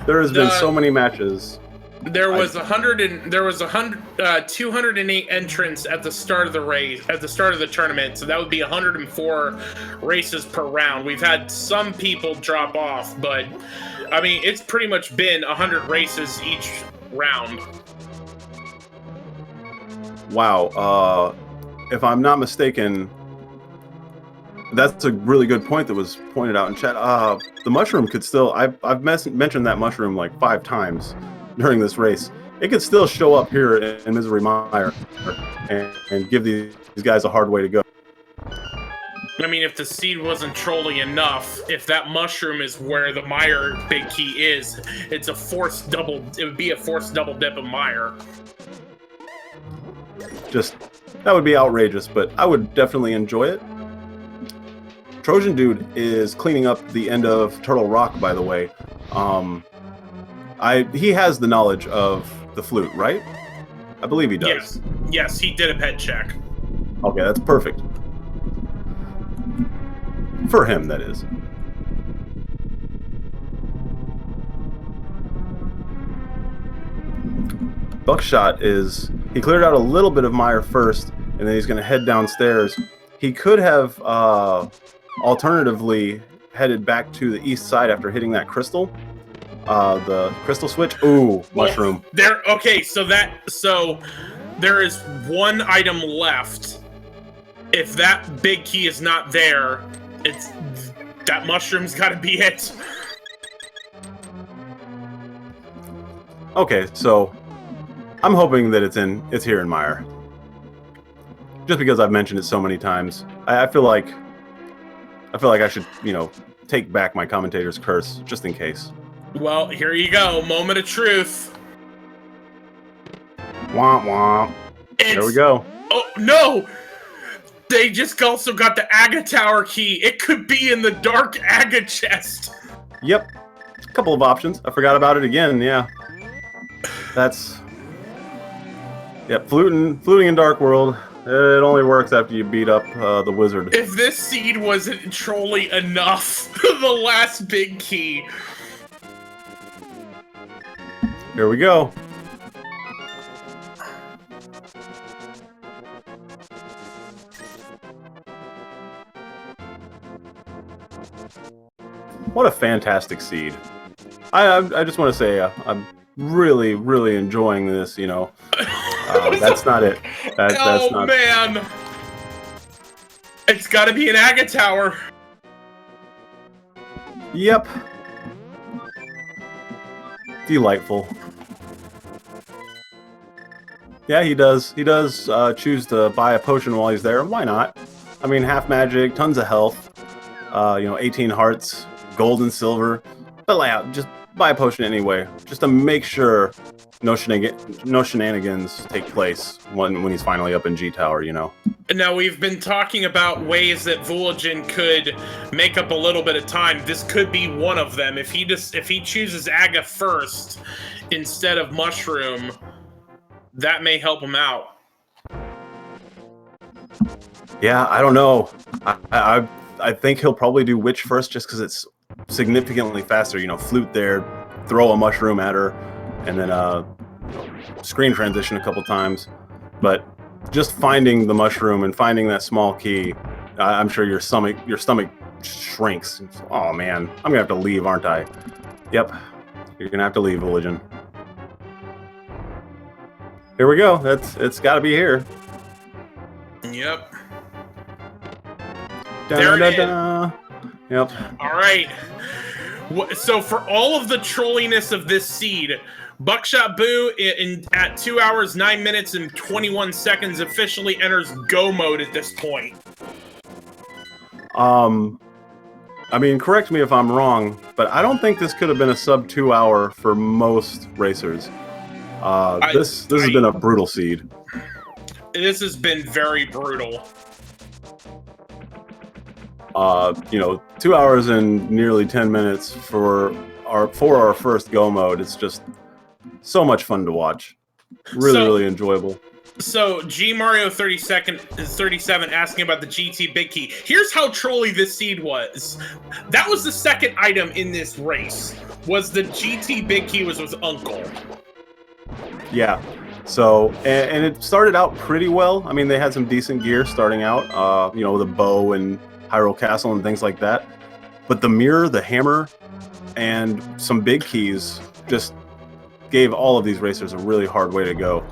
There has been so many matches. There was 208 entrants at the start of the race, at the start of the tournament. So that would be 104 races per round. We've had some people drop off, but I mean, it's pretty much been 100 races each round. Wow. If I'm not mistaken, that's a really good point that was pointed out in chat. The mushroom could still, I've mentioned that mushroom like 5 times during this race. It could still show up here in Misery Mire and give these guys a hard way to go. I mean, if the seed wasn't trolly enough, if that mushroom is where the mire big key is, it's a forced double. It would be a forced double dip of mire. Just, that would be outrageous, but I would definitely enjoy it. Trojan Dude is cleaning up the end of Turtle Rock, by the way. He has the knowledge of the flute, right? I believe he does. Yes, he did a pet check. Okay, that's perfect. For him, that is. Buckshot is... He cleared out a little bit of mire first, and then he's going to head downstairs. He could have alternatively headed back to the east side after hitting that crystal. The crystal switch. Ooh, mushroom. Okay, so there is one item left. If that big key is not there, that mushroom's got to be it. Okay, so I'm hoping that it's here in Mire. Just because I've mentioned it so many times, I feel like I should, take back my commentator's curse just in case. Well, here you go. Moment of truth. Womp womp. There we go. Oh, no! They just also got the Aga Tower key. It could be in the dark Aga chest. Yep. A couple of options. I forgot about it again, yeah. That's... Yep, fluting in Dark World. It only works after you beat up the wizard. If this seed wasn't trolly enough, the last big key... Here we go. What a fantastic seed. I just want to say I'm really, really enjoying this, That's not it. That's not... man! It's gotta be an Aga Tower. Yep. Delightful. Yeah, he does choose to buy a potion while he's there. Why not? I mean, half magic, tons of health, 18 hearts, gold and silver. But just buy a potion anyway, just to make sure no shenanigans take place when he's finally up in G Tower, Now, we've been talking about ways that Vulajin could make up a little bit of time. This could be one of them. If he chooses Aga first instead of Mushroom, that may help him out. Yeah, I don't know. I think he'll probably do Witch first just because it's significantly faster. Flute there, throw a mushroom at her, and then screen transition a couple times. But just finding the mushroom and finding that small key, I'm sure your stomach shrinks. Oh man, I'm gonna have to leave, aren't I? Yep, you're gonna have to leave, Vulajin. Here we go. It's got to be here. Yep. There it is. Yep. All right. So for all of the trolliness of this seed, Buckshot Boo at 2 hours, 9 minutes, and 21 seconds officially enters go mode at this point. I mean, correct me if I'm wrong, but I don't think this could have been a sub 2 hour for most racers. This has been a brutal seed. This has been very brutal. 2 hours and nearly 10 minutes for our first go mode. It's just so much fun to watch. Really enjoyable. So G Mario 37 asking about the GT Big Key. Here's how trolly this seed was. That was the second item in this race. Was the GT Big Key was with Uncle. Yeah. So and it started out pretty well. I mean, they had some decent gear starting out. You know, the bow and Hyrule Castle and things like that. But the mirror, the hammer, and some big keys just gave all of these racers a really hard way to go.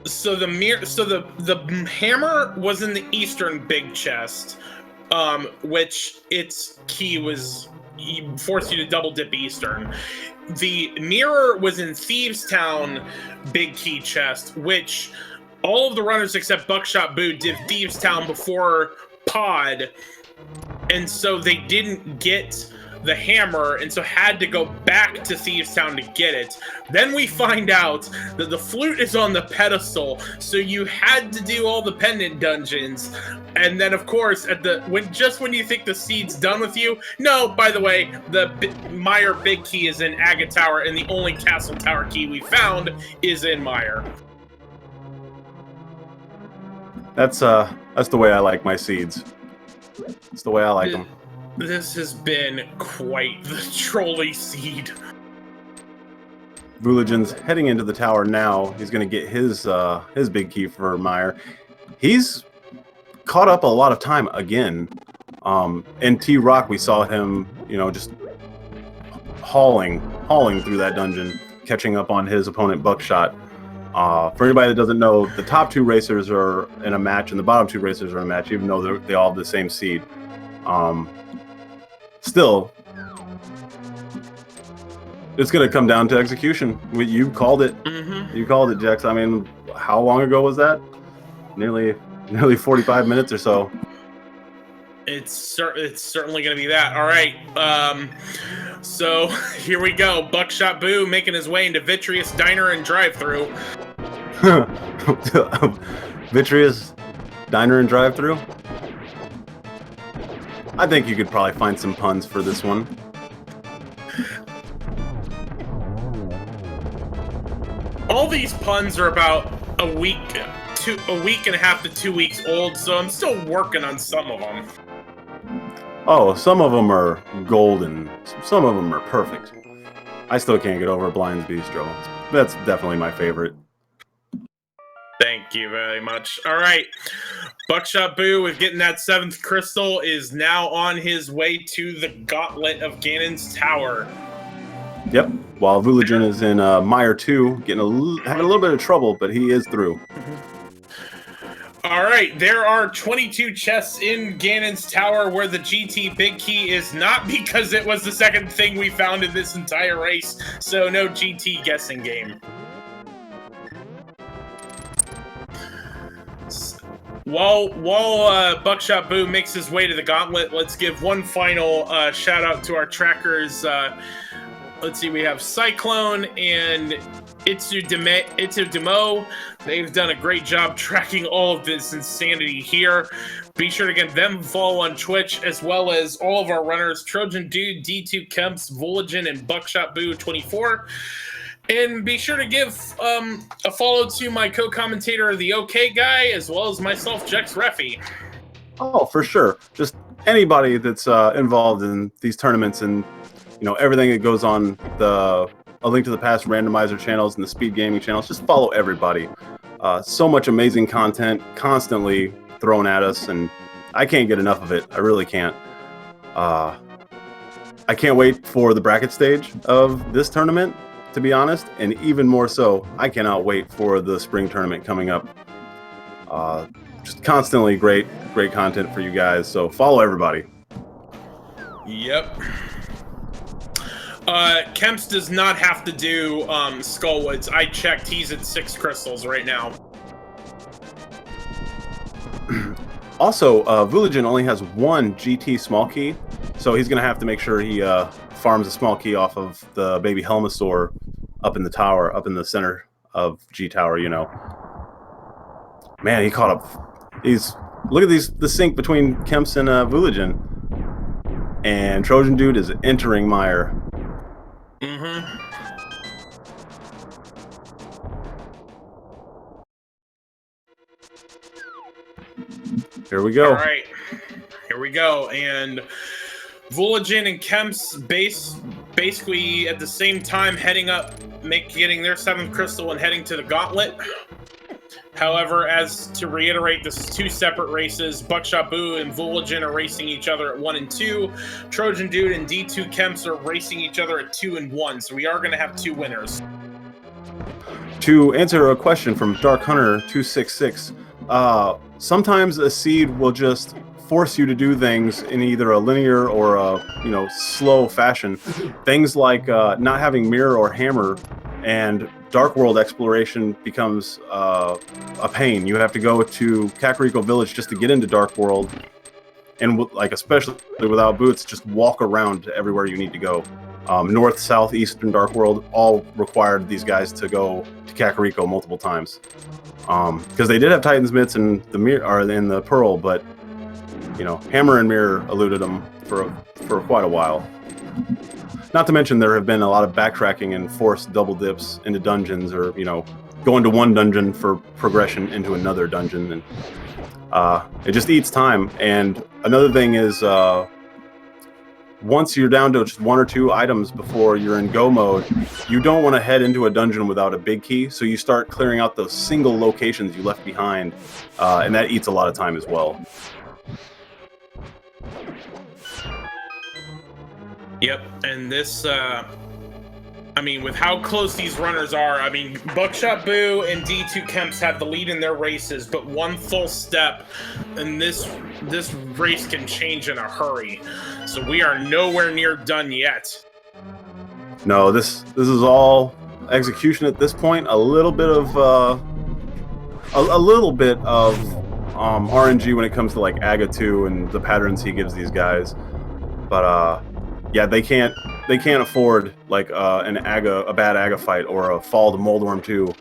So the hammer was in the eastern big chest, which its key was forced you to double dip eastern. The mirror was in Thieves Town big key chest, which all of the runners except Buckshot Boo did Thieves Town before Pod, and so they didn't get the hammer, and so had to go back to Thieves Town to get it. Then we find out that the flute is on the pedestal, so you had to do all the pendant dungeons. And then, of course, at the when you think the seed's done with you, no, by the way, the Meyer Big Key is in Agate Tower, and the only Castle Tower key we found is in Meyer. That's the way I like my seeds. That's the way I like them. This has been quite the trolley seed. Vulajin's heading into the tower now. He's going to get his big key for Meyer. He's caught up a lot of time again. In T-Rock, we saw him, you know, just hauling through that dungeon, catching up on his opponent Buckshot. For anybody that doesn't know, the top two racers are in a match, and the bottom two racers are in a match, even though they all have the same seed. Still, it's going to come down to execution. You called it. Mm-hmm. You called it, Jex. I mean, how long ago was that? Nearly 45 minutes or so. It's certainly going to be that. All right. So here we go. Buckshot Boo making his way into Vitreous Diner and Drive-Thru. Vitreous Diner and Drive-Thru? I think you could probably find some puns for this one. All these puns are about a week and a half to 2 weeks old, so I'm still working on some of them. Oh, some of them are golden. Some of them are perfect. I still can't get over Blind's Bistro. That's definitely my favorite. Thank you very much. All right. Buckshot Boo, with getting that 7th crystal, is now on his way to the Gauntlet of Ganon's Tower. Yep. While Vulajin is in Meyer 2, having a little bit of trouble, but he is through. All right. There are 22 chests in Ganon's Tower where the GT Big Key is not, because it was the second thing we found in this entire race. So no GT guessing game. While Buckshot Boo makes his way to the Gauntlet, let's give one final shout out to our trackers. Let's see, we have Cyclone and Itsu Demo. They've done a great job tracking all of this insanity here. Be sure to give them a follow on Twitch, as well as all of our runners, Trojan Dude, d2kemps, Vulajin, and buckshotboo24. And be sure to give a follow to my co-commentator, the OK Guy, as well as myself, Jex Reffy. Oh, for sure. Just anybody that's involved in these tournaments and, you know, everything that goes on A Link to the Past randomizer channels and the speed gaming channels. Just follow everybody. So much amazing content constantly thrown at us, and I can't get enough of it. I really can't. I can't wait for the bracket stage of this tournament, to be honest, and even more so, I cannot wait for the spring tournament coming up. Just constantly great content for you guys, so follow everybody. Yep. Kemps does not have to do Skullwoods. I checked, he's at 6 crystals right now. Also, Vulajin only has 1 GT small key, so he's going to have to make sure he farms a small key off of the baby Helmasaur up in the tower, up in the center of G Tower, you know. Man, he caught up. Look at the sync between Kemps and Vulajin. And Trojan Dude is entering Meyer. Mm-hmm. Here we go. All right, here we go. And Vulajin and Kemps basically at the same time heading up, getting their 7th crystal and heading to the gauntlet. However, as to reiterate, this is 2 separate races. Buckshotboo and Vulajin are racing each other at 1 and 2. Trojan Dude and d2kemps are racing each other at 2 and 1. So we are going to have 2 winners. To answer a question from Dark Hunter 266, sometimes a seed will just force you to do things in either a linear or a slow fashion. Things like not having mirror or hammer, and Dark World exploration becomes a pain. You have to go to Kakariko Village just to get into Dark World, and especially without boots, just walk around everywhere you need to go. North, South, East, and Dark World all required these guys to go to Kakariko multiple times, because they did have Titan's Mitts and the mirror, or in the Pearl, but Hammer and Mirror eluded them for quite a while. Not to mention there have been a lot of backtracking and forced double dips into dungeons, or going to one dungeon for progression into another dungeon, and it just eats time. And another thing is, once you're down to just 1 or 2 items before you're in go mode, you don't want to head into a dungeon without a big key, so you start clearing out those single locations you left behind, and that eats a lot of time as well. Yep, and this, with how close these runners are, Buckshotboo and d2kemps have the lead in their races, but one full step, and this race can change in a hurry. So we are nowhere near done yet. No, this is all execution at this point. A little bit of RNG when it comes to like Aga 2 and the patterns he gives these guys, but yeah, they can't afford like a bad Aga fight, or a fall to Moldworm 2,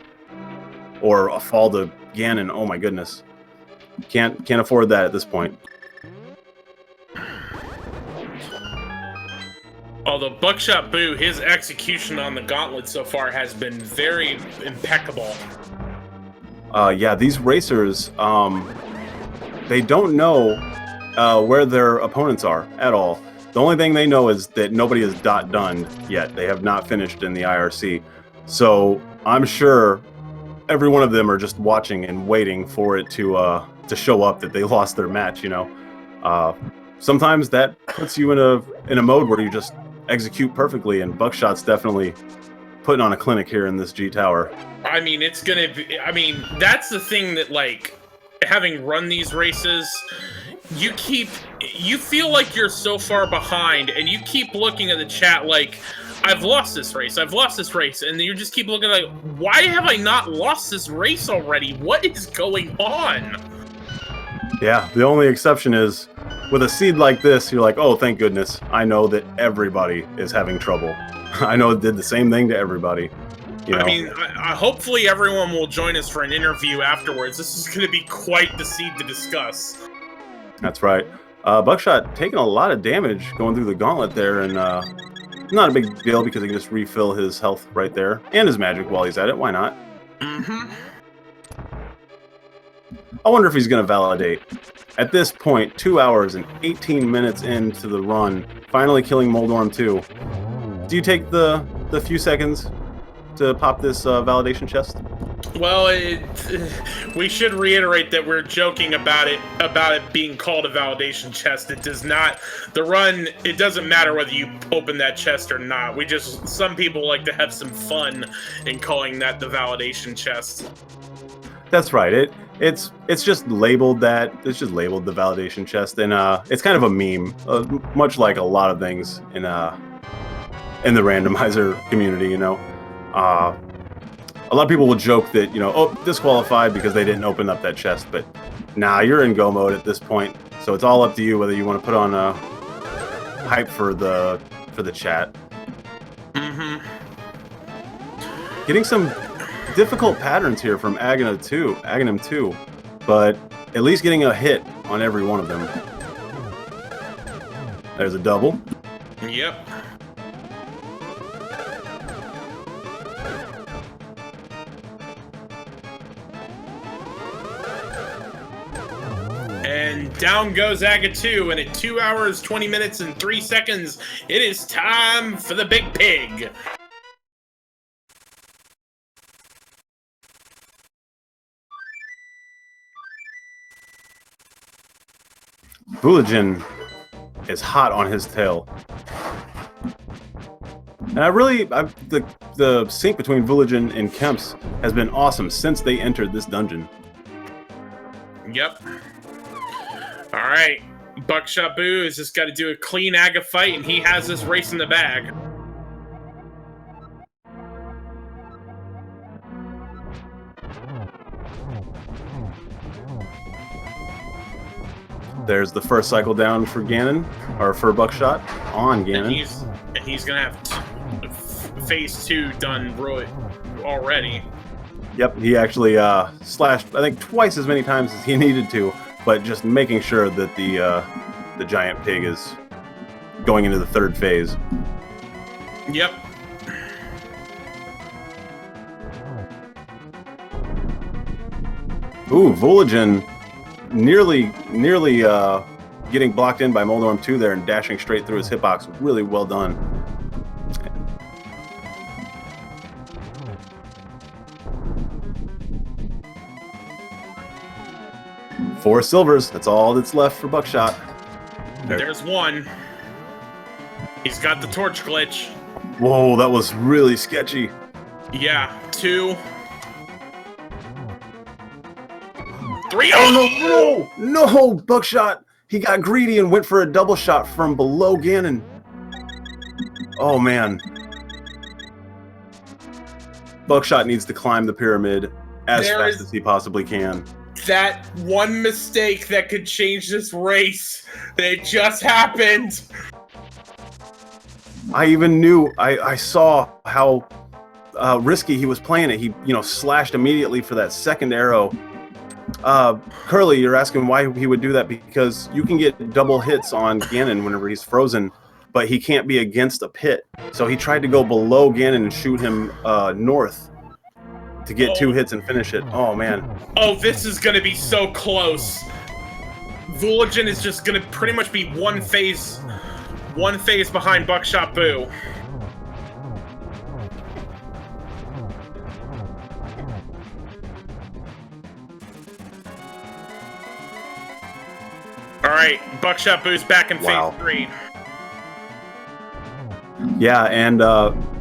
or a fall to Ganon. Oh my goodness, can't afford that at this point. Although Buckshotboo, his execution on the gauntlet so far has been very impeccable. Yeah, these racers, they don't know where their opponents are at all. The only thing they know is that nobody is done yet. They have not finished in the IRC. So I'm sure every one of them are just watching and waiting for it to show up that they lost their match, Sometimes that puts you in a mode where you just execute perfectly, and Buckshot's definitely putting on a clinic here in this G Tower. It's gonna be, that's the thing that, like, having run these races, you feel like you're so far behind, and you keep looking at the chat like, I've lost this race, and you just keep looking like, why have I not lost this race already? What is going on? Yeah, the only exception is, with a seed like this, you're like, oh, thank goodness. I know that everybody is having trouble. I know it did the same thing to everybody. Hopefully everyone will join us for an interview afterwards. This is going to be quite the seed to discuss. That's right. Buckshot taking a lot of damage going through the gauntlet there, and not a big deal because he can just refill his health right there, and his magic while he's at it. Why not? Mm-hmm. I wonder if he's going to validate. At this point, 2 hours and 18 minutes into the run, finally killing Moldworm 2. Do you take the few seconds to pop this validation chest? Well, we should reiterate that we're joking about it being called a validation chest. It does not. The run, it doesn't matter whether you open that chest or not. Some people like to have some fun in calling that the validation chest. That's right. It's just labeled that. It's just labeled the validation chest, and it's kind of a meme, much like a lot of things in the randomizer community. A lot of people will joke that oh, disqualified because they didn't open up that chest, but nah, you're in go mode at this point, so it's all up to you whether you want to put on a hype for the chat. Mm-hmm. Getting some difficult patterns here from Aghanim 2, but at least getting a hit on every one of them. There's a double. Yep. And down goes Aga 2, and at 2 hours, 20 minutes, and 3 seconds, it is time for the big pig. Vulajin is hot on his tail. And the sync between Vulajin and Kemps has been awesome since they entered this dungeon. Yep. Alright, Buckshotboo has just got to do a clean Aga fight, and he has this race in the bag. There's the first cycle down for Ganon, or for Buckshot on Ganon. And he's gonna have phase 2 done already. Yep, he actually slashed, I think, twice as many times as he needed to, but just making sure that the giant pig is going into the third phase. Yep. Ooh, Vulajin nearly getting blocked in by Moldorm 2 there and dashing straight through his hitbox. Really well done. Four silvers. That's all that's left for Buckshot. There's one. He's got the torch glitch. Whoa, that was really sketchy. Yeah, 2. 3. Oh no, Buckshot. He got greedy and went for a double shot from below Ganon. Oh man. Buckshot needs to climb the pyramid as fast as he possibly can. That one mistake that could change this race. It just happened. I even knew, I saw how risky he was playing it. He, slashed immediately for that second arrow. Curly, you're asking why he would do that, because you can get double hits on Ganon whenever he's frozen, but he can't be against a pit. So he tried to go below Ganon and shoot him north to get 2 hits and finish it. Oh man. Oh, this is gonna be so close. Vulajin is just gonna pretty much be one phase behind Buckshotboo. Alright, Buckshotboo's back in phase 3. Yeah, and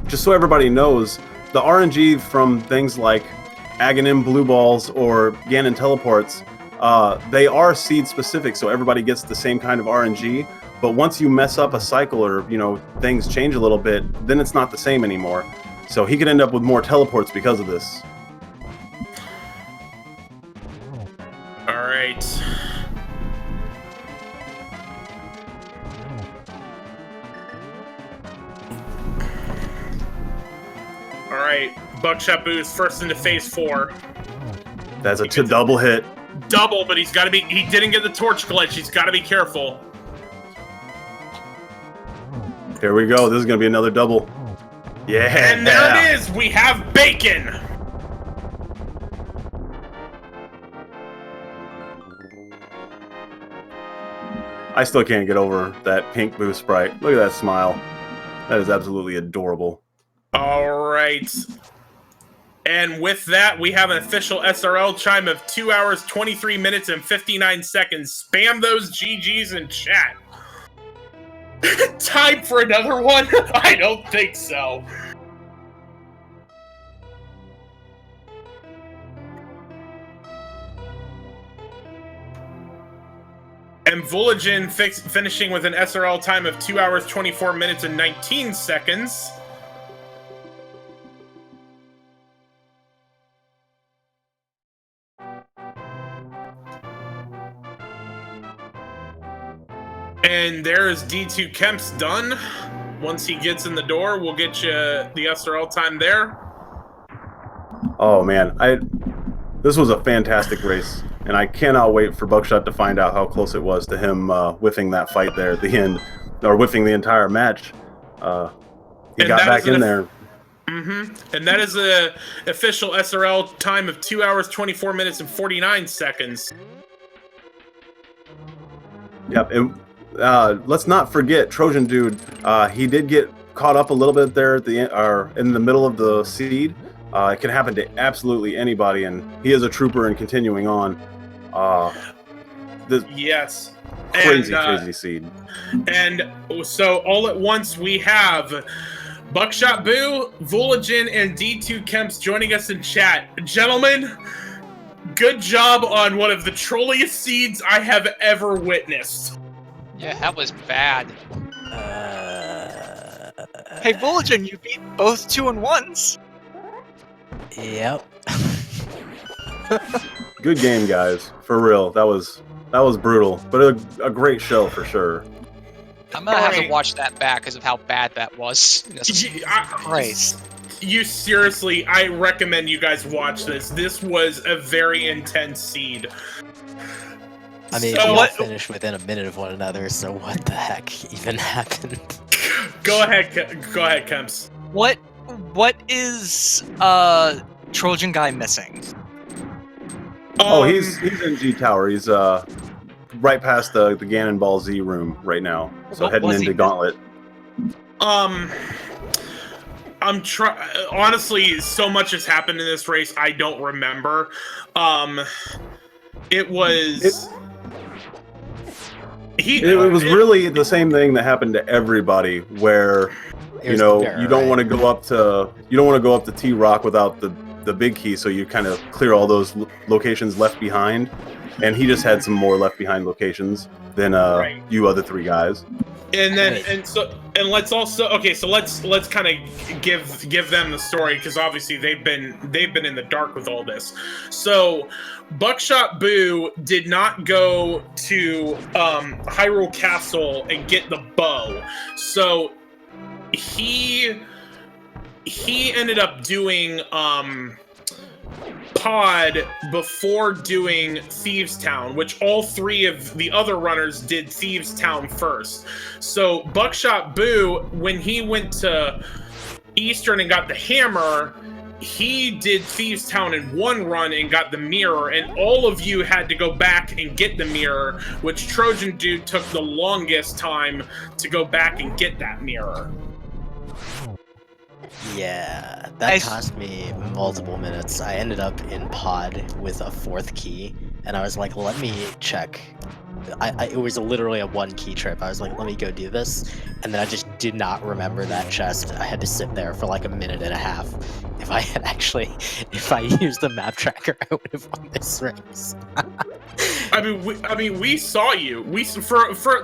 just so everybody knows, the RNG from things like Aghanim Blue Balls or Ganon Teleports, they are seed specific, so everybody gets the same kind of RNG, but once you mess up a cycle or, things change a little bit, then it's not the same anymore. So he could end up with more teleports because of this. Alright. Alright, Buckshotboo's first into phase 4. That's a double hit. Double, but he didn't get the torch glitch. He's got to be careful. Here we go. This is going to be another double. Yeah. And there it is. We have bacon. I still can't get over that pink Boo sprite. Look at that smile. That is absolutely adorable. All right. And with that, we have an official SRL chime of 2 hours, 23 minutes, and 59 seconds. Spam those GGs in chat. Time for another one? I don't think so. And Vulajin finishing with an SRL time of 2 hours, 24 minutes, and 19 seconds. And there is d2kemps done. Once he gets in the door, we'll get you the SRL time there. Oh man, this was a fantastic race, and I cannot wait for Buckshot to find out how close it was to him whiffing that fight there at the end, or whiffing the entire match. He got back in there. And that is the official SRL time of 2 hours, 24 minutes, and 49 seconds. Yep. And let's not forget Trojan Dude. He did get caught up a little bit there at the end, or in the middle of the seed. It can happen to absolutely anybody, and he is a trooper and continuing on. Yes. Crazy seed. And so all at once we have buckshotboo, Vulajin, and d2kemps joining us in chat. Gentlemen, good job on one of the trolliest seeds I have ever witnessed. Yeah, that was bad. Hey, Vulajin, you beat both 2 and 1s. Yep. Good game, guys. For real. That was brutal, but a great show for sure. I'm gonna have to watch that back because of how bad that was. Christ. You seriously, I recommend you guys watch this. This was a very intense seed. I mean, So we all finished within a minute of one another, so what the heck even happened? Go ahead, Kemps. What is Trojan guy missing? He's in G Tower. He's right past the Ganon Ball Z room right now. So What heading was into he- Gauntlet. I'm honestly, so much has happened in this race, I don't remember. It was really the same thing that happened to everybody, where you don't want to go up to T Rock without the big key, so you kind of clear all those locations left behind, and he just had some more left behind locations than you other three guys. And then let's kind of give them the story, because obviously they've been in the dark with all this. So buckshotboo did not go to Hyrule Castle and get the bow, so he ended up doing pod before doing Thieves Town, which all three of the other runners did Thieves Town first. So buckshotboo, when he went to Eastern and got the hammer, he did Thieves Town in one run and got the mirror, and all of you had to go back and get the mirror, which Trojan Dude took the longest time to go back and get that mirror. Yeah, that cost me multiple minutes. I ended up in pod with a 4th key, and I was like, let me check. It was literally a 1-key trip. I was like, let me go do this, and then I just did not remember that chest. I had to sit there for like a minute and a half. If I used the map tracker, I would have won this race. we saw you.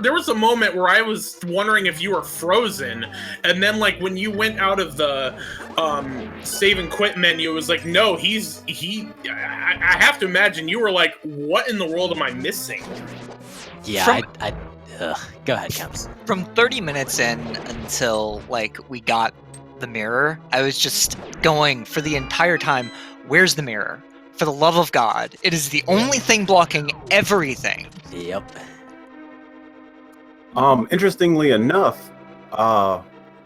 There was a moment where I was wondering if you were frozen, and then like when you went out of the save and quit menu, it was like, no, I have to imagine you were like, what in the world am I missing? Yeah, go ahead, Kemps. From 30 minutes in until like we got the mirror, I was just going for the entire time, where's the mirror? For the love of God, it is the only thing blocking everything. Yep. Interestingly enough,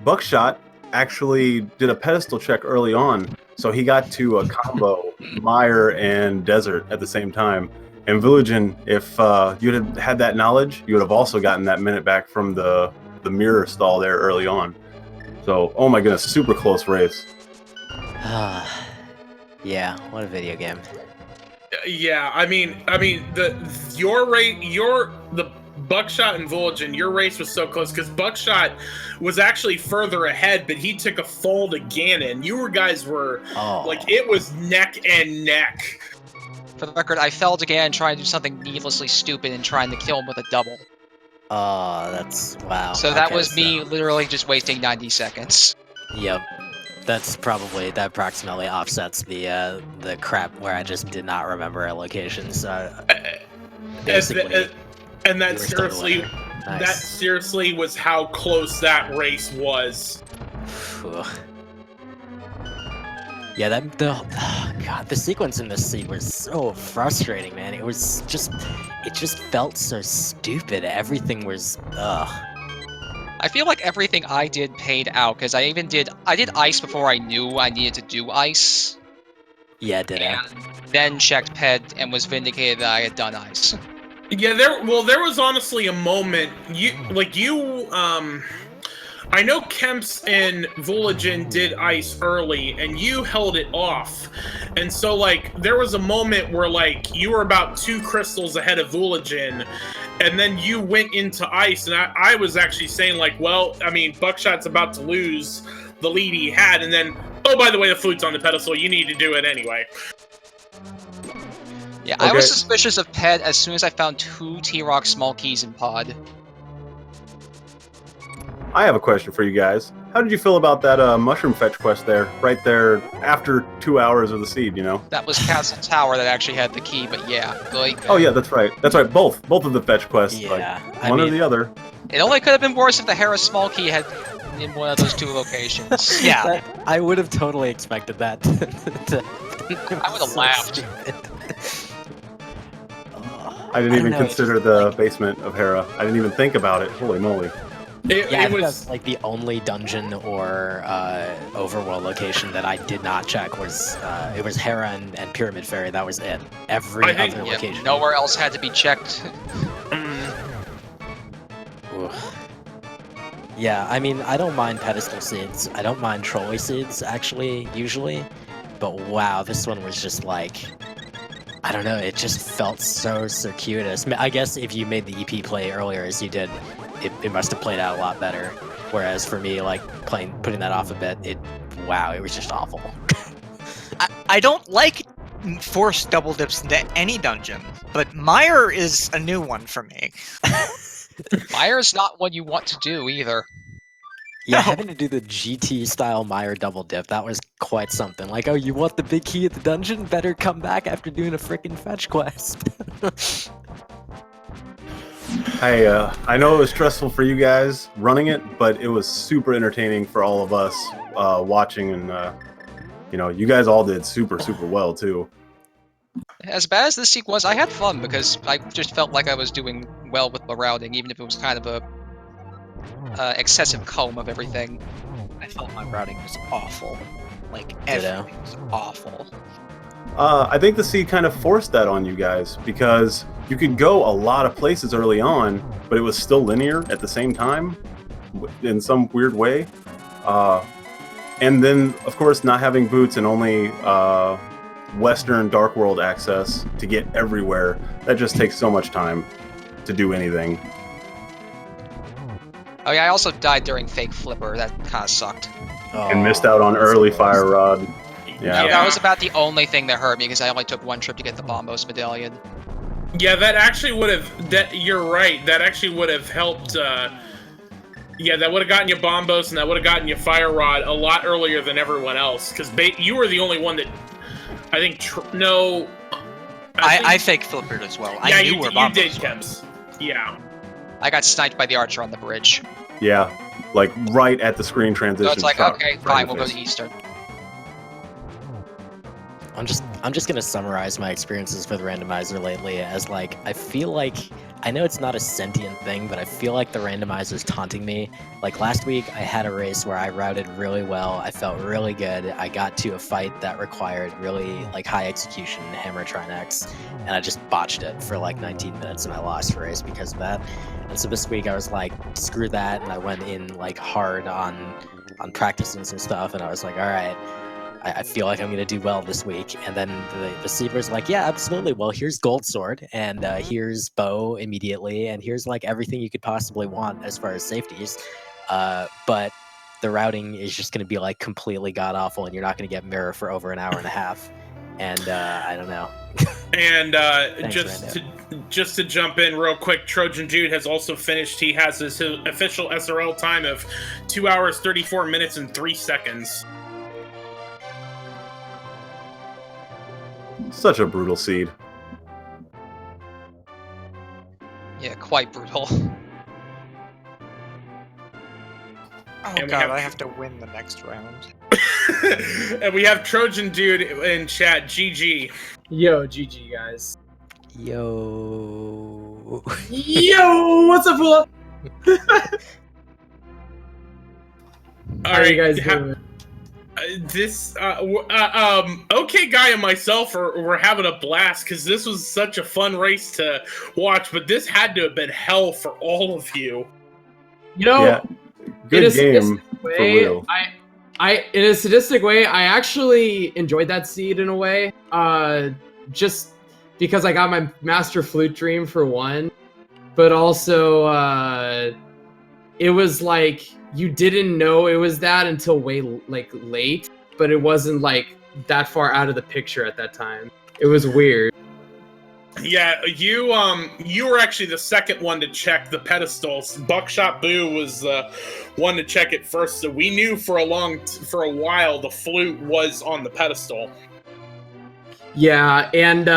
Buckshot actually did a pedestal check early on, so he got to a combo Mire and Desert at the same time. And Vulajin, if you'd have had that knowledge, you would have also gotten that minute back from the mirror stall there early on. So, oh my goodness, super close race. Yeah, what a video game. Yeah, I mean, the Buckshot and Vulajin, your race was so close because Buckshot was actually further ahead, but he took a fall to Ganon. You guys were like, it was neck and neck. For the record, I fell again trying to do something needlessly stupid and trying to kill him with a double. That's wow. So that was me literally just wasting 90 seconds. Yep. That approximately offsets the crap where I just did not remember our locations. Basically, and that seriously was how close that race was. Yeah, the sequence in this scene was so frustrating, man. It just felt so stupid. Everything was, I feel like everything I did paid out, because I did ice before I knew I needed to do ice. Yeah, did I? And then checked ped and was vindicated that I had done ice. Yeah, there was honestly a moment I know Kemps and Vulajin did ice early, and you held it off. And so, like, there was a moment where, like, you were about 2 crystals ahead of Vulajin, and then you went into ice, and I was actually saying, like, well, I mean, Buckshot's about to lose the lead he had, and then, oh, by the way, the flute's on the pedestal, you need to do it anyway. Yeah, Okay. I was suspicious of Pet as soon as I found 2 T-Rock small keys in pod. I have a question for you guys. How did you feel about that mushroom fetch quest there, right there after 2 hours of the seed? You know. That was Castle Tower that actually had the key, but yeah, like. Oh yeah, that's right. That's right. Both of the fetch quests. Yeah, like, I one or mean- the other. It only could have been worse if the Harris small key had in one of those 2 locations. Yeah. I would have totally expected that. I would have laughed. I didn't I even don't know, consider it's the like- basement of Hera. I didn't even think about it. Holy moly. Yeah, I It think was that's like the only dungeon or overworld location that I did not check was it was Hera and Pyramid Ferry. That was it. Every I think- other Yeah, location. nowhere else had to be checked. Ooh. Yeah, I mean, I don't mind pedestal seeds. I don't mind trolley seeds, actually, usually. But wow, this one was just like... I don't know, it just felt so circuitous. I guess if you made the EP play earlier as you did, it must have played out a lot better. Whereas for me, like, putting that off a bit, wow, it was just awful. I don't like forced double dips into any dungeon, but Mire is a new one for me. Fire's not what you want to do either. Yeah, No. having to do the GT style Meyer double dip, that was quite something. Like, oh, you want the big key at the dungeon? Better come back after doing a freaking fetch quest. I know it was stressful for you guys running it, but it was super entertaining for all of us watching, and you know, you guys all did super well too. As bad as this seek was, I had fun because I just felt like I was doing well with the routing, even if it was kind of a excessive comb of everything. I felt my routing was awful. Like, Ditto. everything was awful. I think the seed kind of forced that on you guys because you could go a lot of places early on, but it was still linear at the same time in some weird way. And then, of course, not having boots and only Western Dark World access to get everywhere, that just takes so much time to do anything. Oh yeah, I also died during Fake Flipper. That kind of sucked. And missed out on early Fire Rod. Yeah. That was about the only thing that hurt me because I only took 1 trip to get the Bombos medallion. Yeah, that actually would have. You're right. That actually would have helped. Yeah, that would have gotten you Bombos, and that would have gotten you Fire Rod a lot earlier than everyone else. Because you were the only one that I think. No, I fake flippered as well. yeah, I knew you, where you Bombos did, were. Kemps. Yeah. I got sniped by the archer on the bridge. Yeah, like right at the screen transition. So it's like, shot okay, right fine, in the we'll go to face. Eastern. I'm just gonna summarize my experiences with randomizer lately as like I feel like I know it's not a sentient thing, but I feel like the randomizer's taunting me. Like last week I had a race where I routed really well, I felt really good, I got to a fight that required really like high execution hammer Trinex, and I just botched it for like 19 minutes and I lost the race because of that. And so this week I was like, screw that, and I went in like hard on practicing some stuff, and I was like, all right, I feel like I'm gonna do well this week. And then the Seaver's like, yeah, absolutely. Well, here's Gold Sword, and here's Bow immediately, and here's like everything you could possibly want as far as safeties. But the routing is just gonna be like completely god awful, and you're not gonna get mirror for over an hour and a half. And I don't know. And Thanks, just to jump in real quick, Trojan Dude has also finished. He has his official SRL time of 2 hours, 34 minutes, and 3 seconds. Such a brutal seed. Yeah, quite brutal. Oh And we god, have- I have to win the next round. And we have Trojan Dude in chat. GG. Yo, GG guys. Yo. Yo, what's up, Fula? How All are right, you guys doing? Okay Guy and myself were having a blast because this was such a fun race to watch, but this had to have been hell for all of you. You know, Yeah, good game for real. In a sadistic way, I actually enjoyed that seed in a way. Just because I got my master flute dream for one, but also it was like you didn't know it was that until way late, but it wasn't like that far out of the picture at that time. It was weird. Yeah, you were actually the second one to check the pedestals. Buckshot Boo was the one to check it first, so we knew for a while the flute was on the pedestal. Yeah, and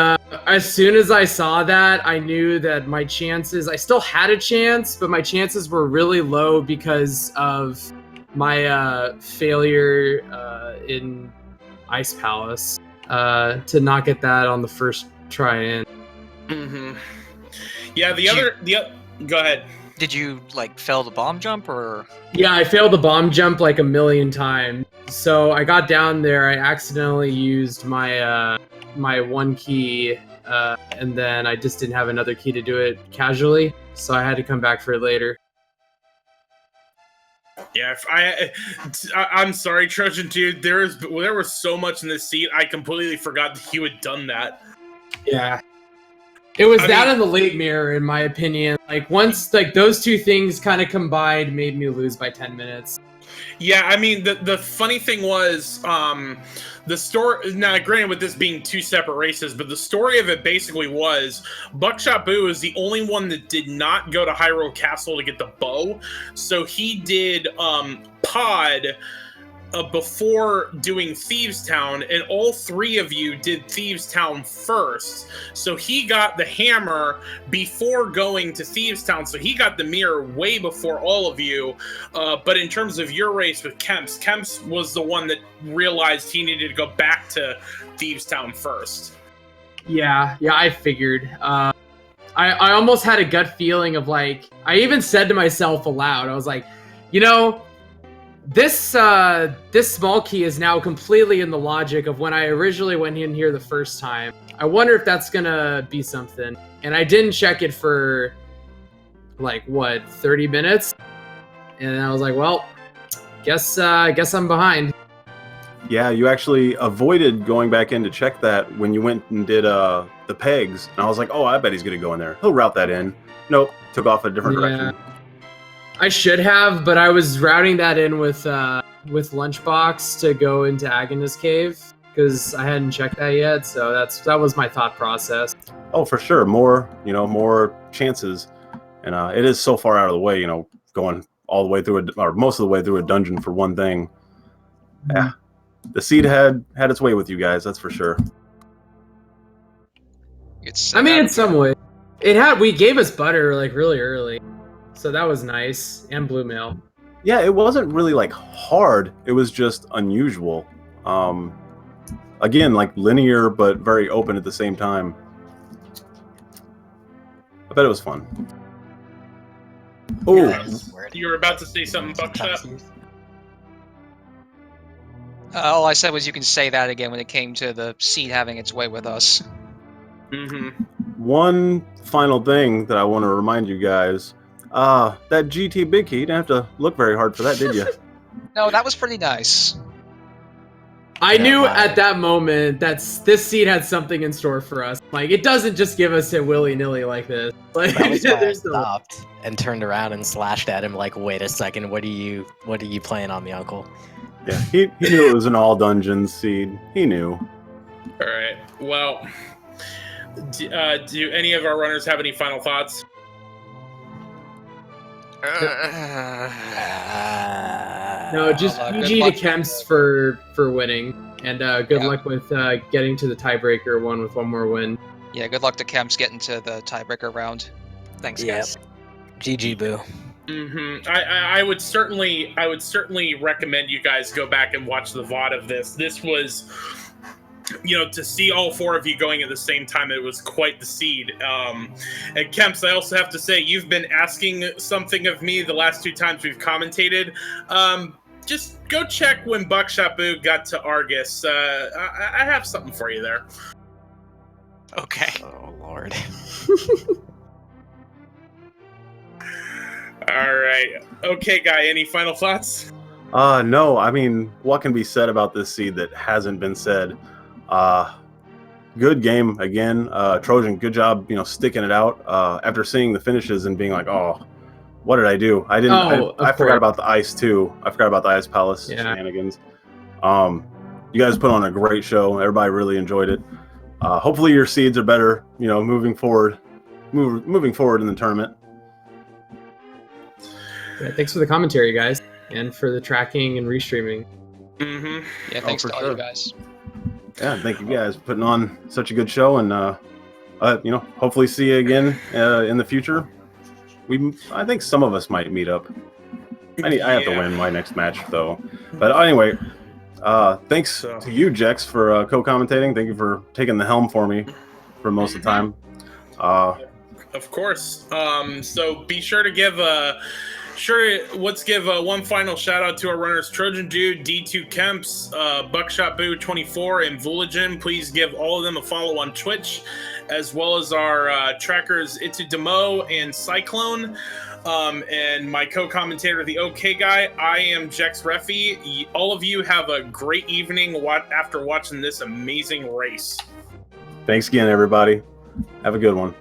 as soon as I saw that, I knew that my chances, I still had a chance, but my chances were really low because of my failure in Ice Palace to not get that on the first try in. Mm-hmm. Yeah, go ahead. Did you like fail the bomb jump or? Yeah, I failed the bomb jump like a million times. So I got down there, I accidentally used my my one key, and then I just didn't have another key to do it casually, so I had to come back for it later. Yeah, I'm sorry, Trojan Dude. There was so much in this seat, I completely forgot that you had done that. Yeah. It was and the late mirror, in my opinion. Like, once, like, those two things kind of combined made me lose by 10 minutes. Yeah, I mean, the funny thing was, the story, now granted with this being two separate races, but the story of it basically was, Buckshot Boo is the only one that did not go to Hyrule Castle to get the bow, so he did, Pod, before doing Thieves Town, and all three of you did Thieves Town first. So he got the hammer before going to Thieves Town, so he got the mirror way before all of you. But in terms of your race with Kemps was the one that realized he needed to go back to Thieves Town first. Yeah, I figured. I almost had a gut feeling of like, I even said to myself aloud, I was like, you know, this small key is now completely in the logic of when I originally went in here the first time. I wonder if that's gonna be something. And I didn't check it for like, what, 30 minutes? And I was like, well, guess I'm behind. Yeah, you actually avoided going back in to check that when you went and did the pegs. And I was like, oh, I bet he's gonna go in there. He'll route that in. Nope, took off a different direction. I should have, but I was routing that in with Lunchbox to go into Agonis Cave because I hadn't checked that yet. So that was my thought process. Oh, for sure, more chances, and it is so far out of the way. Going all the way through or most of the way through a dungeon for one thing. Yeah, the seed had its way with you guys. That's for sure. I mean, in some way, we gave us butter like really early. So that was nice, and blue mail. Yeah, it wasn't really like hard. It was just unusual. Again, like linear, but very open at the same time. I bet it was fun. Oh, you were about to say something, Buckshot? All I said was you can say that again when it came to the seed having its way with us. Mm-hmm. One final thing that I want to remind you guys. That GT big key, you didn't have to look very hard for that, did you? No, that was pretty nice. I knew at that moment that this seed had something in store for us. Like, it doesn't just give us it willy-nilly like this. Like, that was why I stopped and turned around and slashed at him like, wait a second, what are you playing on me, Uncle? Yeah, he knew it was an all dungeons seed. He knew. All right. Well, do any of our runners have any final thoughts? No, just GG to Kemps for winning, and good luck with getting to the tiebreaker one with one more win. Yeah, good luck to Kemps getting to the tiebreaker round. Thanks, guys. GG Boo. Mm-hmm. I would certainly recommend you guys go back and watch the VOD of this. This was, to see all four of you going at the same time, it was quite the seed. And Kemps, I also have to say, you've been asking something of me the last two times we've commentated. just go check when Buckshotboo got to Argus. I have something for you there. Okay. Oh lord. All right. Okay, guy. Any final thoughts? No, I mean, what can be said about this seed that hasn't been said? Good game again. Trojan, good job, sticking it out. After seeing the finishes and being like, oh, what did I do? I didn't. I forgot about the ice too. I forgot about the Ice Palace shenanigans. You guys put on a great show. Everybody really enjoyed it. Hopefully your seeds are better, moving forward in the tournament. Yeah, thanks for the commentary, guys, and for the tracking and restreaming. Mm-hmm. Yeah, thanks to all sure. you guys. Yeah, thank you guys for putting on such a good show, and hopefully see you again in the future. I think some of us might meet up. I have to win my next match though. But anyway, thanks to you, Jex, for co-commentating. Thank you for taking the helm for me for most of the time. Of course. So be sure to give let's give one final shout out to our runners, Trojan Dude, d2kemps, buckshotboo24, and Vulajin. Please give all of them a follow on Twitch, as well as our trackers Itu Demo and Cyclone. And my co-commentator, the OK Guy. I am Jex Refi. All of you have a great evening after watching this amazing race. Thanks again, everybody. Have a good one.